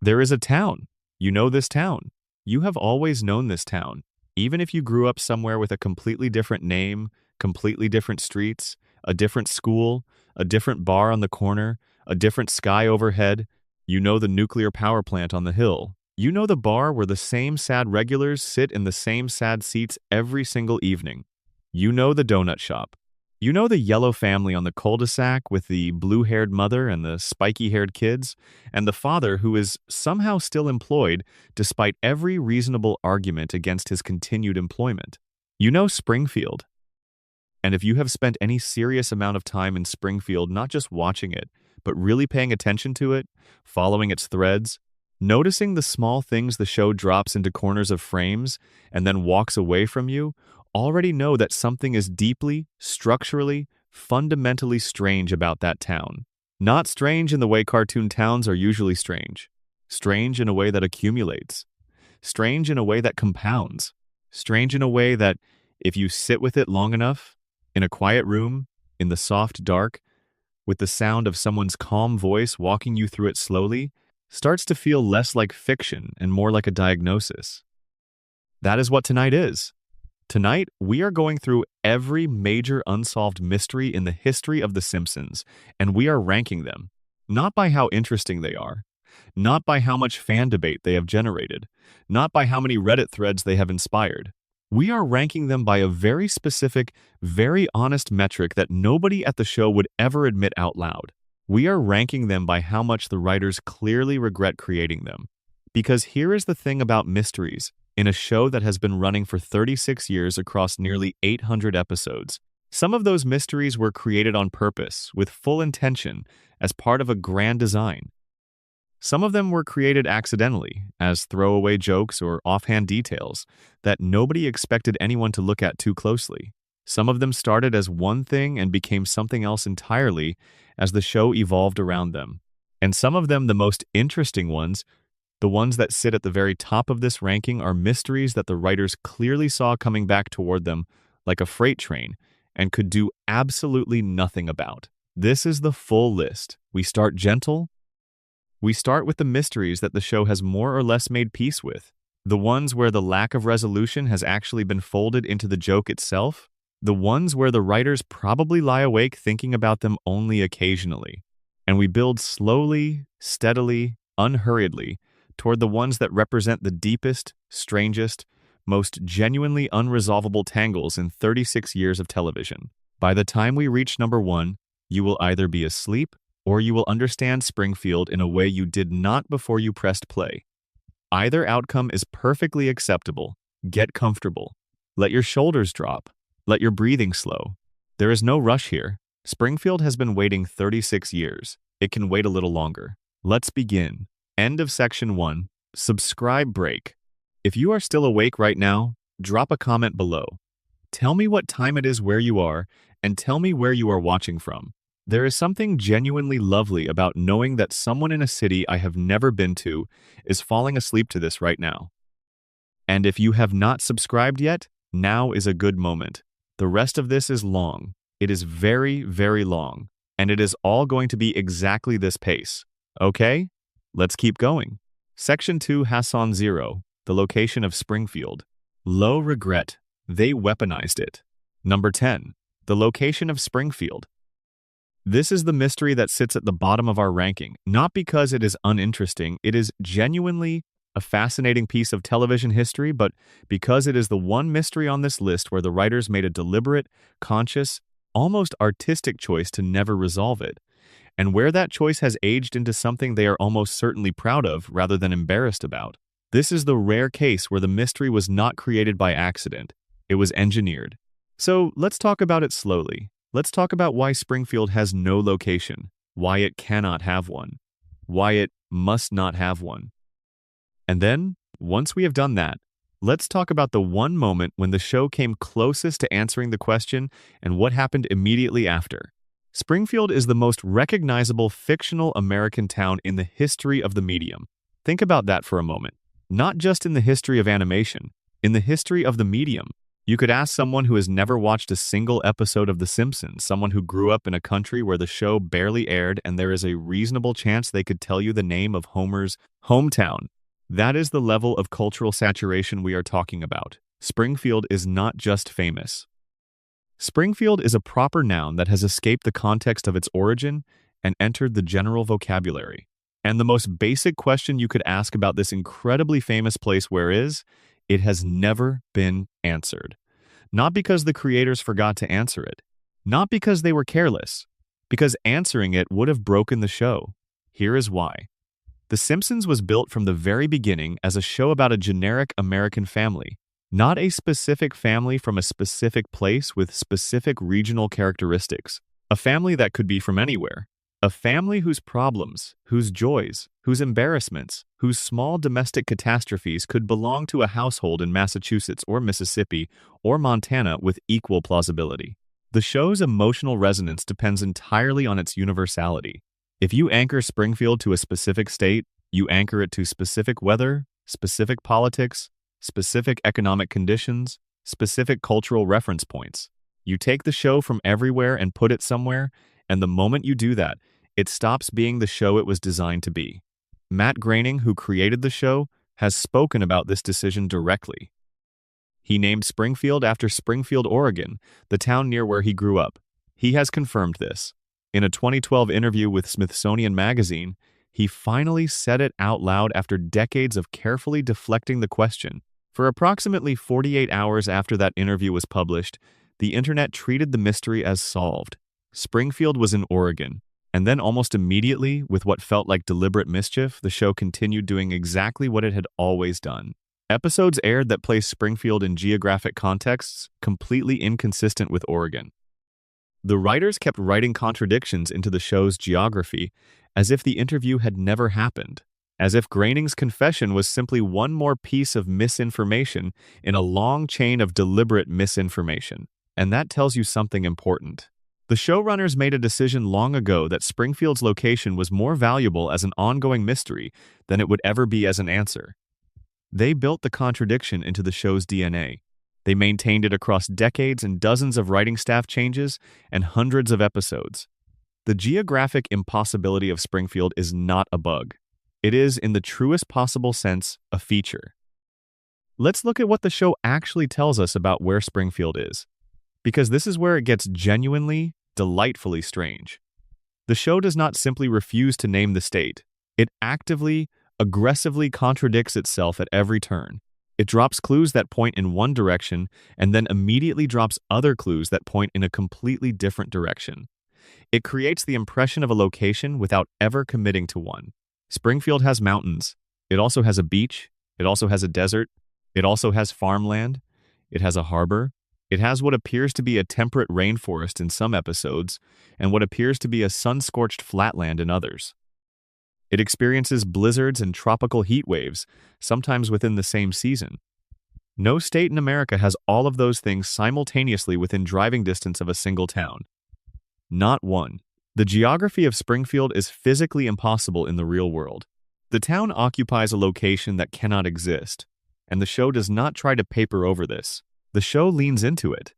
There is a town. You know this town. You have always known this town. Even if you grew up somewhere with a completely different name, completely different streets, a different school, a different bar on the corner, a different sky overhead, you know the nuclear power plant on the hill. You know the bar where the same sad regulars sit in the same sad seats every single evening. You know the donut shop. You know the yellow family on the cul-de-sac with the blue-haired mother and the spiky-haired kids, and the father who is somehow still employed despite every reasonable argument against his continued employment. You know Springfield. And if you have spent any serious amount of time in Springfield not just watching it, but really paying attention to it, following its threads, noticing the small things the show drops into corners of frames and then walks away from you, already know that something is deeply, structurally, fundamentally strange about that town. Not strange in the way cartoon towns are usually strange. Strange in a way that accumulates. Strange in a way that compounds. Strange in a way that, if you sit with it long enough, in a quiet room, in the soft dark, with the sound of someone's calm voice walking you through it slowly, starts to feel less like fiction and more like a diagnosis. That is what tonight is. Tonight, we are going through every major unsolved mystery in the history of The Simpsons, and we are ranking them, not by how interesting they are, not by how much fan debate they have generated, not by how many Reddit threads they have inspired. We are ranking them by a very specific, very honest metric that nobody at the show would ever admit out loud. We are ranking them by how much the writers clearly regret creating them. Because here is the thing about mysteries. In a show that has been running for 36 years across nearly 800 episodes, some of those mysteries were created on purpose, with full intention, as part of a grand design. Some of them were created accidentally, as throwaway jokes or offhand details that nobody expected anyone to look at too closely. Some of them started as one thing and became something else entirely as the show evolved around them. And some of them, the most interesting ones, the ones that sit at the very top of this ranking, are mysteries that the writers clearly saw coming back toward them like a freight train and could do absolutely nothing about. This is the full list. We start gentle. We start with the mysteries that the show has more or less made peace with. The ones where the lack of resolution has actually been folded into the joke itself. The ones where the writers probably lie awake thinking about them only occasionally. And we build slowly, steadily, unhurriedly toward the ones that represent the deepest, strangest, most genuinely unresolvable tangles in 36 years of television. By the time we reach number 1, you will either be asleep or you will understand Springfield in a way you did not before you pressed play. Either outcome is perfectly acceptable. Get comfortable. Let your shoulders drop. Let your breathing slow. There is no rush here. Springfield has been waiting 36 years. It can wait a little longer. Let's begin. End of section 1. Subscribe break. If you are still awake right now, drop a comment below. Tell me what time it is where you are, and tell me where you are watching from. There is something genuinely lovely about knowing that someone in a city I have never been to is falling asleep to this right now. And if you have not subscribed yet, now is a good moment. The rest of this is long. It is very, very long. And it is all going to be exactly this pace. Okay? Let's keep going. Section 2, Hassan 0, the location of Springfield. Low regret. They weaponized it. Number 10, the location of Springfield. This is the mystery that sits at the bottom of our ranking, not because it is uninteresting. It is genuinely a fascinating piece of television history, but because it is the one mystery on this list where the writers made a deliberate, conscious, almost artistic choice to never resolve it, and where that choice has aged into something they are almost certainly proud of rather than embarrassed about. This is the rare case where the mystery was not created by accident. It was engineered. So let's talk about it slowly. Let's talk about why Springfield has no location, why it cannot have one, why it must not have one. And then, once we have done that, let's talk about the one moment when the show came closest to answering the question and what happened immediately after. Springfield is the most recognizable fictional American town in the history of the medium. Think about that for a moment. Not just in the history of animation, in the history of the medium. You could ask someone who has never watched a single episode of The Simpsons, someone who grew up in a country where the show barely aired, and there is a reasonable chance they could tell you the name of Homer's hometown. That is the level of cultural saturation we are talking about. Springfield is not just famous. Springfield is a proper noun that has escaped the context of its origin and entered the general vocabulary. And the most basic question you could ask about this incredibly famous place where is, it has never been answered. Not because the creators forgot to answer it. Not because they were careless. Because answering it would have broken the show. Here is why. The Simpsons was built from the very beginning as a show about a generic American family. Not a specific family from a specific place with specific regional characteristics. A family that could be from anywhere. A family whose problems, whose joys, whose embarrassments, whose small domestic catastrophes could belong to a household in Massachusetts or Mississippi or Montana with equal plausibility. The show's emotional resonance depends entirely on its universality. If you anchor Springfield to a specific state, you anchor it to specific weather, specific politics, specific economic conditions, specific cultural reference points. You take the show from everywhere and put it somewhere, and the moment you do that, it stops being the show it was designed to be. Matt Groening, who created the show, has spoken about this decision directly. He named Springfield after Springfield, Oregon, the town near where he grew up. He has confirmed this. In a 2012 interview with Smithsonian Magazine, he finally said it out loud after decades of carefully deflecting the question. For approximately 48 hours after that interview was published, the internet treated the mystery as solved. Springfield was in Oregon, and then almost immediately, with what felt like deliberate mischief, the show continued doing exactly what it had always done. Episodes aired that placed Springfield in geographic contexts completely inconsistent with Oregon. The writers kept writing contradictions into the show's geography as if the interview had never happened, as if Groening's confession was simply one more piece of misinformation in a long chain of deliberate misinformation. And that tells you something important. The showrunners made a decision long ago that Springfield's location was more valuable as an ongoing mystery than it would ever be as an answer. They built the contradiction into the show's DNA. They maintained it across decades and dozens of writing staff changes and hundreds of episodes. The geographic impossibility of Springfield is not a bug. It is, in the truest possible sense, a feature. Let's look at what the show actually tells us about where Springfield is, because this is where it gets genuinely, delightfully strange. The show does not simply refuse to name the state. It actively, aggressively contradicts itself at every turn. It drops clues that point in one direction and then immediately drops other clues that point in a completely different direction. It creates the impression of a location without ever committing to one. Springfield has mountains. It also has a beach. It also has a desert. It also has farmland. It has a harbor. It has what appears to be a temperate rainforest in some episodes and what appears to be a sun-scorched flatland in others. It experiences blizzards and tropical heat waves, sometimes within the same season. No state in America has all of those things simultaneously within driving distance of a single town. Not one. The geography of Springfield is physically impossible in the real world. The town occupies a location that cannot exist, and the show does not try to paper over this. The show leans into it.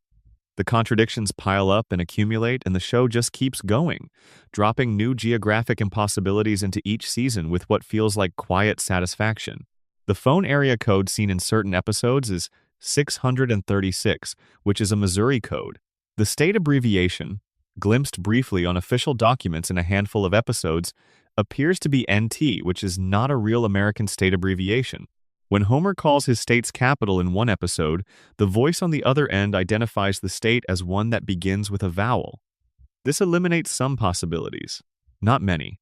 The contradictions pile up and accumulate, and the show just keeps going, dropping new geographic impossibilities into each season with what feels like quiet satisfaction. The phone area code seen in certain episodes is 636, which is a Missouri code. The state abbreviation, glimpsed briefly on official documents in a handful of episodes, appears to be NT, which is not a real American state abbreviation. When Homer calls his state's capital in one episode, the voice on the other end identifies the state as one that begins with a vowel. This eliminates some possibilities, not many.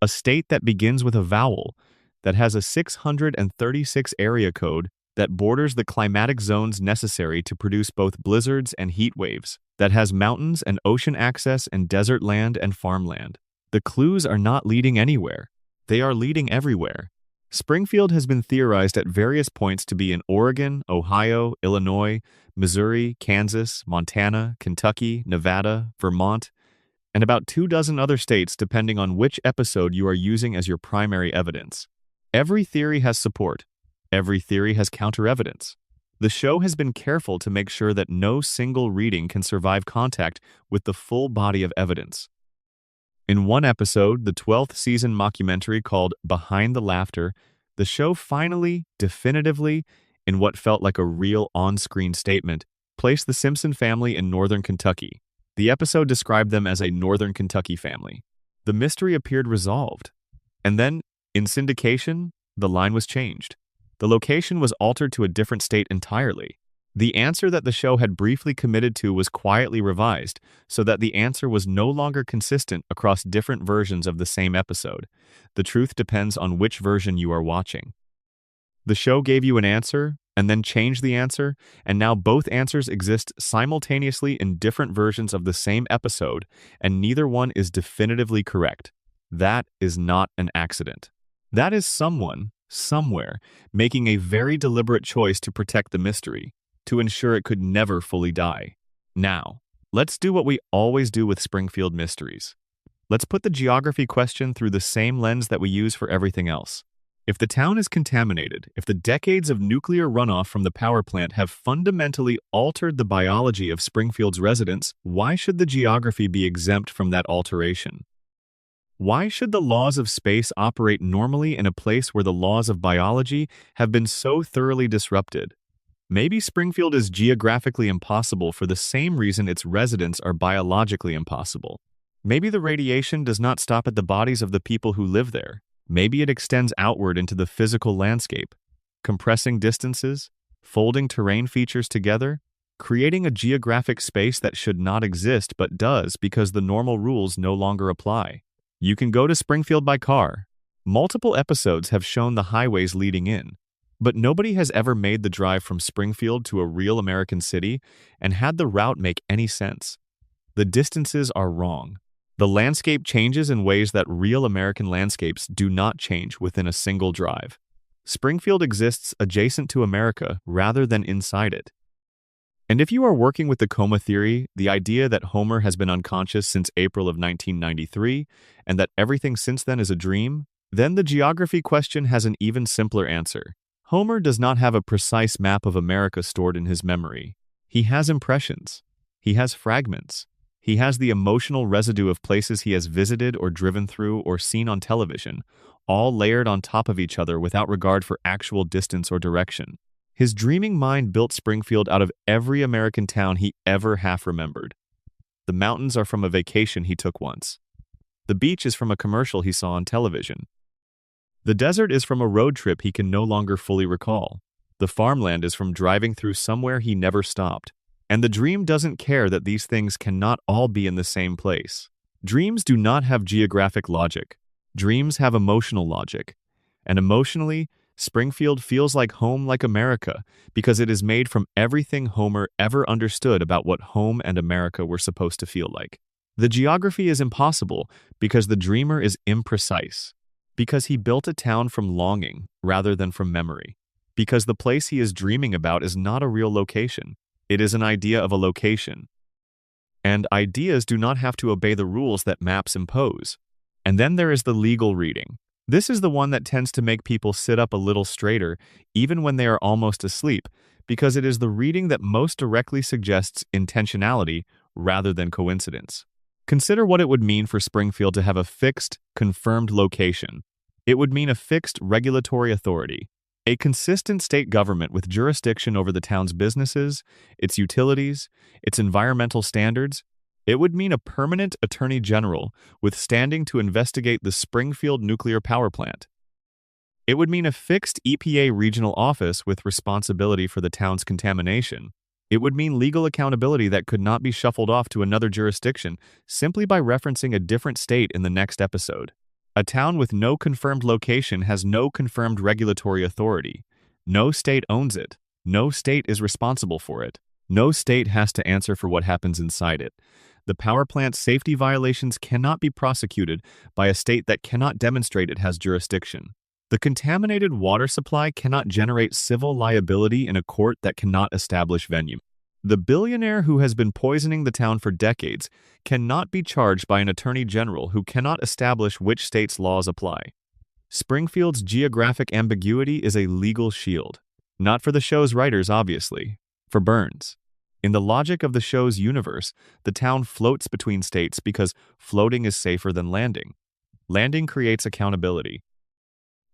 A state that begins with a vowel, that has a 636 area code, that borders the climatic zones necessary to produce both blizzards and heat waves, that has mountains and ocean access and desert land and farmland. The clues are not leading anywhere. They are leading everywhere. Springfield has been theorized at various points to be in Oregon, Ohio, Illinois, Missouri, Kansas, Montana, Kentucky, Nevada, Vermont, and about 24 other states depending on which episode you are using as your primary evidence. Every theory has support. Every theory has counter-evidence. The show has been careful to make sure that no single reading can survive contact with the full body of evidence. In one episode, the 12th season mockumentary called Behind the Laughter, the show finally, definitively, in what felt like a real on-screen statement, placed the Simpson family in northern Kentucky. The episode described them as a northern Kentucky family. The mystery appeared resolved. And then, in syndication, the line was changed. The location was altered to a different state entirely. The answer that the show had briefly committed to was quietly revised, so that the answer was no longer consistent across different versions of the same episode. The truth depends on which version you are watching. The show gave you an answer, and then changed the answer, and now both answers exist simultaneously in different versions of the same episode, and neither one is definitively correct. That is not an accident. That is someone, somewhere, making a very deliberate choice to protect the mystery, to ensure it could never fully die. Now, let's do what we always do with Springfield mysteries. Let's put the geography question through the same lens that we use for everything else. If the town is contaminated, if the decades of nuclear runoff from the power plant have fundamentally altered the biology of Springfield's residents, why should the geography be exempt from that alteration? Why should the laws of space operate normally in a place where the laws of biology have been so thoroughly disrupted? Maybe Springfield is geographically impossible for the same reason its residents are biologically impossible. Maybe the radiation does not stop at the bodies of the people who live there. Maybe it extends outward into the physical landscape, compressing distances, folding terrain features together, creating a geographic space that should not exist but does because the normal rules no longer apply. You can go to Springfield by car. Multiple episodes have shown the highways leading in, but nobody has ever made the drive from Springfield to a real American city and had the route make any sense. The distances are wrong. The landscape changes in ways that real American landscapes do not change within a single drive. Springfield exists adjacent to America rather than inside it. And if you are working with the coma theory, the idea that Homer has been unconscious since April of 1993 and that everything since then is a dream, then the geography question has an even simpler answer. Homer does not have a precise map of America stored in his memory. He has impressions. He has fragments. He has the emotional residue of places he has visited or driven through or seen on television, all layered on top of each other without regard for actual distance or direction. His dreaming mind built Springfield out of every American town he ever half remembered. The mountains are from a vacation he took once. The beach is from a commercial he saw on television. The desert is from a road trip he can no longer fully recall. The farmland is from driving through somewhere he never stopped. And the dream doesn't care that these things cannot all be in the same place. Dreams do not have geographic logic. Dreams have emotional logic. And emotionally, Springfield feels like home like America because it is made from everything Homer ever understood about what home and America were supposed to feel like. The geography is impossible because the dreamer is imprecise. Because he built a town from longing rather than from memory. Because the place he is dreaming about is not a real location. It is an idea of a location. And ideas do not have to obey the rules that maps impose. And then there is the legal reading. This is the one that tends to make people sit up a little straighter even when they are almost asleep, because it is the reading that most directly suggests intentionality rather than coincidence. Consider what it would mean for Springfield to have a fixed, confirmed location. It would mean a fixed regulatory authority. A consistent state government with jurisdiction over the town's businesses, its utilities, its environmental standards. It would mean a permanent attorney general with standing to investigate the Springfield nuclear power plant. It would mean a fixed EPA regional office with responsibility for the town's contamination. It would mean legal accountability that could not be shuffled off to another jurisdiction simply by referencing a different state in the next episode. A town with no confirmed location has no confirmed regulatory authority. No state owns it. No state is responsible for it. No state has to answer for what happens inside it. The power plant's safety violations cannot be prosecuted by a state that cannot demonstrate it has jurisdiction. The contaminated water supply cannot generate civil liability in a court that cannot establish venue. The billionaire who has been poisoning the town for decades cannot be charged by an attorney general who cannot establish which state's laws apply. Springfield's geographic ambiguity is a legal shield. Not for the show's writers, obviously. For Burns. In the logic of the show's universe, the town floats between states because floating is safer than landing. Landing creates accountability.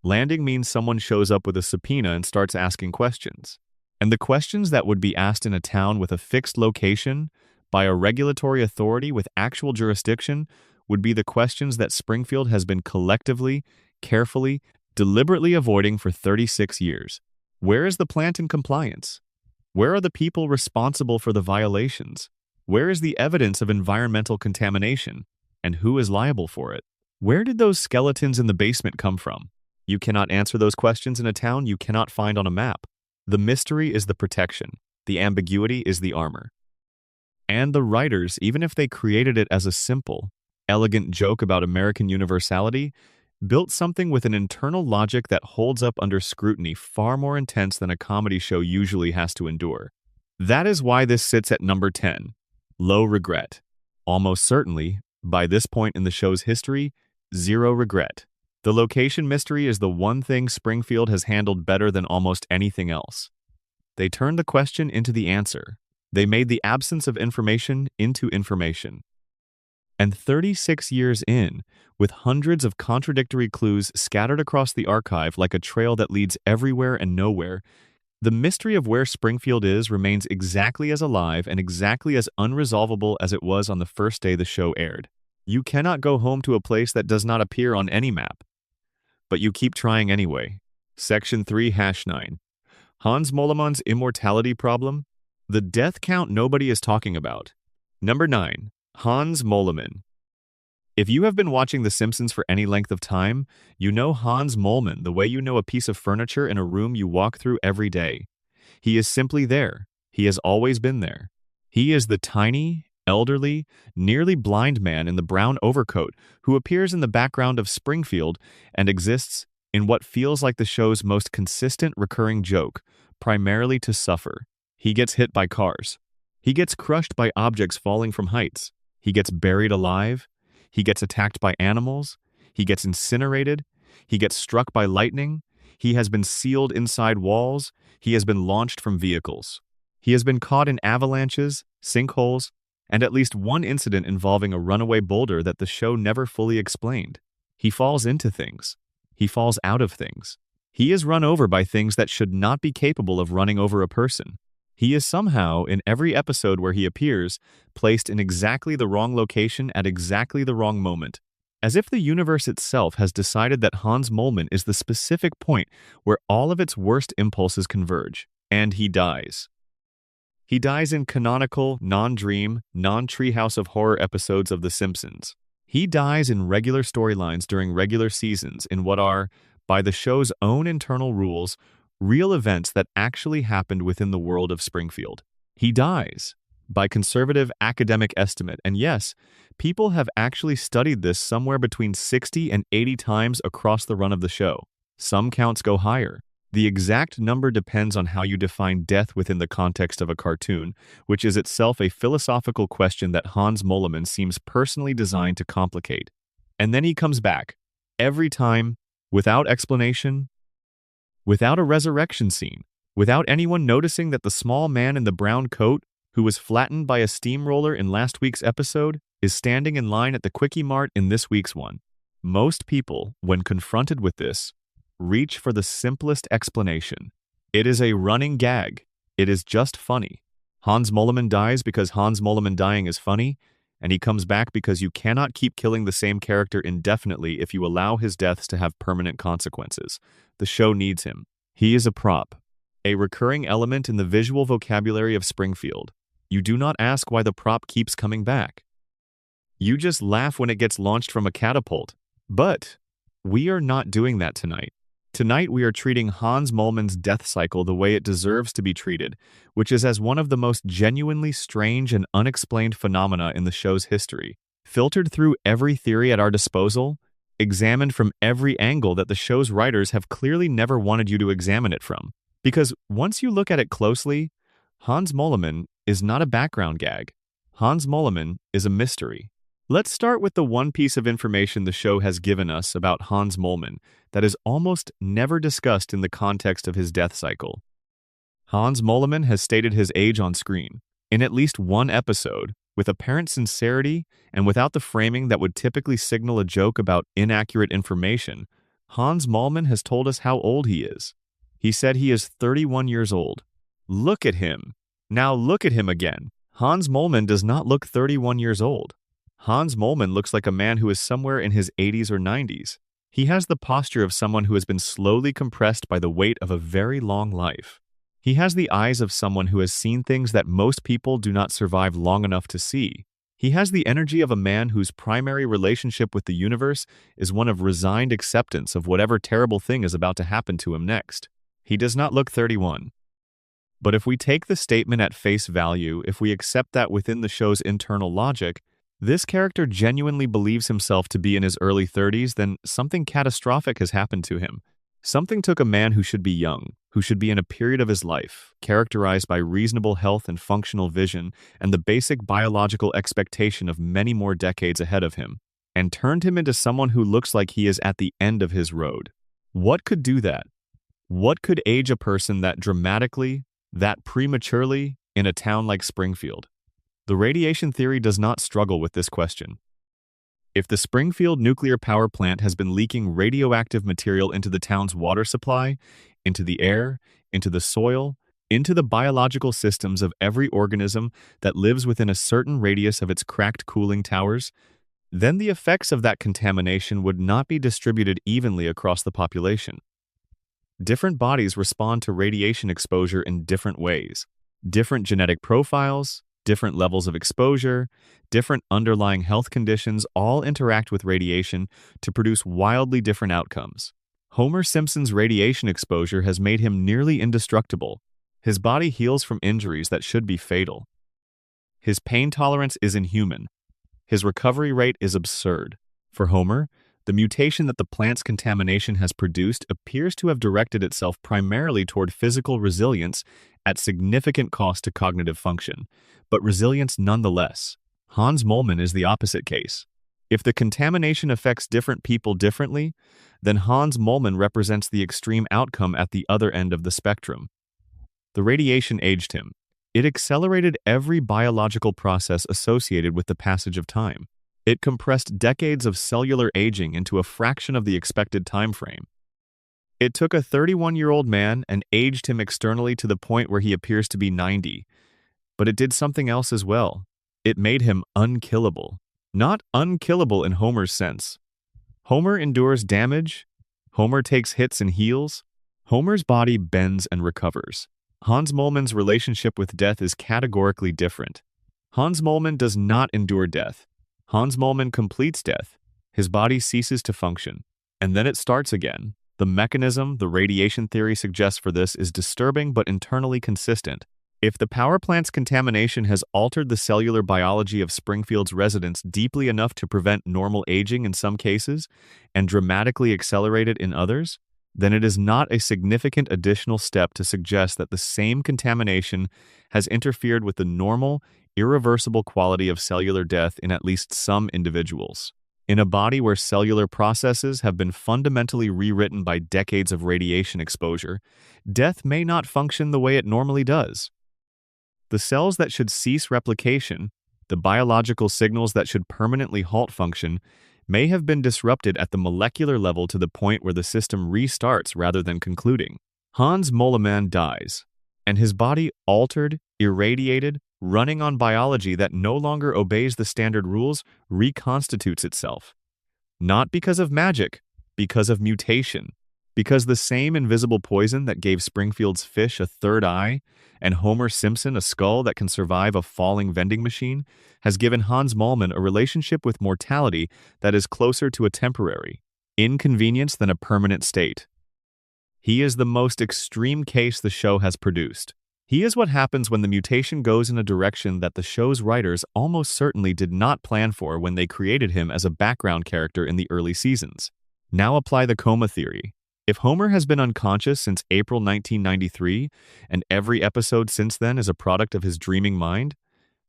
Landing means someone shows up with a subpoena and starts asking questions. And the questions that would be asked in a town with a fixed location, by a regulatory authority with actual jurisdiction, would be the questions that Springfield has been collectively, carefully, deliberately avoiding for 36 years. Where is the plant in compliance? Where are the people responsible for the violations? Where is the evidence of environmental contamination? And who is liable for it? Where did those skeletons in the basement come from? You cannot answer those questions in a town you cannot find on a map. The mystery is the protection. The ambiguity is the armor. And the writers, even if they created it as a simple, elegant joke about American universality, built something with an internal logic that holds up under scrutiny far more intense than a comedy show usually has to endure. That is why this sits at number 10. Low regret. Almost certainly, by this point in the show's history, zero regret. The location mystery is the one thing Springfield has handled better than almost anything else. They turned the question into the answer. They made the absence of information into information. And 36 years in, with hundreds of contradictory clues scattered across the archive like a trail that leads everywhere and nowhere, the mystery of where Springfield is remains exactly as alive and exactly as unresolvable as it was on the first day the show aired. You cannot go home to a place that does not appear on any map. But you keep trying anyway. Section 3-9. Hans Moleman's immortality problem? The death count nobody is talking about. Number 9. Hans Moleman. If you have been watching The Simpsons for any length of time, you know Hans Moleman the way you know a piece of furniture in a room you walk through every day. He is simply there. He has always been there. He is the tiny, elderly, nearly blind man in the brown overcoat who appears in the background of Springfield and exists in what feels like the show's most consistent recurring joke, primarily to suffer. He gets hit by cars. He gets crushed by objects falling from heights. He gets buried alive. He gets attacked by animals. He gets incinerated. He gets struck by lightning. He has been sealed inside walls. He has been launched from vehicles. He has been caught in avalanches, sinkholes, and at least one incident involving a runaway boulder that the show never fully explained. He falls into things. He falls out of things. He is run over by things that should not be capable of running over a person. He is somehow, in every episode where he appears, placed in exactly the wrong location at exactly the wrong moment, as if the universe itself has decided that Hans Moleman is the specific point where all of its worst impulses converge, and he dies. He dies in canonical, non-dream, non-treehouse of horror episodes of The Simpsons. He dies in regular storylines during regular seasons in what are, by the show's own internal rules, real events that actually happened within the world of Springfield. He dies, by conservative academic estimate, and yes, people have actually studied this somewhere between 60 and 80 times across the run of the show. Some counts go higher. The exact number depends on how you define death within the context of a cartoon, which is itself a philosophical question that Hans Moleman seems personally designed to complicate. And then he comes back, every time, without explanation, without a resurrection scene, without anyone noticing that the small man in the brown coat, who was flattened by a steamroller in last week's episode, is standing in line at the Quickie Mart in this week's one. Most people, when confronted with this, reach for the simplest explanation. It is a running gag. It is just funny. Hans Moleman dies because Hans Moleman dying is funny, and he comes back because you cannot keep killing the same character indefinitely if you allow his deaths to have permanent consequences. The show needs him. He is a prop, a recurring element in the visual vocabulary of Springfield. You do not ask why the prop keeps coming back. You just laugh when it gets launched from a catapult. But we are not doing that tonight. Tonight we are treating Hans Moleman's death cycle the way it deserves to be treated, which is as one of the most genuinely strange and unexplained phenomena in the show's history. Filtered through every theory at our disposal, examined from every angle that the show's writers have clearly never wanted you to examine it from. Because once you look at it closely, Hans Moleman is not a background gag. Hans Moleman is a mystery. Let's start with the one piece of information the show has given us about Hans Moleman that is almost never discussed in the context of his death cycle. Hans Moleman has stated his age on screen, in at least one episode, with apparent sincerity and without the framing that would typically signal a joke about inaccurate information. Hans Moleman has told us how old he is. He said he is 31 years old. Look at him. Now look at him again. Hans Moleman does not look 31 years old. Hans Moleman looks like a man who is somewhere in his 80s or 90s. He has the posture of someone who has been slowly compressed by the weight of a very long life. He has the eyes of someone who has seen things that most people do not survive long enough to see. He has the energy of a man whose primary relationship with the universe is one of resigned acceptance of whatever terrible thing is about to happen to him next. He does not look 31. But if we take the statement at face value, if we accept that within the show's internal logic, this character genuinely believes himself to be in his early 30s, then something catastrophic has happened to him. Something took a man who should be young, who should be in a period of his life, characterized by reasonable health and functional vision and the basic biological expectation of many more decades ahead of him, and turned him into someone who looks like he is at the end of his road. What could do that? What could age a person that dramatically, that prematurely, in a town like Springfield? The radiation theory does not struggle with this question. If the Springfield nuclear power plant has been leaking radioactive material into the town's water supply, into the air, into the soil, into the biological systems of every organism that lives within a certain radius of its cracked cooling towers, then the effects of that contamination would not be distributed evenly across the population. Different bodies respond to radiation exposure in different ways. Different genetic profiles, different levels of exposure, different underlying health conditions all interact with radiation to produce wildly different outcomes. Homer Simpson's radiation exposure has made him nearly indestructible. His body heals from injuries that should be fatal. His pain tolerance is inhuman. His recovery rate is absurd. For Homer, the mutation that the plant's contamination has produced appears to have directed itself primarily toward physical resilience at significant cost to cognitive function, but resilience nonetheless. Hans Moleman is the opposite case. If the contamination affects different people differently, then Hans Moleman represents the extreme outcome at the other end of the spectrum. The radiation aged him. It accelerated every biological process associated with the passage of time. It compressed decades of cellular aging into a fraction of the expected time frame. It took a 31-year-old man and aged him externally to the point where he appears to be 90. But it did something else as well. It made him unkillable. Not unkillable in Homer's sense. Homer endures damage. Homer takes hits and heals. Homer's body bends and recovers. Hans Moleman's relationship with death is categorically different. Hans Moleman does not endure death. Hans Moleman completes death. His body ceases to function, and then it starts again. The mechanism the radiation theory suggests for this is disturbing but internally consistent. If the power plant's contamination has altered the cellular biology of Springfield's residents deeply enough to prevent normal aging in some cases and dramatically accelerate it in others, then it is not a significant additional step to suggest that the same contamination has interfered with the normal, irreversible quality of cellular death in at least some individuals. In a body where cellular processes have been fundamentally rewritten by decades of radiation exposure, death may not function the way it normally does. The cells that should cease replication, the biological signals that should permanently halt function, may have been disrupted at the molecular level to the point where the system restarts rather than concluding. Hans Moleman dies, and his body, altered, irradiated, running on biology that no longer obeys the standard rules, reconstitutes itself. Not because of magic, because of mutation. Because the same invisible poison that gave Springfield's fish a third eye and Homer Simpson a skull that can survive a falling vending machine has given Hans Moleman a relationship with mortality that is closer to a temporary inconvenience than a permanent state. He is the most extreme case the show has produced. He is what happens when the mutation goes in a direction that the show's writers almost certainly did not plan for when they created him as a background character in the early seasons. Now apply the coma theory. If Homer has been unconscious since April 1993, and every episode since then is a product of his dreaming mind,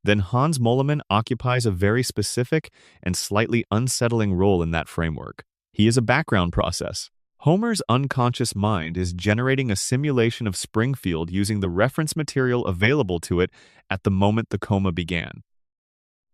then Hans Moleman occupies a very specific and slightly unsettling role in that framework. He is a background process. Homer's unconscious mind is generating a simulation of Springfield using the reference material available to it at the moment the coma began.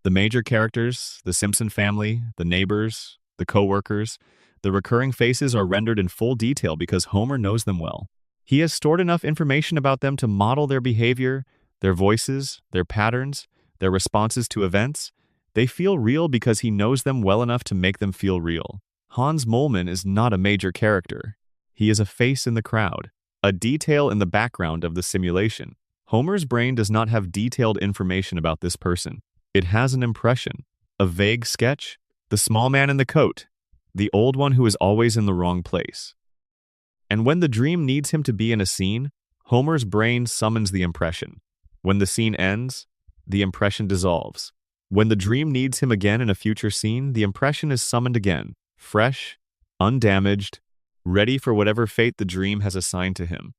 The major characters, the Simpson family, the neighbors, the coworkers, the recurring faces are rendered in full detail because Homer knows them well. He has stored enough information about them to model their behavior, their voices, their patterns, their responses to events. They feel real because he knows them well enough to make them feel real. Hans Moleman is not a major character. He is a face in the crowd, a detail in the background of the simulation. Homer's brain does not have detailed information about this person. It has an impression, a vague sketch, the small man in the coat, the old one who is always in the wrong place. And when the dream needs him to be in a scene, Homer's brain summons the impression. When the scene ends, the impression dissolves. When the dream needs him again in a future scene, the impression is summoned again, fresh, undamaged, ready for whatever fate the dream has assigned to him.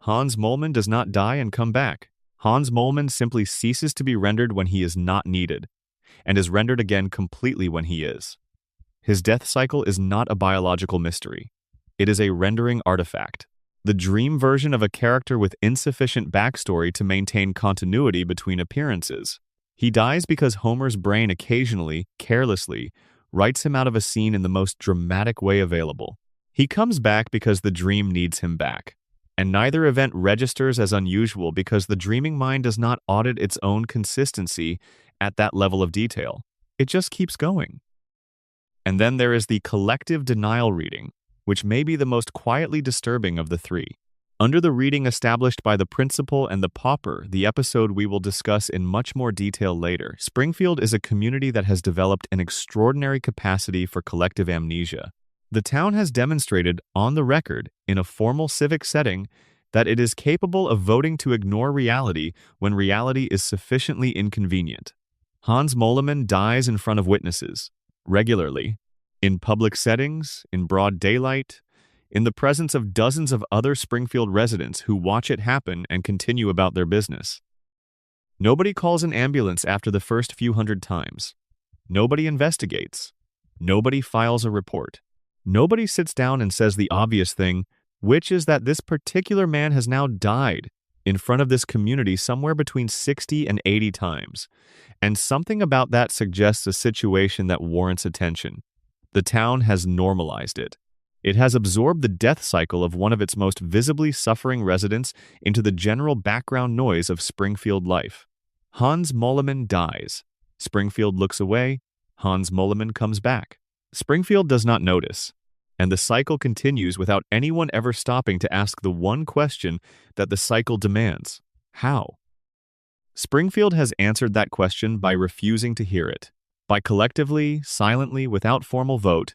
Hans Moleman does not die and come back. Hans Moleman simply ceases to be rendered when he is not needed, and is rendered again completely when he is. His death cycle is not a biological mystery. It is a rendering artifact, the dream version of a character with insufficient backstory to maintain continuity between appearances. He dies because Homer's brain occasionally, carelessly, writes him out of a scene in the most dramatic way available. He comes back because the dream needs him back. And neither event registers as unusual because the dreaming mind does not audit its own consistency at that level of detail. It just keeps going. And then there is the collective denial reading, which may be the most quietly disturbing of the three. Under the reading established by the principal and the pauper, the episode we will discuss in much more detail later, Springfield is a community that has developed an extraordinary capacity for collective amnesia. The town has demonstrated, on the record, in a formal civic setting, that it is capable of voting to ignore reality when reality is sufficiently inconvenient. Hans Moleman dies in front of witnesses, regularly, in public settings, in broad daylight, in the presence of dozens of other Springfield residents who watch it happen and continue about their business. Nobody calls an ambulance after the first few hundred times. Nobody investigates. Nobody files a report. Nobody sits down and says the obvious thing, which is that this particular man has now died in front of this community somewhere between 60 and 80 times, and something about that suggests a situation that warrants attention. The town has normalized it. It has absorbed the death cycle of one of its most visibly suffering residents into the general background noise of Springfield life. Hans Moleman dies. Springfield looks away. Hans Moleman comes back. Springfield does not notice, and the cycle continues without anyone ever stopping to ask the one question that the cycle demands: how? Springfield has answered that question by refusing to hear it, by collectively, silently, without formal vote,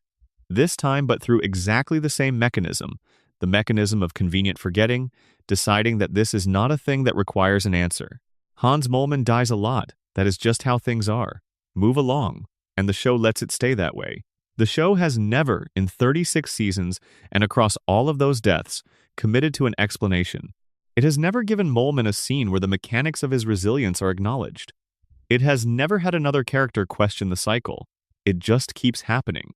this time but through exactly the same mechanism, the mechanism of convenient forgetting, deciding that this is not a thing that requires an answer. Hans Moleman dies a lot. That is just how things are. Move along, and the show lets it stay that way. The show has never, in 36 seasons and across all of those deaths, committed to an explanation. It has never given Moleman a scene where the mechanics of his resilience are acknowledged. It has never had another character question the cycle. It just keeps happening.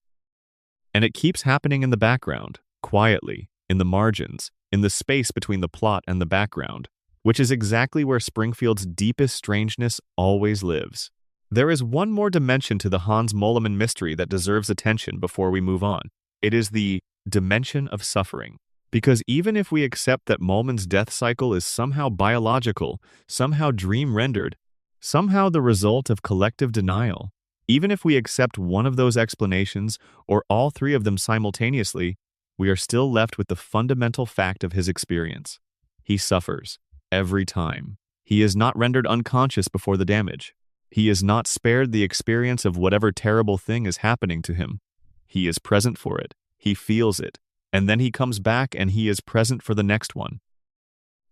And it keeps happening in the background, quietly, in the margins, in the space between the plot and the background, which is exactly where Springfield's deepest strangeness always lives. There is one more dimension to the Hans Moleman mystery that deserves attention before we move on. It is the dimension of suffering. Because even if we accept that Moleman's death cycle is somehow biological, somehow dream-rendered, somehow the result of collective denial, even if we accept one of those explanations or all three of them simultaneously, we are still left with the fundamental fact of his experience. He suffers every time. He is not rendered unconscious before the damage. He is not spared the experience of whatever terrible thing is happening to him. He is present for it. He feels it. And then he comes back and he is present for the next one.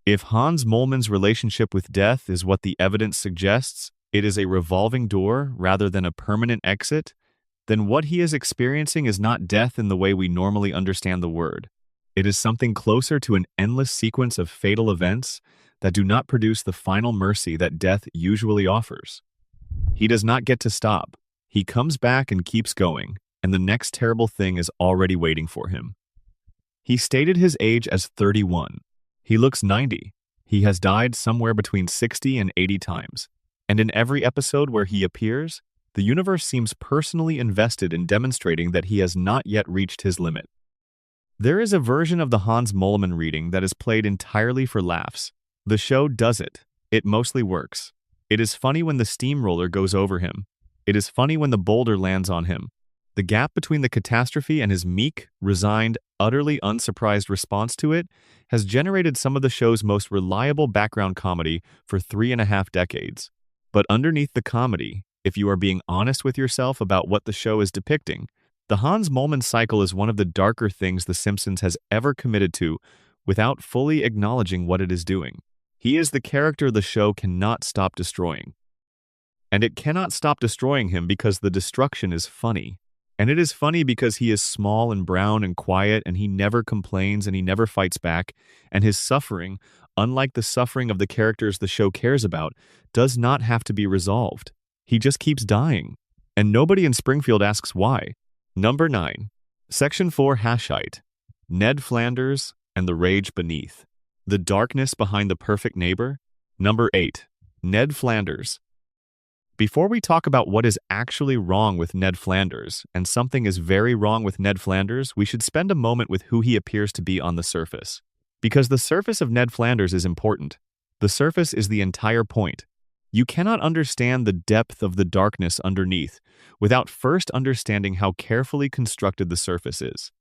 If Hans Moleman's relationship with death is what the evidence suggests, it is a revolving door rather than a permanent exit, then what he is experiencing is not death in the way we normally understand the word. It is something closer to an endless sequence of fatal events that do not produce the final mercy that death usually offers. He does not get to stop. He comes back and keeps going, and the next terrible thing is already waiting for him. He stated his age as 31. He looks 90. He has died somewhere between 60 and 80 times. And in every episode where he appears, the universe seems personally invested in demonstrating that he has not yet reached his limit. There is a version of the Hans Moleman reading that is played entirely for laughs. The show does it. It mostly works. It is funny when the steamroller goes over him. It is funny when the boulder lands on him. The gap between the catastrophe and his meek, resigned, utterly unsurprised response to it has generated some of the show's most reliable background comedy for 3.5 decades. But underneath the comedy, if you are being honest with yourself about what the show is depicting, the Hans Moleman cycle is one of the darker things The Simpsons has ever committed to without fully acknowledging what it is doing. He is the character the show cannot stop destroying. And it cannot stop destroying him because the destruction is funny. And it is funny because he is small and brown and quiet, and he never complains and he never fights back, and his suffering, unlike the suffering of the characters the show cares about, does not have to be resolved. He just keeps dying. And nobody in Springfield asks why. Number 9. Section 4 Hashite. Ned Flanders and the Rage Beneath. The Darkness Behind the Perfect Neighbor. Number 8. Ned Flanders. Before we talk about what is actually wrong with Ned Flanders, and something is very wrong with Ned Flanders, we should spend a moment with who he appears to be on the surface. Because the surface of Ned Flanders is important. The surface is the entire point. You cannot understand the depth of the darkness underneath without first understanding how carefully constructed the surface is.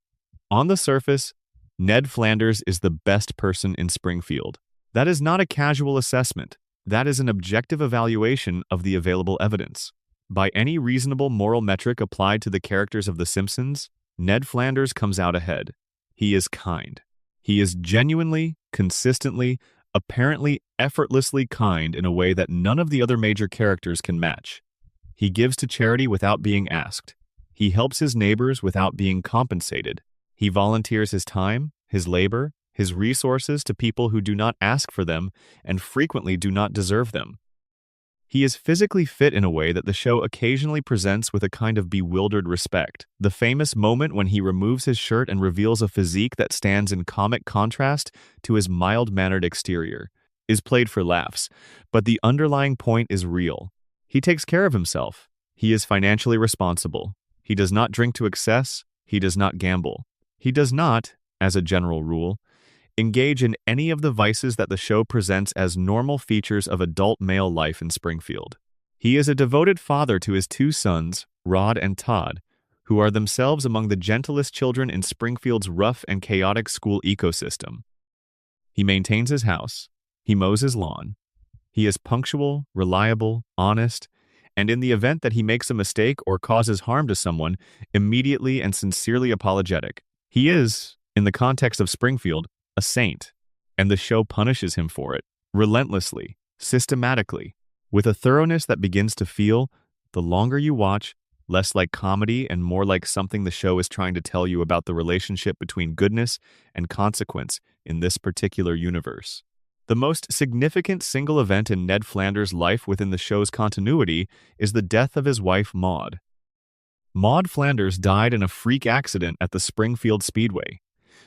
On the surface, Ned Flanders is the best person in Springfield. That is not a casual assessment. That is an objective evaluation of the available evidence. By any reasonable moral metric applied to the characters of The Simpsons, Ned Flanders comes out ahead. He is kind. He is genuinely, consistently, apparently effortlessly kind in a way that none of the other major characters can match. He gives to charity without being asked. He helps his neighbors without being compensated. He volunteers his time, his labor, his resources to people who do not ask for them and frequently do not deserve them. He is physically fit in a way that the show occasionally presents with a kind of bewildered respect. The famous moment when he removes his shirt and reveals a physique that stands in comic contrast to his mild-mannered exterior is played for laughs, but the underlying point is real. He takes care of himself. He is financially responsible. He does not drink to excess. He does not gamble. He does not, as a general rule, engage in any of the vices that the show presents as normal features of adult male life in Springfield. He is a devoted father to his 2 sons, Rod and Todd, who are themselves among the gentlest children in Springfield's rough and chaotic school ecosystem. He maintains his house. He mows his lawn. He is punctual, reliable, honest, and in the event that he makes a mistake or causes harm to someone, immediately and sincerely apologetic. He is, in the context of Springfield, a saint, and the show punishes him for it, relentlessly, systematically, with a thoroughness that begins to feel, the longer you watch, less like comedy and more like something the show is trying to tell you about the relationship between goodness and consequence in this particular universe. The most significant single event in Ned Flanders' life within the show's continuity is the death of his wife, Maude. Maude Flanders died in a freak accident at the Springfield Speedway.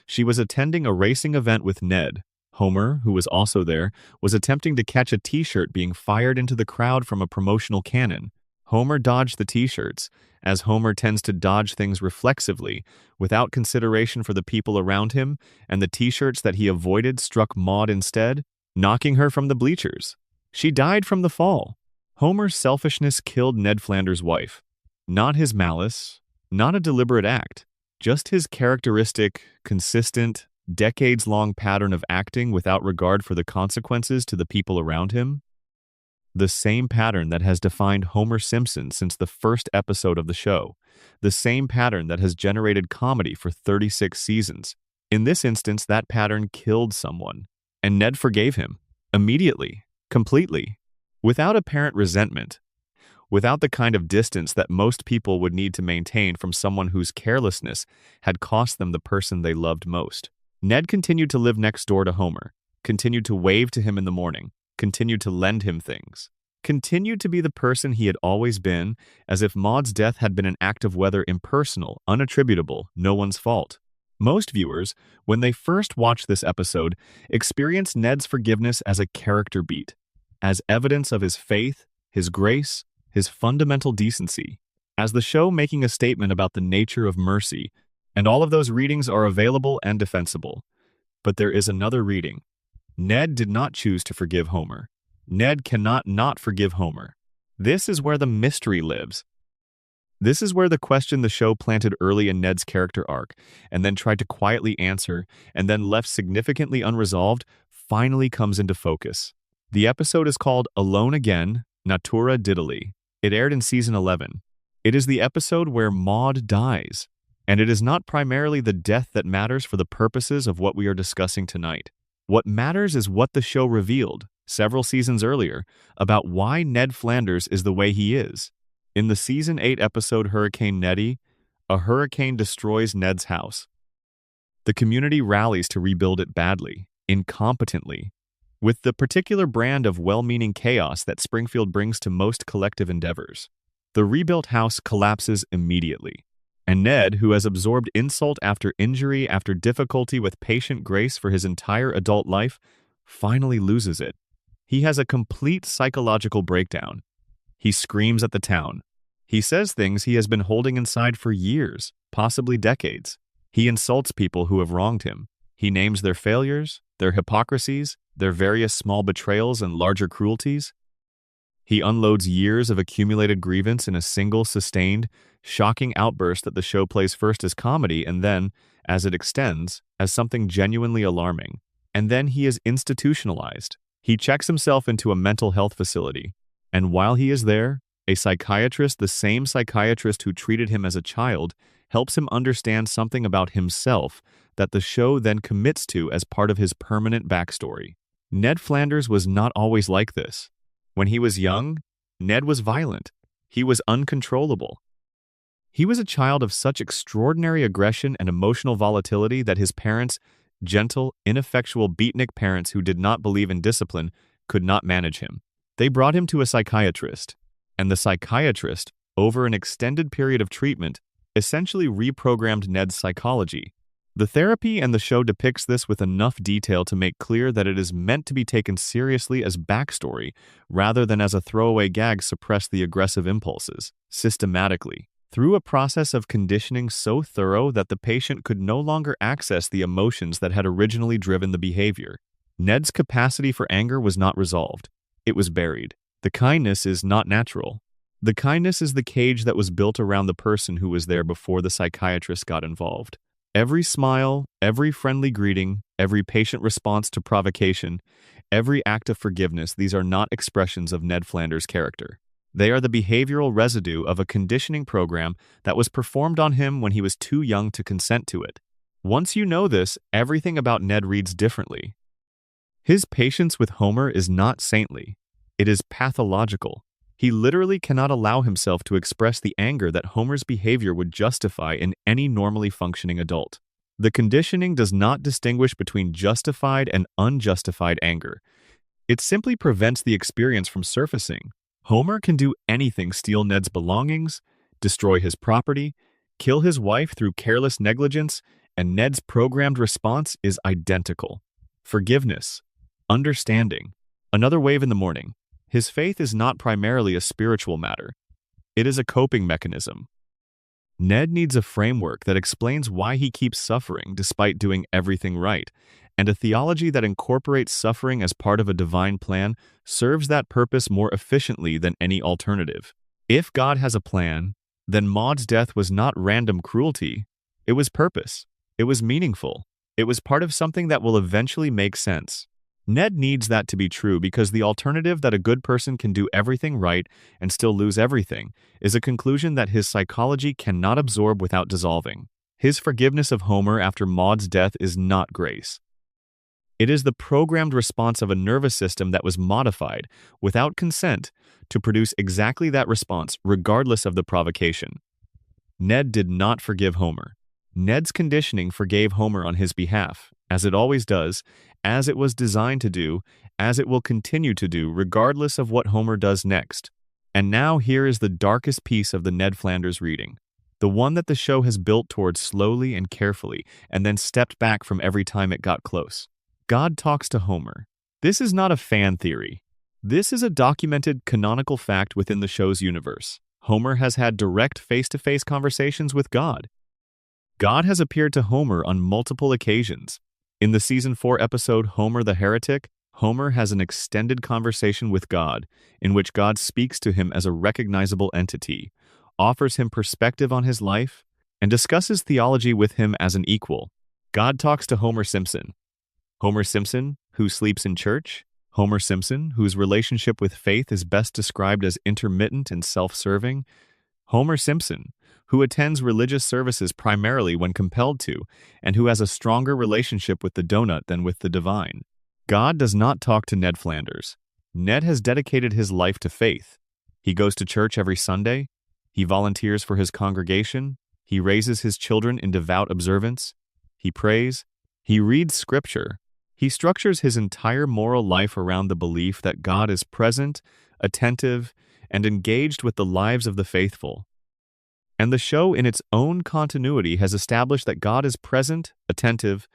She was attending a racing event with Ned. Homer, who was also there, was attempting to catch a t-shirt being fired into the crowd from a promotional cannon. Homer dodged the t-shirts, as Homer tends to dodge things reflexively, without consideration for the people around him, and the t-shirts that he avoided struck Maude instead, knocking her from the bleachers. She died from the fall. Homer's selfishness killed Ned Flanders' wife. Not his malice, not a deliberate act. Just his characteristic, consistent, decades-long pattern of acting without regard for the consequences to the people around him. The same pattern that has defined Homer Simpson since the first episode of the show. The same pattern that has generated comedy for 36 seasons. In this instance, that pattern killed someone. And Ned forgave him. Immediately. Completely. Without apparent resentment. Without the kind of distance that most people would need to maintain from someone whose carelessness had cost them the person they loved most. Ned continued to live next door to Homer, continued to wave to him in the morning, continued to lend him things, continued to be the person he had always been, as if Maude's death had been an act of whether impersonal, unattributable, no one's fault. Most viewers, when they first watch this episode, experience Ned's forgiveness as a character beat, as evidence of his faith, his grace, his fundamental decency, as the show making a statement about the nature of mercy, and all of those readings are available and defensible. But there is another reading. Ned did not choose to forgive Homer. Ned cannot not forgive Homer. This is where the mystery lives. This is where the question the show planted early in Ned's character arc, and then tried to quietly answer, and then left significantly unresolved, finally comes into focus. The episode is called Alone Again, Natura Diddly. It aired in season 11. It is the episode where Maud dies, and it is not primarily the death that matters for the purposes of what we are discussing tonight. What matters is what the show revealed, several seasons earlier, about why Ned Flanders is the way he is. In the Season 8 episode Hurricane Neddy, a hurricane destroys Ned's house. The community rallies to rebuild it badly, incompetently, with the particular brand of well-meaning chaos that Springfield brings to most collective endeavors. The rebuilt house collapses immediately, and Ned, who has absorbed insult after injury after difficulty with patient grace for his entire adult life, finally loses it. He has a complete psychological breakdown. He screams at the town. He says things he has been holding inside for years, possibly decades. He insults people who have wronged him. He names their failures, their hypocrisies, their various small betrayals and larger cruelties. He unloads years of accumulated grievance in a single, sustained, shocking outburst that the show plays first as comedy and then, as it extends, as something genuinely alarming. And then he is institutionalized. He checks himself into a mental health facility. And while he is there, a psychiatrist, the same psychiatrist who treated him as a child, helps him understand something about himself that the show then commits to as part of his permanent backstory. Ned Flanders was not always like this. When he was young, Ned was violent. He was uncontrollable. He was a child of such extraordinary aggression and emotional volatility that his parents, gentle, ineffectual beatnik parents who did not believe in discipline, could not manage him. They brought him to a psychiatrist, and the psychiatrist, over an extended period of treatment, essentially reprogrammed Ned's psychology. The therapy and the show depicts this with enough detail to make clear that it is meant to be taken seriously as backstory rather than as a throwaway gag suppress the aggressive impulses, systematically, through a process of conditioning so thorough that the patient could no longer access the emotions that had originally driven the behavior. Ned's capacity for anger was not resolved. It was buried. The kindness is not natural. The kindness is the cage that was built around the person who was there before the psychiatrist got involved. Every smile, every friendly greeting, every patient response to provocation, every act of forgiveness, these are not expressions of Ned Flanders' character. They are the behavioral residue of a conditioning program that was performed on him when he was too young to consent to it. Once you know this, everything about Ned reads differently. His patience with Homer is not saintly. It is pathological. He literally cannot allow himself to express the anger that Homer's behavior would justify in any normally functioning adult. The conditioning does not distinguish between justified and unjustified anger. It simply prevents the experience from surfacing. Homer can do anything: steal Ned's belongings, destroy his property, kill his wife through careless negligence, and Ned's programmed response is identical. Forgiveness. Understanding. Another wave in the morning. His faith is not primarily a spiritual matter. It is a coping mechanism. Ned needs a framework that explains why he keeps suffering despite doing everything right, and a theology that incorporates suffering as part of a divine plan serves that purpose more efficiently than any alternative. If God has a plan, then Maud's death was not random cruelty. It was purpose. It was meaningful. It was part of something that will eventually make sense. Ned needs that to be true because the alternative that a good person can do everything right and still lose everything is a conclusion that his psychology cannot absorb without dissolving. His forgiveness of Homer after Maud's death is not grace. It is the programmed response of a nervous system that was modified, without consent, to produce exactly that response regardless of the provocation. Ned did not forgive Homer. Ned's conditioning forgave Homer on his behalf, as it always does, as it was designed to do, as it will continue to do, regardless of what Homer does next. And now here is the darkest piece of the Ned Flanders reading. The one that the show has built towards slowly and carefully, and then stepped back from every time it got close. God talks to Homer. This is not a fan theory. This is a documented canonical fact within the show's universe. Homer has had direct face-to-face conversations with God. God has appeared to Homer on multiple occasions. In the Season 4 episode Homer the Heretic, Homer has an extended conversation with God, in which God speaks to him as a recognizable entity, offers him perspective on his life, and discusses theology with him as an equal. God talks to Homer Simpson. Homer Simpson, who sleeps in church. Homer Simpson, whose relationship with faith is best described as intermittent and self-serving. Homer Simpson, who attends religious services primarily when compelled to, and who has a stronger relationship with the donut than with the divine. God does not talk to Ned Flanders. Ned has dedicated his life to faith. He goes to church every Sunday. He volunteers for his congregation. He raises his children in devout observance. He prays. He reads scripture. He structures his entire moral life around the belief that God is present, attentive, and engaged with the lives of the faithful. And the show in its own continuity has established that God is present, attentive,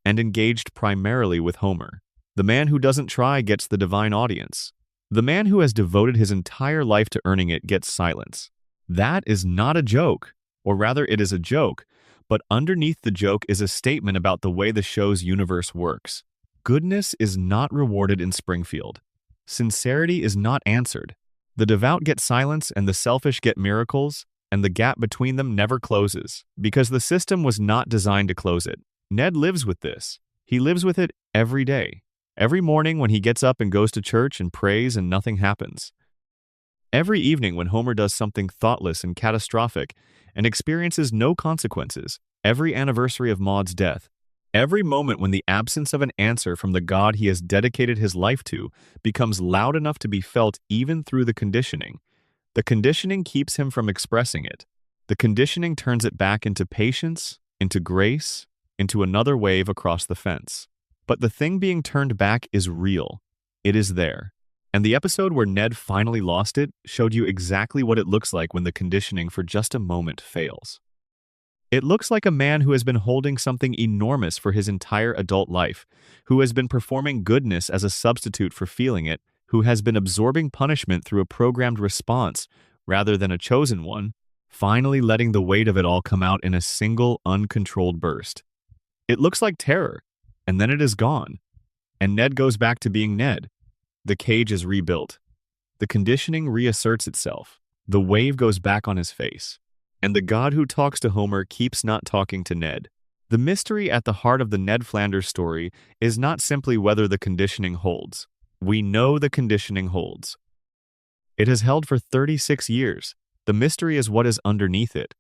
and engaged primarily with Homer. The man who doesn't try gets the divine audience. The man who has devoted his entire life to earning it gets silence. That is not a joke, or rather it is a joke, but underneath the joke is a statement about the way the show's universe works. Goodness is not rewarded in Springfield. Sincerity is not answered. The devout get silence and the selfish get miracles, and the gap between them never closes, because the system was not designed to close it. Ned lives with this. He lives with it every day. Every morning when he gets up and goes to church and prays and nothing happens. Every evening when Homer does something thoughtless and catastrophic and experiences no consequences. Every anniversary of Maud's death. Every moment when the absence of an answer from the God he has dedicated his life to becomes loud enough to be felt even through the conditioning. The conditioning keeps him from expressing it. The conditioning turns it back into patience, into grace, into another wave across the fence. But the thing being turned back is real. It is there. And the episode where Ned finally lost it showed you exactly what it looks like when the conditioning for just a moment fails. It looks like a man who has been holding something enormous for his entire adult life, who has been performing goodness as a substitute for feeling it, who has been absorbing punishment through a programmed response rather than a chosen one, finally letting the weight of it all come out in a single, uncontrolled burst. It looks like terror, and then it is gone, and Ned goes back to being Ned. The cage is rebuilt. The conditioning reasserts itself. The wave goes back on his face. And the God who talks to Homer keeps not talking to Ned. The mystery at the heart of the Ned Flanders story is not simply whether the conditioning holds. We know the conditioning holds. It has held for 36 years. The mystery is what is underneath it.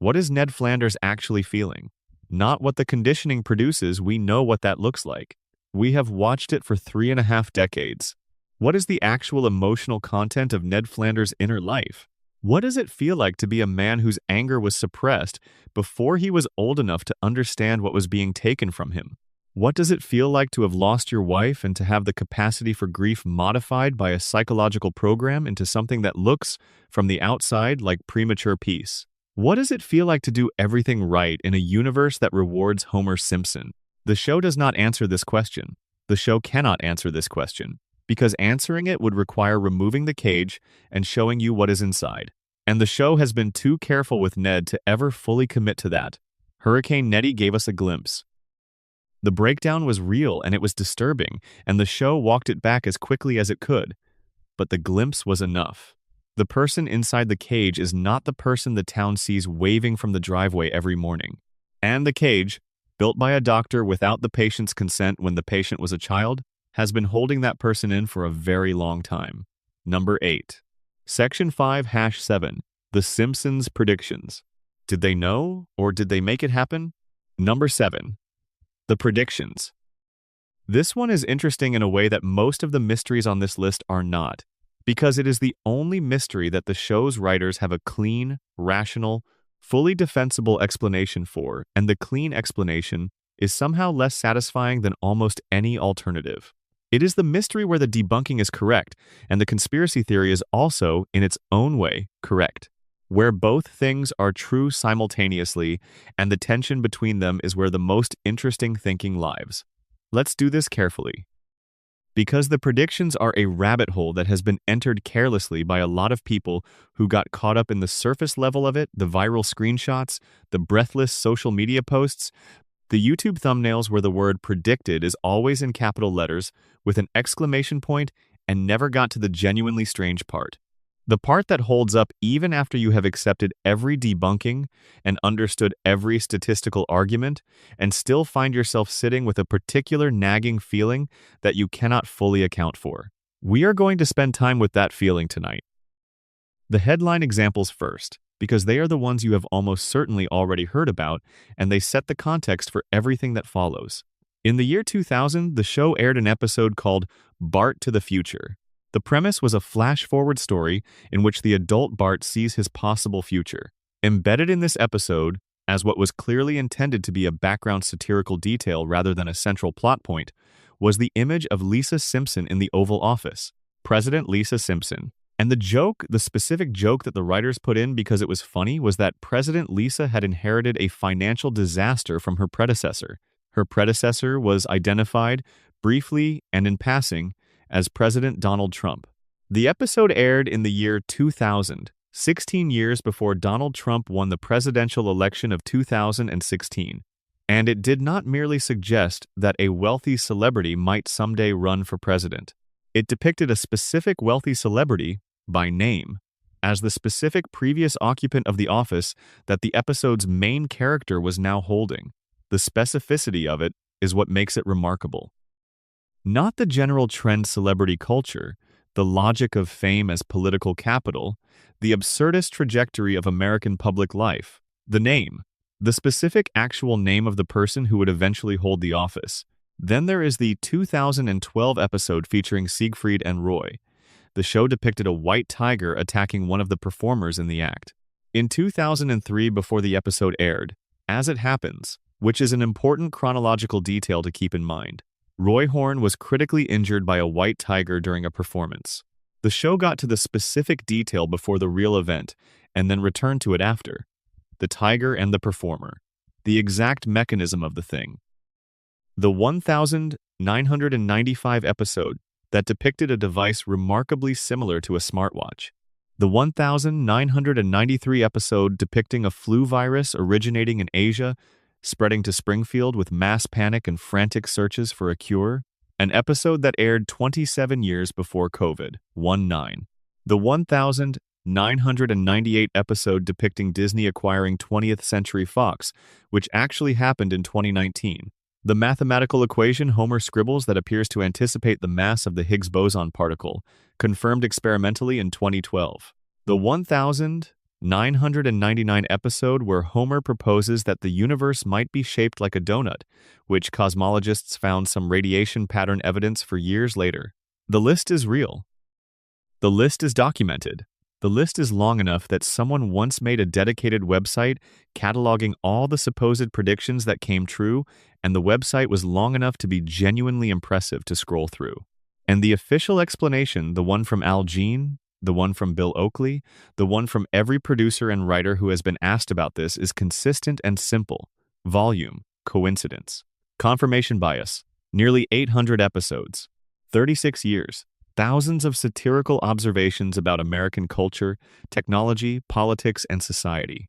What is Ned Flanders actually feeling? Not what the conditioning produces, we know what that looks like. We have watched it for 3.5 decades. What is the actual emotional content of Ned Flanders' inner life? What does it feel like to be a man whose anger was suppressed before he was old enough to understand what was being taken from him? What does it feel like to have lost your wife and to have the capacity for grief modified by a psychological program into something that looks, from the outside, like premature peace? What does it feel like to do everything right in a universe that rewards Homer Simpson? The show does not answer this question. The show cannot answer this question, because answering it would require removing the cage and showing you what is inside. And the show has been too careful with Ned to ever fully commit to that. Hurricane Nettie gave us a glimpse. The breakdown was real and it was disturbing, and the show walked it back as quickly as it could. But the glimpse was enough. The person inside the cage is not the person the town sees waving from the driveway every morning. And the cage, built by a doctor without the patient's consent when the patient was a child, has been holding that person in for a very long time. Number 8. Section 5-7. The Simpsons predictions. Did they know, or did they make it happen? Number 7. The predictions. This one is interesting in a way that most of the mysteries on this list are not, because it is the only mystery that the show's writers have a clean, rational, fully defensible explanation for, and the clean explanation is somehow less satisfying than almost any alternative. It is the mystery where the debunking is correct, and the conspiracy theory is also, in its own way, correct. where both things are true simultaneously, and the tension between them is where the most interesting thinking lives. Let's do this carefully. Because the predictions are a rabbit hole that has been entered carelessly by a lot of people who got caught up in the surface level of it, the viral screenshots, the breathless social media posts, the YouTube thumbnails where the word predicted is always in capital letters with an exclamation point and never got to the genuinely strange part. The part that holds up even after you have accepted every debunking and understood every statistical argument and still find yourself sitting with a particular nagging feeling that you cannot fully account for. We are going to spend time with that feeling tonight. The headline examples first, because they are the ones you have almost certainly already heard about, and they set the context for everything that follows. In the year 2000, the show aired an episode called Bart to the Future. The premise was a flash-forward story in which the adult Bart sees his possible future. Embedded in this episode, as what was clearly intended to be a background satirical detail rather than a central plot point, was the image of Lisa Simpson in the Oval Office, President Lisa Simpson. And the specific joke that the writers put in because it was funny was that President Lisa had inherited a financial disaster from her predecessor. Her predecessor was identified, briefly and in passing, as President Donald Trump. The episode aired in the year 2000, 16 years before Donald Trump won the presidential election of 2016. And it did not merely suggest that a wealthy celebrity might someday run for president. It depicted a specific wealthy celebrity, by name, as the specific previous occupant of the office that the episode's main character was now holding. The specificity of it is what makes it remarkable. Not the general trend celebrity culture, the logic of fame as political capital, the absurdist trajectory of American public life, the name, the specific actual name of the person who would eventually hold the office. Then there is the 2012 episode featuring Siegfried and Roy. The show depicted a white tiger attacking one of the performers in the act. In 2003, before the episode aired, as it happens, which is an important chronological detail to keep in mind, Roy Horn was critically injured by a white tiger during a performance. The show got to the specific detail before the real event and then returned to it after. The tiger and the performer. The exact mechanism of the thing. The 1995 episode that depicted a device remarkably similar to a smartwatch. The 1993 episode depicting a flu virus originating in Asia, spreading to Springfield with mass panic and frantic searches for a cure. An episode that aired 27 years before COVID, 19. The 1998 episode depicting Disney acquiring 20th Century Fox, which actually happened in 2019. The mathematical equation Homer scribbles that appears to anticipate the mass of the Higgs boson particle, confirmed experimentally in 2012. The 1999 episode where Homer proposes that the universe might be shaped like a donut, which cosmologists found some radiation pattern evidence for years later. The list is real. The list is documented. The list is long enough that someone once made a dedicated website cataloging all the supposed predictions that came true, and the website was long enough to be genuinely impressive to scroll through. And the official explanation, the one from Al Jean, the one from Bill Oakley, the one from every producer and writer who has been asked about this, is consistent and simple. Volume, coincidence. Confirmation bias, nearly 800 episodes, 36 years. Thousands of satirical observations about American culture, technology, politics, and society.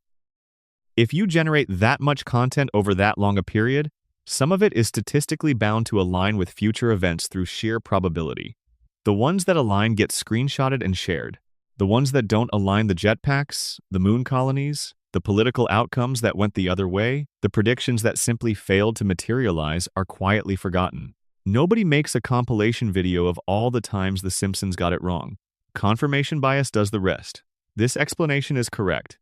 If you generate that much content over that long a period, some of it is statistically bound to align with future events through sheer probability. The ones that align get screenshotted and shared. The ones that don't align, the jetpacks, the moon colonies, the political outcomes that went the other way, the predictions that simply failed to materialize, are quietly forgotten. Nobody makes a compilation video of all the times the Simpsons got it wrong. Confirmation bias does the rest. This explanation is correct.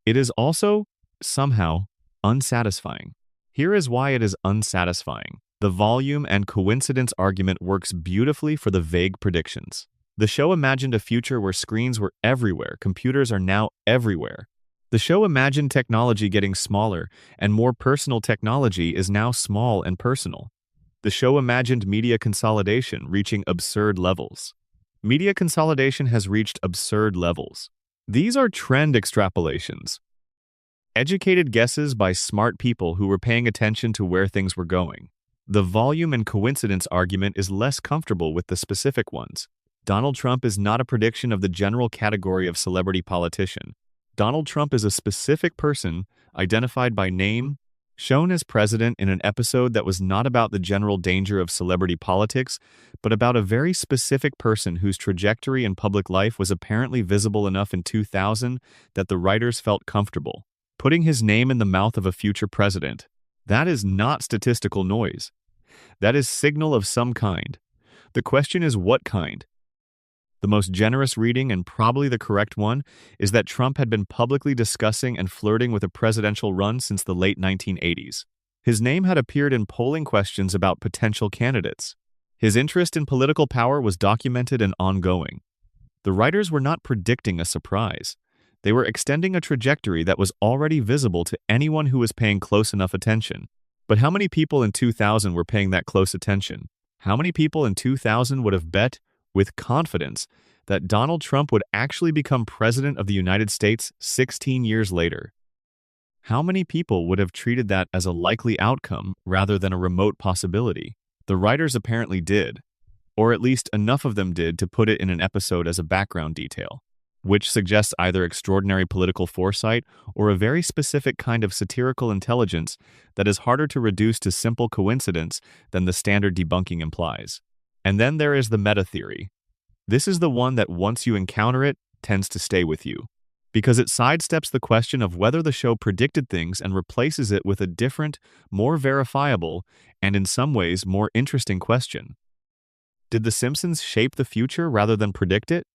It is also, somehow, unsatisfying. Here is why it is unsatisfying. The volume and coincidence argument works beautifully for the vague predictions. The show imagined a future where screens were everywhere, computers are now everywhere. The show imagined technology getting smaller, and more personal technology is now small and personal. The show imagined media consolidation reaching absurd levels. Media consolidation has reached absurd levels. These are trend extrapolations, educated guesses by smart people who were paying attention to where things were going. The volume and coincidence argument is less comfortable with the specific ones. Donald Trump is not a prediction of the general category of celebrity politician. Donald Trump is a specific person, identified by name, shown as president in an episode that was not about the general danger of celebrity politics, but about a very specific person whose trajectory in public life was apparently visible enough in 2000 that the writers felt comfortable putting his name in the mouth of a future president. That is not statistical noise. That is signal of some kind. The question is what kind? The most generous reading, and probably the correct one, is that Trump had been publicly discussing and flirting with a presidential run since the late 1980s. His name had appeared in polling questions about potential candidates. His interest in political power was documented and ongoing. The writers were not predicting a surprise. They were extending a trajectory that was already visible to anyone who was paying close enough attention. But how many people in 2000 were paying that close attention? How many people in 2000 would have bet with confidence that Donald Trump would actually become president of the United States 16 years later? How many people would have treated that as a likely outcome rather than a remote possibility? The writers apparently did, or at least enough of them did to put it in an episode as a background detail, which suggests either extraordinary political foresight or a very specific kind of satirical intelligence that is harder to reduce to simple coincidence than the standard debunking implies. And then there is the meta theory. This is the one that once you encounter it, tends to stay with you, because it sidesteps the question of whether the show predicted things and replaces it with a different, more verifiable, and in some ways more interesting question. Did The Simpsons shape the future rather than predict it?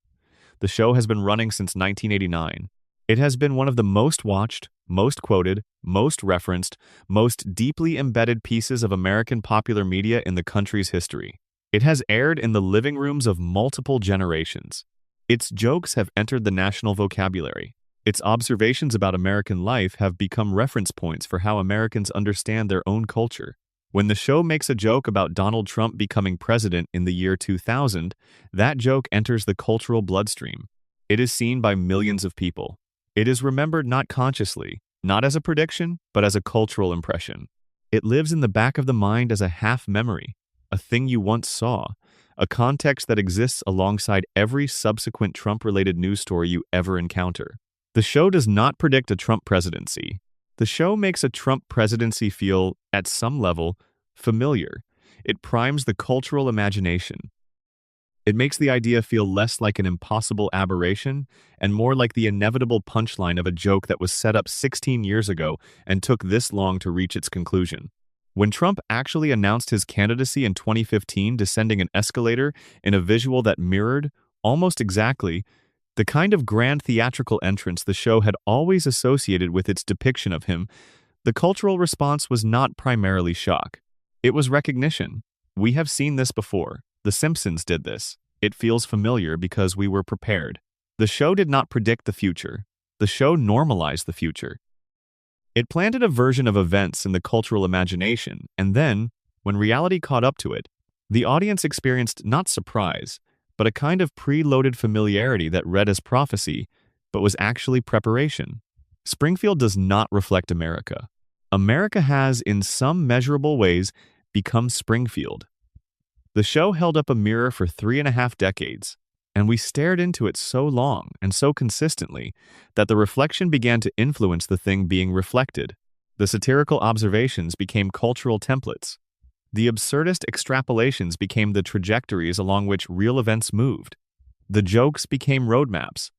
The show has been running since 1989. It has been one of the most watched, most quoted, most referenced, most deeply embedded pieces of American popular media in the country's history. It has aired in the living rooms of multiple generations. Its jokes have entered the national vocabulary. Its observations about American life have become reference points for how Americans understand their own culture. When the show makes a joke about Donald Trump becoming president in the year 2000, that joke enters the cultural bloodstream. It is seen by millions of people. It is remembered not consciously, not as a prediction, but as a cultural impression. It lives in the back of the mind as a half-memory, a thing you once saw, a context that exists alongside every subsequent Trump-related news story you ever encounter. The show does not predict a Trump presidency. The show makes a Trump presidency feel, at some level, familiar. It primes the cultural imagination. It makes the idea feel less like an impossible aberration and more like the inevitable punchline of a joke that was set up 16 years ago and took this long to reach its conclusion. When Trump actually announced his candidacy in 2015, descending an escalator in a visual that mirrored, almost exactly, the kind of grand theatrical entrance the show had always associated with its depiction of him, the cultural response was not primarily shock. It was recognition. We have seen this before. The Simpsons did this. It feels familiar because we were prepared. The show did not predict the future. The show normalized the future. It planted a version of events in the cultural imagination, and then, when reality caught up to it, the audience experienced not surprise, but a kind of preloaded familiarity that read as prophecy, but was actually preparation. Springfield does not reflect America. America has, in some measurable ways, become Springfield. The show held up a mirror for 3.5 decades, and we stared into it so long and so consistently that the reflection began to influence the thing being reflected. The satirical observations became cultural templates. The absurdist extrapolations became the trajectories along which real events moved. The jokes became roadmaps.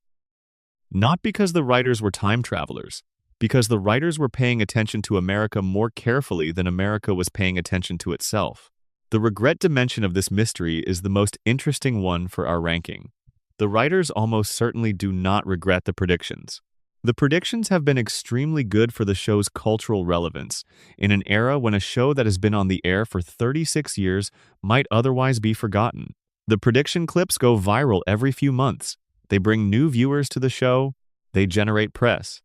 Not because the writers were time travelers, because the writers were paying attention to America more carefully than America was paying attention to itself. The regret dimension of this mystery is the most interesting one for our ranking. The writers almost certainly do not regret the predictions. The predictions have been extremely good for the show's cultural relevance, in an era when a show that has been on the air for 36 years might otherwise be forgotten. The prediction clips go viral every few months. They bring new viewers to the show. They generate press.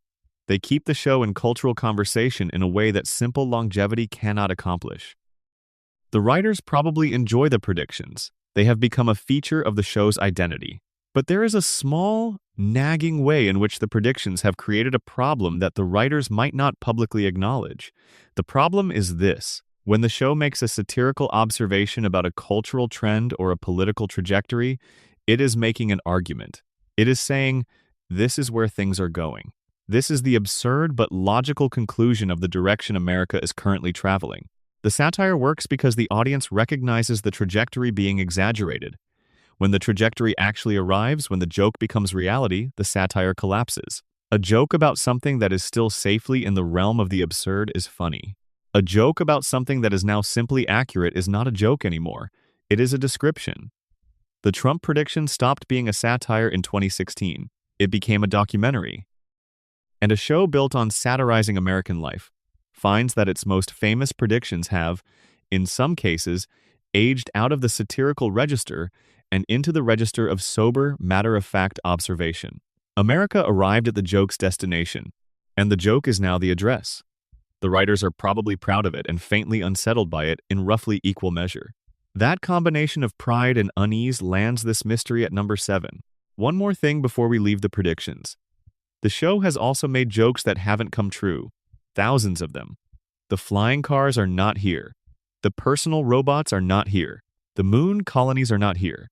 They keep the show in cultural conversation in a way that simple longevity cannot accomplish. The writers probably enjoy the predictions. They have become a feature of the show's identity. But there is a small, nagging way in which the predictions have created a problem that the writers might not publicly acknowledge. The problem is this. When the show makes a satirical observation about a cultural trend or a political trajectory, it is making an argument. It is saying, this is where things are going. This is the absurd but logical conclusion of the direction America is currently traveling. The satire works because the audience recognizes the trajectory being exaggerated. When the trajectory actually arrives, when the joke becomes reality, the satire collapses. A joke about something that is still safely in the realm of the absurd is funny. A joke about something that is now simply accurate is not a joke anymore. It is a description. The Trump prediction stopped being a satire in 2016. It became a documentary. And a show built on satirizing American life finds that its most famous predictions have, in some cases, aged out of the satirical register and into the register of sober, matter-of-fact observation. America arrived at the joke's destination, and the joke is now the address. The writers are probably proud of it and faintly unsettled by it in roughly equal measure. That combination of pride and unease lands this mystery at number 7. One more thing before we leave the predictions. The show has also made jokes that haven't come true. Thousands of them. The flying cars are not here. The personal robots are not here. The moon colonies are not here.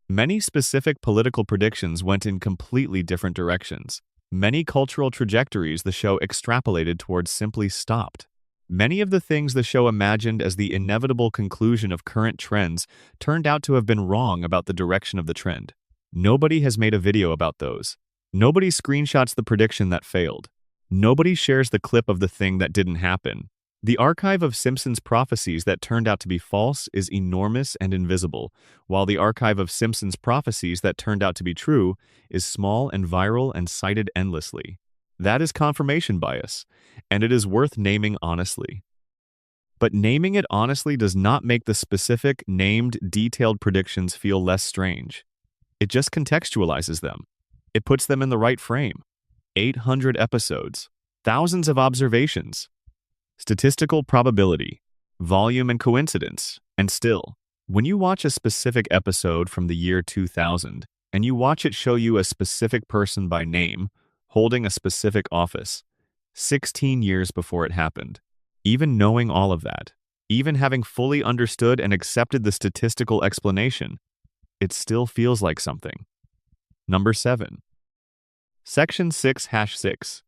Many specific political predictions went in completely different directions. Many cultural trajectories the show extrapolated towards simply stopped. Many of the things the show imagined as the inevitable conclusion of current trends turned out to have been wrong about the direction of the trend. Nobody has made a video about those. Nobody screenshots the prediction that failed. Nobody shares the clip of the thing that didn't happen. The archive of Simpsons prophecies that turned out to be false is enormous and invisible, while the archive of Simpsons prophecies that turned out to be true is small and viral and cited endlessly. That is confirmation bias, and it is worth naming honestly. But naming it honestly does not make the specific, named, detailed predictions feel less strange. It just contextualizes them. It puts them in the right frame. 800 episodes, thousands of observations, statistical probability, volume and coincidence, and still, when you watch a specific episode from the year 2000 and you watch it show you a specific person by name, holding a specific office, 16 years before it happened, even knowing all of that, even having fully understood and accepted the statistical explanation, it still feels like something. Number 7. Section 6-6.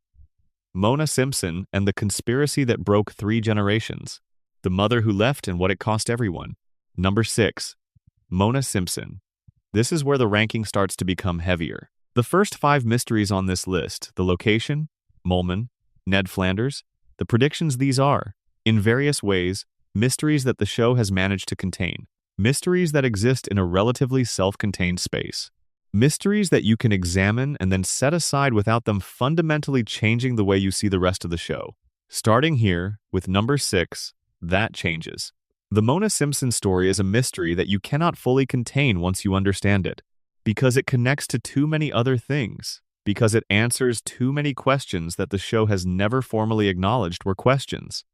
Mona Simpson and the conspiracy that broke 3 generations. The mother who left and what it cost everyone. Number 6. Mona Simpson. This is where the ranking starts to become heavier. The first 5 mysteries on this list, the location, Molman, Ned Flanders, the predictions these are, in various ways, mysteries that the show has managed to contain. Mysteries that exist in a relatively self-contained space. Mysteries that you can examine and then set aside without them fundamentally changing the way you see the rest of the show. Starting here, with number 6, that changes. The Mona Simpson story is a mystery that you cannot fully contain once you understand it, because it connects to too many other things, because it answers too many questions that the show has never formally acknowledged were questions.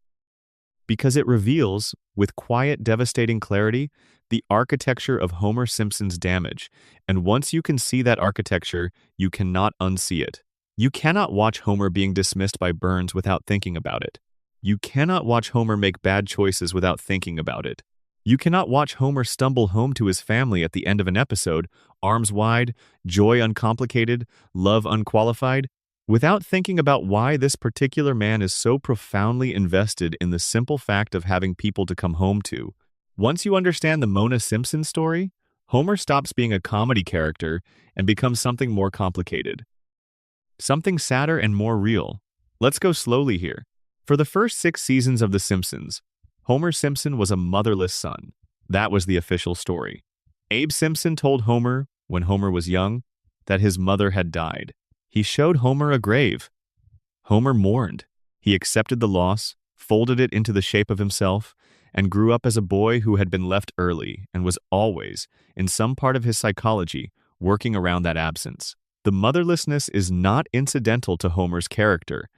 Because it reveals, with quiet, devastating clarity, the architecture of Homer Simpson's damage, and once you can see that architecture, you cannot unsee it. You cannot watch Homer being dismissed by Burns without thinking about it. You cannot watch Homer make bad choices without thinking about it. You cannot watch Homer stumble home to his family at the end of an episode, arms wide, joy uncomplicated, love unqualified, without thinking about why this particular man is so profoundly invested in the simple fact of having people to come home to. Once you understand the Mona Simpson story, Homer stops being a comedy character and becomes something more complicated. Something sadder and more real. Let's go slowly here. For the first 6 seasons of The Simpsons, Homer Simpson was a motherless son. That was the official story. Abe Simpson told Homer, when Homer was young, that his mother had died. He showed Homer a grave. Homer mourned. He accepted the loss, folded it into the shape of himself, and grew up as a boy who had been left early and was always, in some part of his psychology, working around that absence. The motherlessness is not incidental to Homer's character.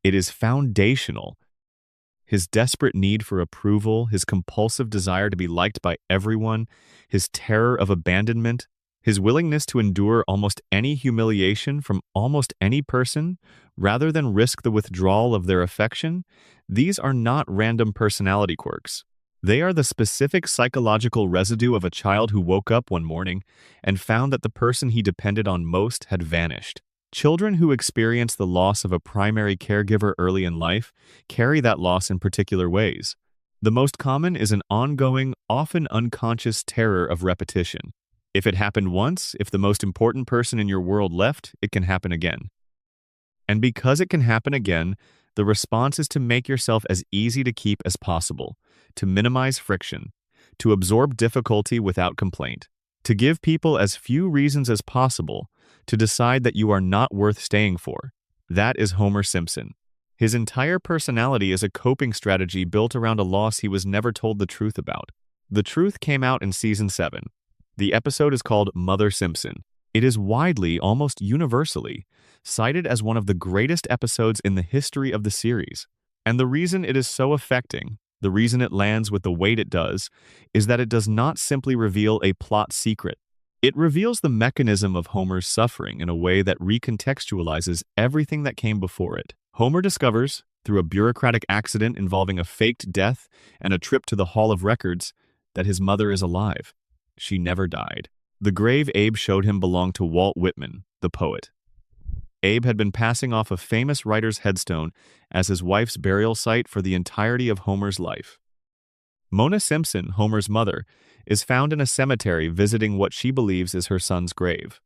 It is foundational. His desperate need for approval, his compulsive desire to be liked by everyone, his terror of abandonment, His willingness to endure almost any humiliation from almost any person rather than risk the withdrawal of their affection, these are not random personality quirks. They are the specific psychological residue of a child who woke up one morning and found that the person he depended on most had vanished. Children who experience the loss of a primary caregiver early in life carry that loss in particular ways. The most common is an ongoing, often unconscious terror of repetition. If it happened once, if the most important person in your world left, it can happen again. And because it can happen again, the response is to make yourself as easy to keep as possible, to minimize friction, to absorb difficulty without complaint, to give people as few reasons as possible, to decide that you are not worth staying for. That is Homer Simpson. His entire personality is a coping strategy built around a loss he was never told the truth about. The truth came out in season 7. The episode is called Mother Simpson. It is widely, almost universally, cited as one of the greatest episodes in the history of the series. And the reason it is so affecting, the reason it lands with the weight it does, is that it does not simply reveal a plot secret. It reveals the mechanism of Homer's suffering in a way that recontextualizes everything that came before it. Homer discovers, through a bureaucratic accident involving a faked death and a trip to the Hall of Records, that his mother is alive. She never died. The grave Abe showed him belonged to Walt Whitman, the poet. Abe had been passing off a famous writer's headstone as his wife's burial site for the entirety of Homer's life. Mona Simpson, Homer's mother, is found in a cemetery visiting what she believes is her son's grave.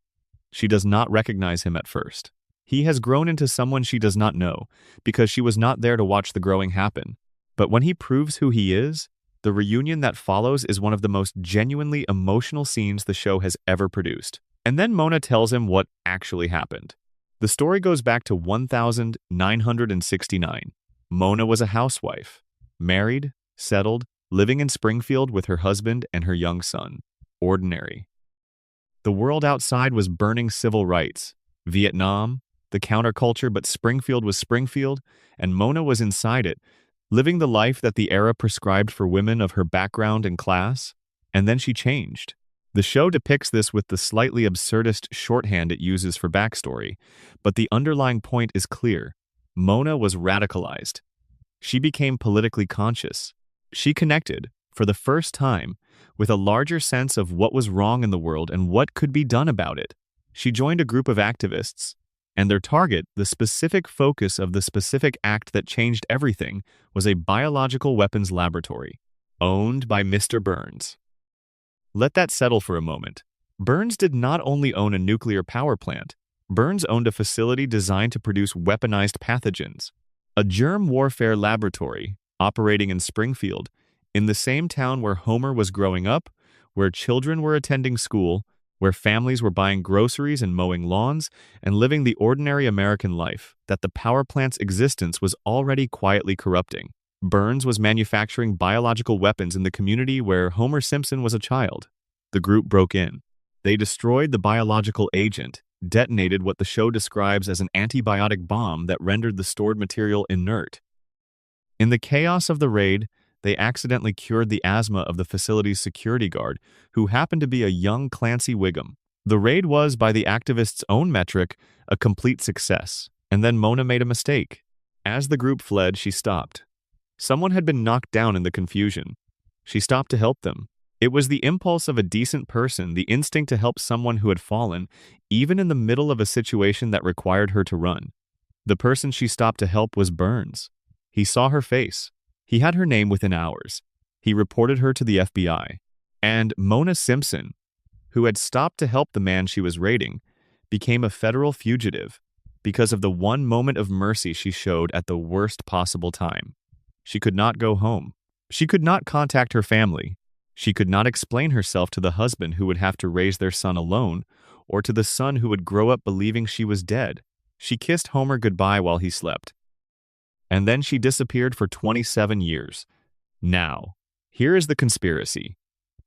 She does not recognize him at first. He has grown into someone she does not know because she was not there to watch the growing happen. But when he proves who he is, the reunion that follows is one of the most genuinely emotional scenes the show has ever produced. And then Mona tells him what actually happened. The story goes back to 1969. Mona was a housewife, married, settled, living in Springfield with her husband and her young son. Ordinary. The world outside was burning civil rights, Vietnam, the counterculture, but Springfield was Springfield, and Mona was inside it, living the life that the era prescribed for women of her background and class. And then she changed. The show depicts this with the slightly absurdist shorthand it uses for backstory, but the underlying point is clear. Mona was radicalized. She became politically conscious. She connected, for the first time, with a larger sense of what was wrong in the world and what could be done about it. She joined a group of activists, and their target, the specific focus of the specific act that changed everything, was a biological weapons laboratory, owned by Mr. Burns. Let that settle for a moment. Burns did not only own a nuclear power plant, Burns owned a facility designed to produce weaponized pathogens, a germ warfare laboratory operating in Springfield, in the same town where Homer was growing up, where children were attending school, where families were buying groceries and mowing lawns and living the ordinary American life that the power plant's existence was already quietly corrupting. Burns was manufacturing biological weapons in the community where Homer Simpson was a child. The group broke in. They destroyed the biological agent, detonated what the show describes as an antibiotic bomb that rendered the stored material inert. In the chaos of the raid, they accidentally cured the asthma of the facility's security guard, who happened to be a young Clancy Wiggum. The raid was, by the activists' own metric, a complete success, and then Mona made a mistake. As the group fled, she stopped. Someone had been knocked down in the confusion. She stopped to help them. It was the impulse of a decent person, the instinct to help someone who had fallen, even in the middle of a situation that required her to run. The person she stopped to help was Burns. He saw her face. He had her name within hours. He reported her to the FBI. And Mona Simpson, who had stopped to help the man she was raiding, became a federal fugitive because of the one moment of mercy she showed at the worst possible time. She could not go home. She could not contact her family. She could not explain herself to the husband who would have to raise their son alone, or to the son who would grow up believing she was dead. She kissed Homer goodbye while he slept. And then she disappeared for 27 years. Now, here is the conspiracy.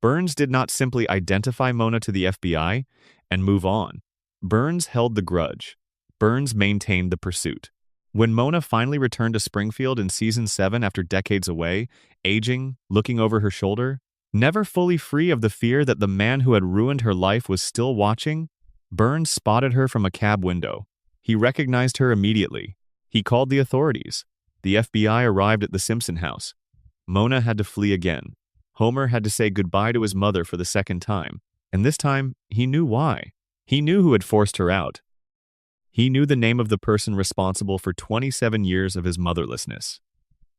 Burns did not simply identify Mona to the FBI and move on. Burns held the grudge. Burns maintained the pursuit. When Mona finally returned to Springfield in season 7 after decades away, aging, looking over her shoulder, Never fully free of the fear that the man who had ruined her life was still watching, Burns spotted her from a cab window. He recognized her immediately. He called the authorities. The FBI arrived at the Simpson house. Mona had to flee again. Homer had to say goodbye to his mother for the second time, and this time he knew why. He knew who had forced her out. He knew the name of the person responsible for 27 years of his motherlessness.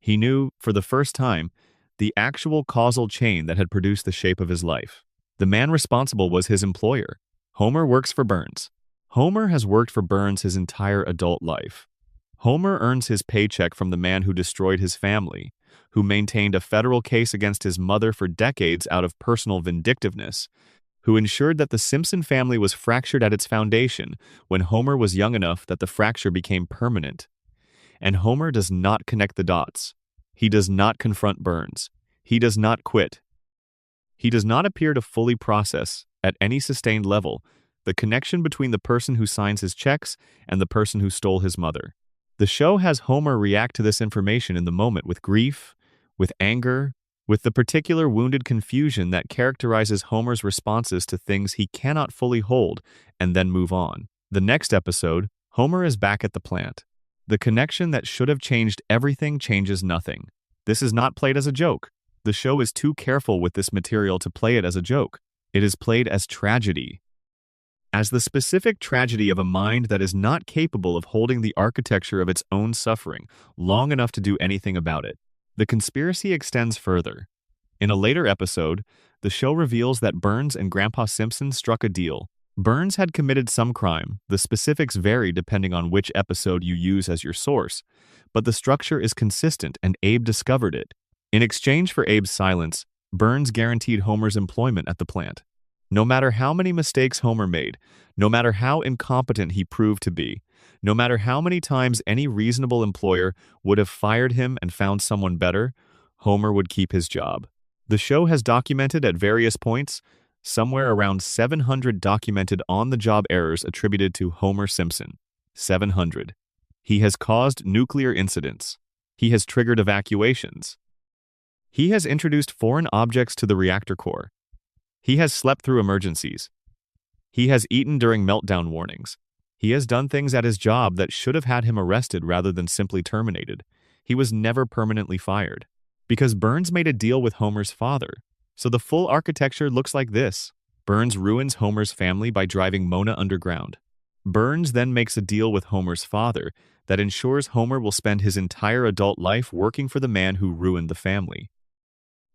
He knew, for the first time, the actual causal chain that had produced the shape of his life. The man responsible was his employer. Homer works for Burns. Homer has worked for Burns his entire adult life. Homer earns his paycheck from the man who destroyed his family, who maintained a federal case against his mother for decades out of personal vindictiveness, who ensured that the Simpson family was fractured at its foundation when Homer was young enough that the fracture became permanent. And Homer does not connect the dots. He does not confront Burns. He does not quit. He does not appear to fully process, at any sustained level, the connection between the person who signs his checks and the person who stole his mother. The show has Homer react to this information in the moment with grief, with anger, with the particular wounded confusion that characterizes Homer's responses to things he cannot fully hold and then move on. The next episode, Homer is back at the plant. The connection that should have changed everything changes nothing. This is not played as a joke. The show is too careful with this material to play it as a joke. It is played as tragedy. As the specific tragedy of a mind that is not capable of holding the architecture of its own suffering long enough to do anything about it. The conspiracy extends further. In a later episode, the show reveals that Burns and Grandpa Simpson struck a deal. Burns had committed some crime. The specifics vary depending on which episode you use as your source, but the structure is consistent and Abe discovered it. In exchange for Abe's silence, Burns guaranteed Homer's employment at the plant. No matter how many mistakes Homer made, no matter how incompetent he proved to be, no matter how many times any reasonable employer would have fired him and found someone better, Homer would keep his job. The show has documented at various points somewhere around 700 documented on-the-job errors attributed to Homer Simpson. 700. He has caused nuclear incidents. He has triggered evacuations. He has introduced foreign objects to the reactor core. He has slept through emergencies. He has eaten during meltdown warnings. He has done things at his job that should have had him arrested rather than simply terminated. He was never permanently fired. Because Burns made a deal with Homer's father. So the full architecture looks like this. Burns ruins Homer's family by driving Mona underground. Burns then makes a deal with Homer's father that ensures Homer will spend his entire adult life working for the man who ruined the family.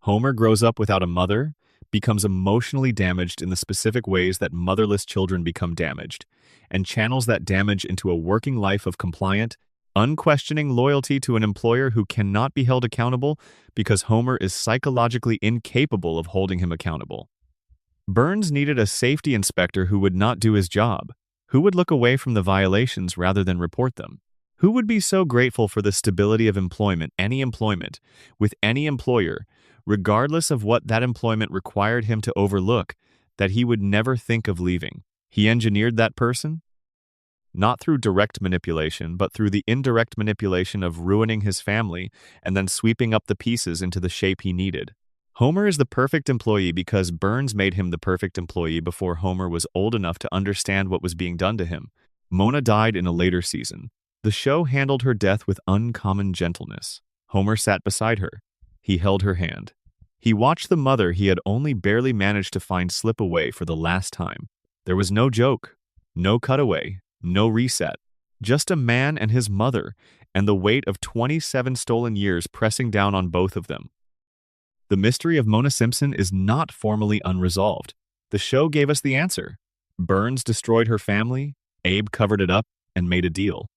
Homer grows up without a mother, becomes emotionally damaged in the specific ways that motherless children become damaged, and channels that damage into a working life of compliant, unquestioning loyalty to an employer who cannot be held accountable because Homer is psychologically incapable of holding him accountable. Burns needed a safety inspector who would not do his job, who would look away from the violations rather than report them, who would be so grateful for the stability of employment, with any employer, regardless of what that employment required him to overlook, that he would never think of leaving. He engineered that person, not through direct manipulation, but through the indirect manipulation of ruining his family and then sweeping up the pieces into the shape he needed. Homer is the perfect employee because Burns made him the perfect employee before Homer was old enough to understand what was being done to him. Mona died in a later season. The show handled her death with uncommon gentleness. Homer sat beside her. He held her hand. He watched the mother he had only barely managed to find slip away for the last time. There was no joke, no cutaway, no reset. Just a man and his mother, and the weight of 27 stolen years pressing down on both of them. The mystery of Mona Simpson is not formally unresolved. The show gave us the answer. Burns destroyed her family, Abe covered it up, and made a deal.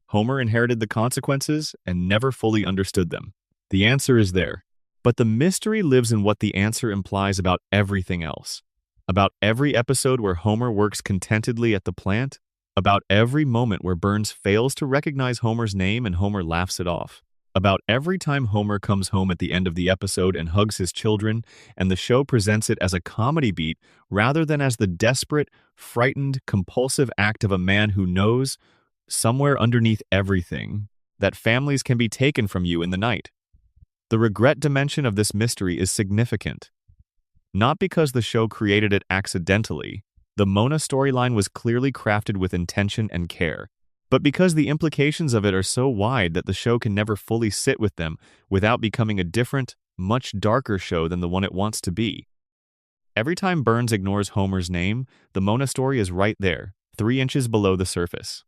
Homer inherited the consequences and never fully understood them. The answer is there. But the mystery lives in what the answer implies about everything else. About every episode where Homer works contentedly at the plant, about every moment where Burns fails to recognize Homer's name and Homer laughs it off. About every time Homer comes home at the end of the episode and hugs his children, and the show presents it as a comedy beat rather than as the desperate, frightened, compulsive act of a man who knows, somewhere underneath everything, that families can be taken from you in the night. The regret dimension of this mystery is significant. Not because the show created it accidentally. The Mona storyline was clearly crafted with intention and care, but because the implications of it are so wide that the show can never fully sit with them without becoming a different, much darker show than the one it wants to be. Every time Burns ignores Homer's name, the Mona story is right there, 3 inches below the surface.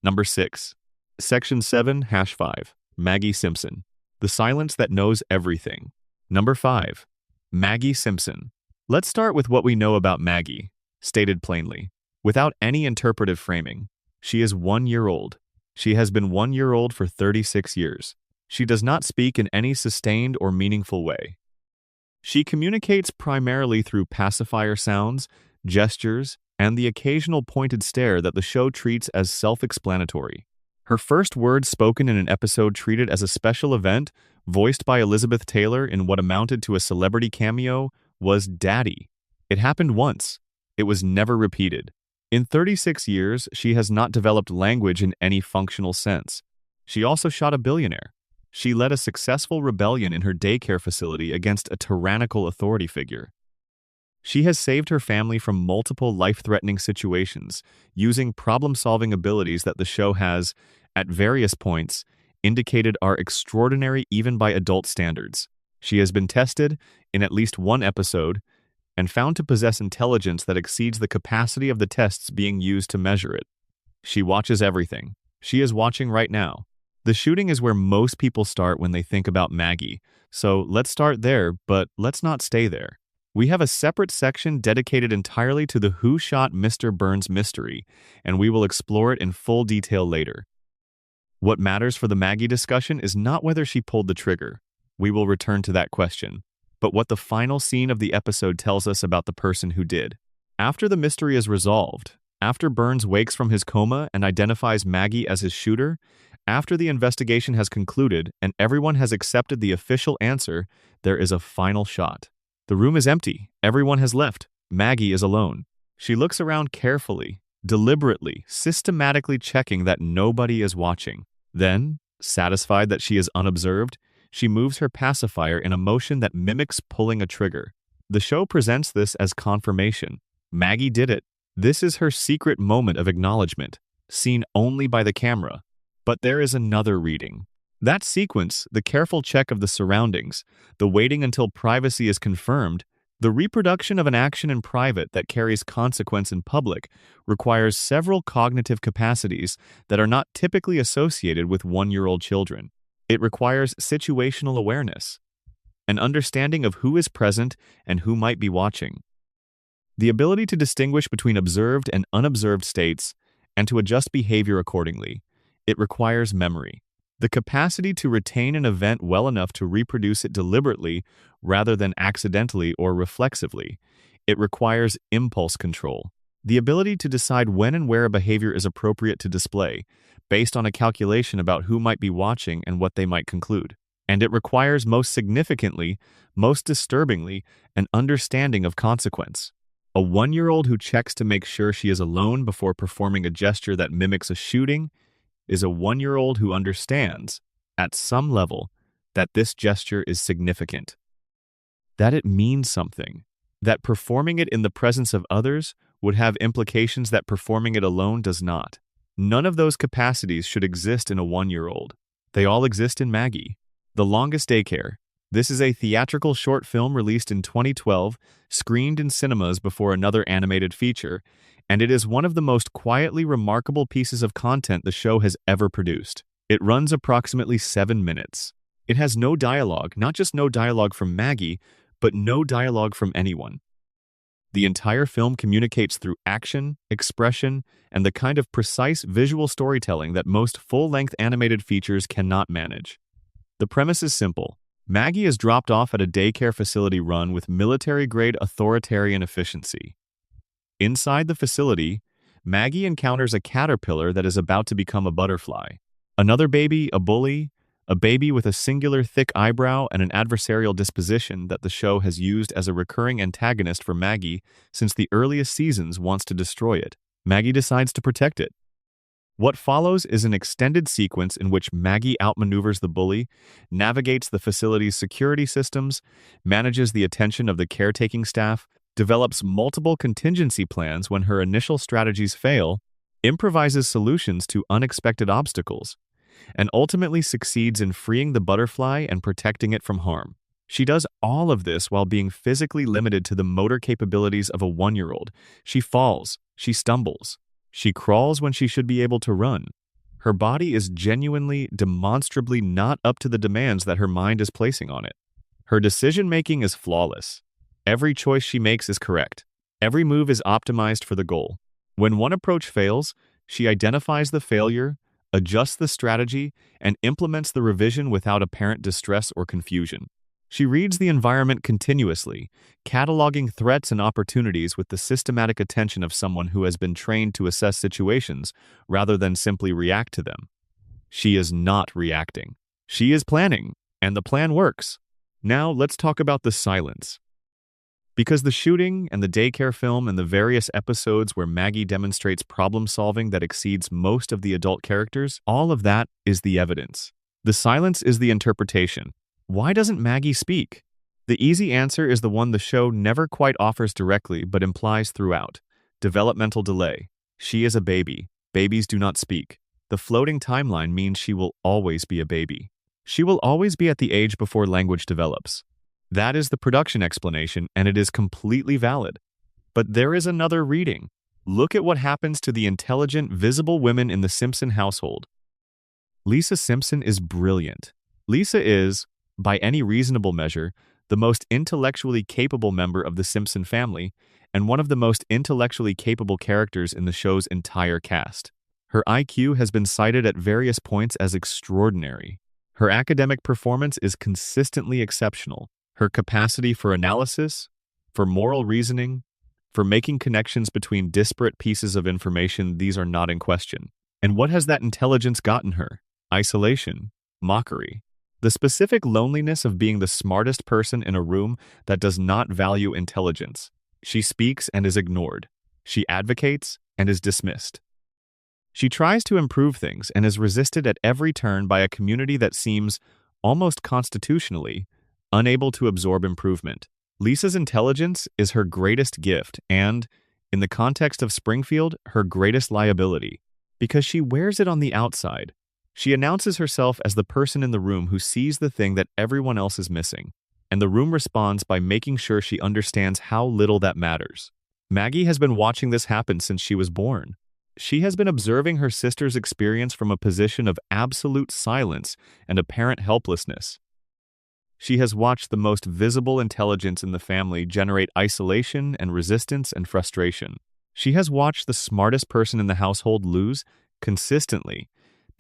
Number 6. Section 7, hash 5. Maggie Simpson. The silence that knows everything. Number 5. Maggie Simpson. Let's start with what we know about Maggie, stated plainly, without any interpretive framing. She is 1 year old. She has been 1 year old for 36 years. She does not speak in any sustained or meaningful way. She communicates primarily through pacifier sounds, gestures, and the occasional pointed stare that the show treats as self-explanatory. Her first words spoken in an episode treated as a special event, voiced by Elizabeth Taylor in what amounted to a celebrity cameo, was "Daddy." It happened once. It was never repeated. In 36 years, she has not developed language in any functional sense. She also shot a billionaire. She led a successful rebellion in her daycare facility against a tyrannical authority figure. She has saved her family from multiple life-threatening situations, using problem-solving abilities that the show has, at various points, indicated are extraordinary even by adult standards. She has been tested, in at least one episode, and found to possess intelligence that exceeds the capacity of the tests being used to measure it. She watches everything. She is watching right now. The shooting is where most people start when they think about Maggie, so let's start there, but let's not stay there. We have a separate section dedicated entirely to the Who Shot Mr. Burns mystery, and we will explore it in full detail later. What matters for the Maggie discussion is not whether she pulled the trigger. We will return to that question, but what the final scene of the episode tells us about the person who did. After the mystery is resolved, after Burns wakes from his coma and identifies Maggie as his shooter, after the investigation has concluded and everyone has accepted the official answer, there is a final shot. The room is empty. Everyone has left. Maggie is alone. She looks around carefully, deliberately, systematically checking that nobody is watching. Then, satisfied that she is unobserved, she moves her pacifier in a motion that mimics pulling a trigger. The show presents this as confirmation. Maggie did it. This is her secret moment of acknowledgement, seen only by the camera. But there is another reading. That sequence, the careful check of the surroundings, the waiting until privacy is confirmed, the reproduction of an action in private that carries consequence in public, requires several cognitive capacities that are not typically associated with 1-year-old children. It requires situational awareness, an understanding of who is present and who might be watching, the ability to distinguish between observed and unobserved states, and to adjust behavior accordingly. It requires memory, the capacity to retain an event well enough to reproduce it deliberately rather than accidentally or reflexively. It requires impulse control, the ability to decide when and where a behavior is appropriate to display, based on a calculation about who might be watching and what they might conclude. And it requires, most significantly, most disturbingly, an understanding of consequence. A 1-year-old who checks to make sure she is alone before performing a gesture that mimics a shooting is a 1-year-old who understands, at some level, that this gesture is significant, that it means something, that performing it in the presence of others would have implications that performing it alone does not. None of those capacities should exist in a 1-year-old. They all exist in Maggie. The Longest Daycare. This is a theatrical short film released in 2012, screened in cinemas before another animated feature, and it is one of the most quietly remarkable pieces of content the show has ever produced. It runs approximately 7 minutes. It has no dialogue, not just no dialogue from Maggie, but no dialogue from anyone. The entire film communicates through action, expression, and the kind of precise visual storytelling that most full-length animated features cannot manage. The premise is simple. Maggie is dropped off at a daycare facility run with military-grade authoritarian efficiency. Inside the facility, Maggie encounters a caterpillar that is about to become a butterfly. Another baby, a bully, a baby with a singular thick eyebrow and an adversarial disposition that the show has used as a recurring antagonist for Maggie since the earliest seasons, wants to destroy it. Maggie decides to protect it. What follows is an extended sequence in which Maggie outmaneuvers the bully, navigates the facility's security systems, manages the attention of the caretaking staff, develops multiple contingency plans when her initial strategies fail, improvises solutions to unexpected obstacles, and ultimately succeeds in freeing the butterfly and protecting it from harm. She does all of this while being physically limited to the motor capabilities of a 1-year-old. She falls, she stumbles, she crawls when she should be able to run. Her body is genuinely, demonstrably not up to the demands that her mind is placing on it. Her decision-making is flawless. Every choice she makes is correct. Every move is optimized for the goal. When one approach fails, she identifies the failure, adjusts the strategy, and implements the revision without apparent distress or confusion. She reads the environment continuously, cataloging threats and opportunities with the systematic attention of someone who has been trained to assess situations rather than simply react to them. She is not reacting. She is planning, and the plan works. Now let's talk about the silence. Because the shooting and the daycare film and the various episodes where Maggie demonstrates problem-solving that exceeds most of the adult characters, all of that is the evidence. The silence is the interpretation. Why doesn't Maggie speak? The easy answer is the one the show never quite offers directly but implies throughout. Developmental delay. She is a baby. Babies do not speak. The floating timeline means she will always be a baby. She will always be at the age before language develops. That is the production explanation, and it is completely valid. But there is another reading. Look at what happens to the intelligent, visible women in the Simpson household. Lisa Simpson is brilliant. Lisa is, by any reasonable measure, the most intellectually capable member of the Simpson family, and one of the most intellectually capable characters in the show's entire cast. Her IQ has been cited at various points as extraordinary. Her academic performance is consistently exceptional. Her capacity for analysis, for moral reasoning, for making connections between disparate pieces of information, these are not in question. And what has that intelligence gotten her? Isolation, mockery, the specific loneliness of being the smartest person in a room that does not value intelligence. She speaks and is ignored. She advocates and is dismissed. She tries to improve things and is resisted at every turn by a community that seems, almost constitutionally, unable to absorb improvement. Lisa's intelligence is her greatest gift and, in the context of Springfield, her greatest liability, because she wears it on the outside. She announces herself as the person in the room who sees the thing that everyone else is missing, and the room responds by making sure she understands how little that matters. Maggie has been watching this happen since she was born. She has been observing her sister's experience from a position of absolute silence and apparent helplessness. She has watched the most visible intelligence in the family generate isolation and resistance and frustration. She has watched the smartest person in the household lose consistently,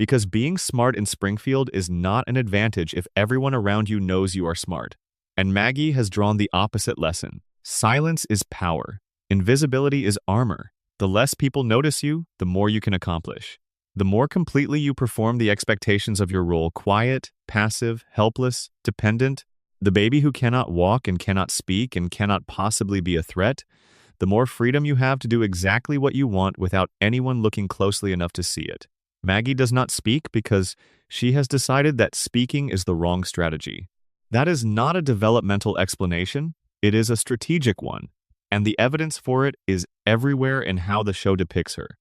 because being smart in Springfield is not an advantage if everyone around you knows you are smart. And Maggie has drawn the opposite lesson. Silence is power. Invisibility is armor. The less people notice you, the more you can accomplish. The more completely you perform the expectations of your role, quiet, passive, helpless, dependent, the baby who cannot walk and cannot speak and cannot possibly be a threat, the more freedom you have to do exactly what you want without anyone looking closely enough to see it. Maggie does not speak because she has decided that speaking is the wrong strategy. That is not a developmental explanation, it is a strategic one, and the evidence for it is everywhere in how the show depicts her.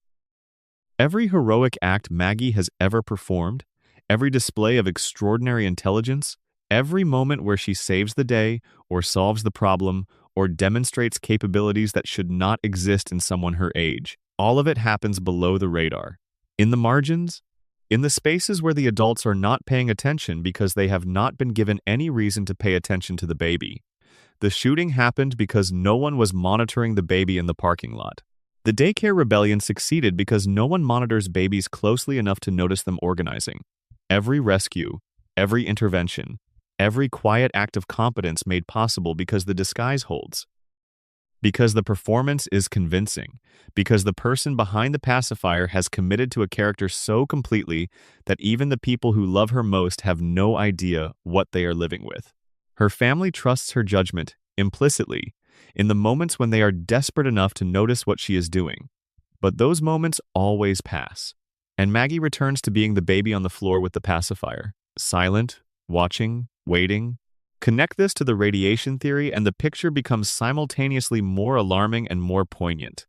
Every heroic act Maggie has ever performed, every display of extraordinary intelligence, every moment where she saves the day or solves the problem or demonstrates capabilities that should not exist in someone her age, all of it happens below the radar. In the margins, in the spaces where the adults are not paying attention because they have not been given any reason to pay attention to the baby. The shooting happened because no one was monitoring the baby in the parking lot. The daycare rebellion succeeded because no one monitors babies closely enough to notice them organizing. Every rescue, every intervention, every quiet act of competence made possible because the disguise holds. Because the performance is convincing. Because the person behind the pacifier has committed to a character so completely that even the people who love her most have no idea what they are living with. Her family trusts her judgment, implicitly, in the moments when they are desperate enough to notice what she is doing. But those moments always pass. And Maggie returns to being the baby on the floor with the pacifier. Silent, watching, waiting. Connect this to the radiation theory and the picture becomes simultaneously more alarming and more poignant.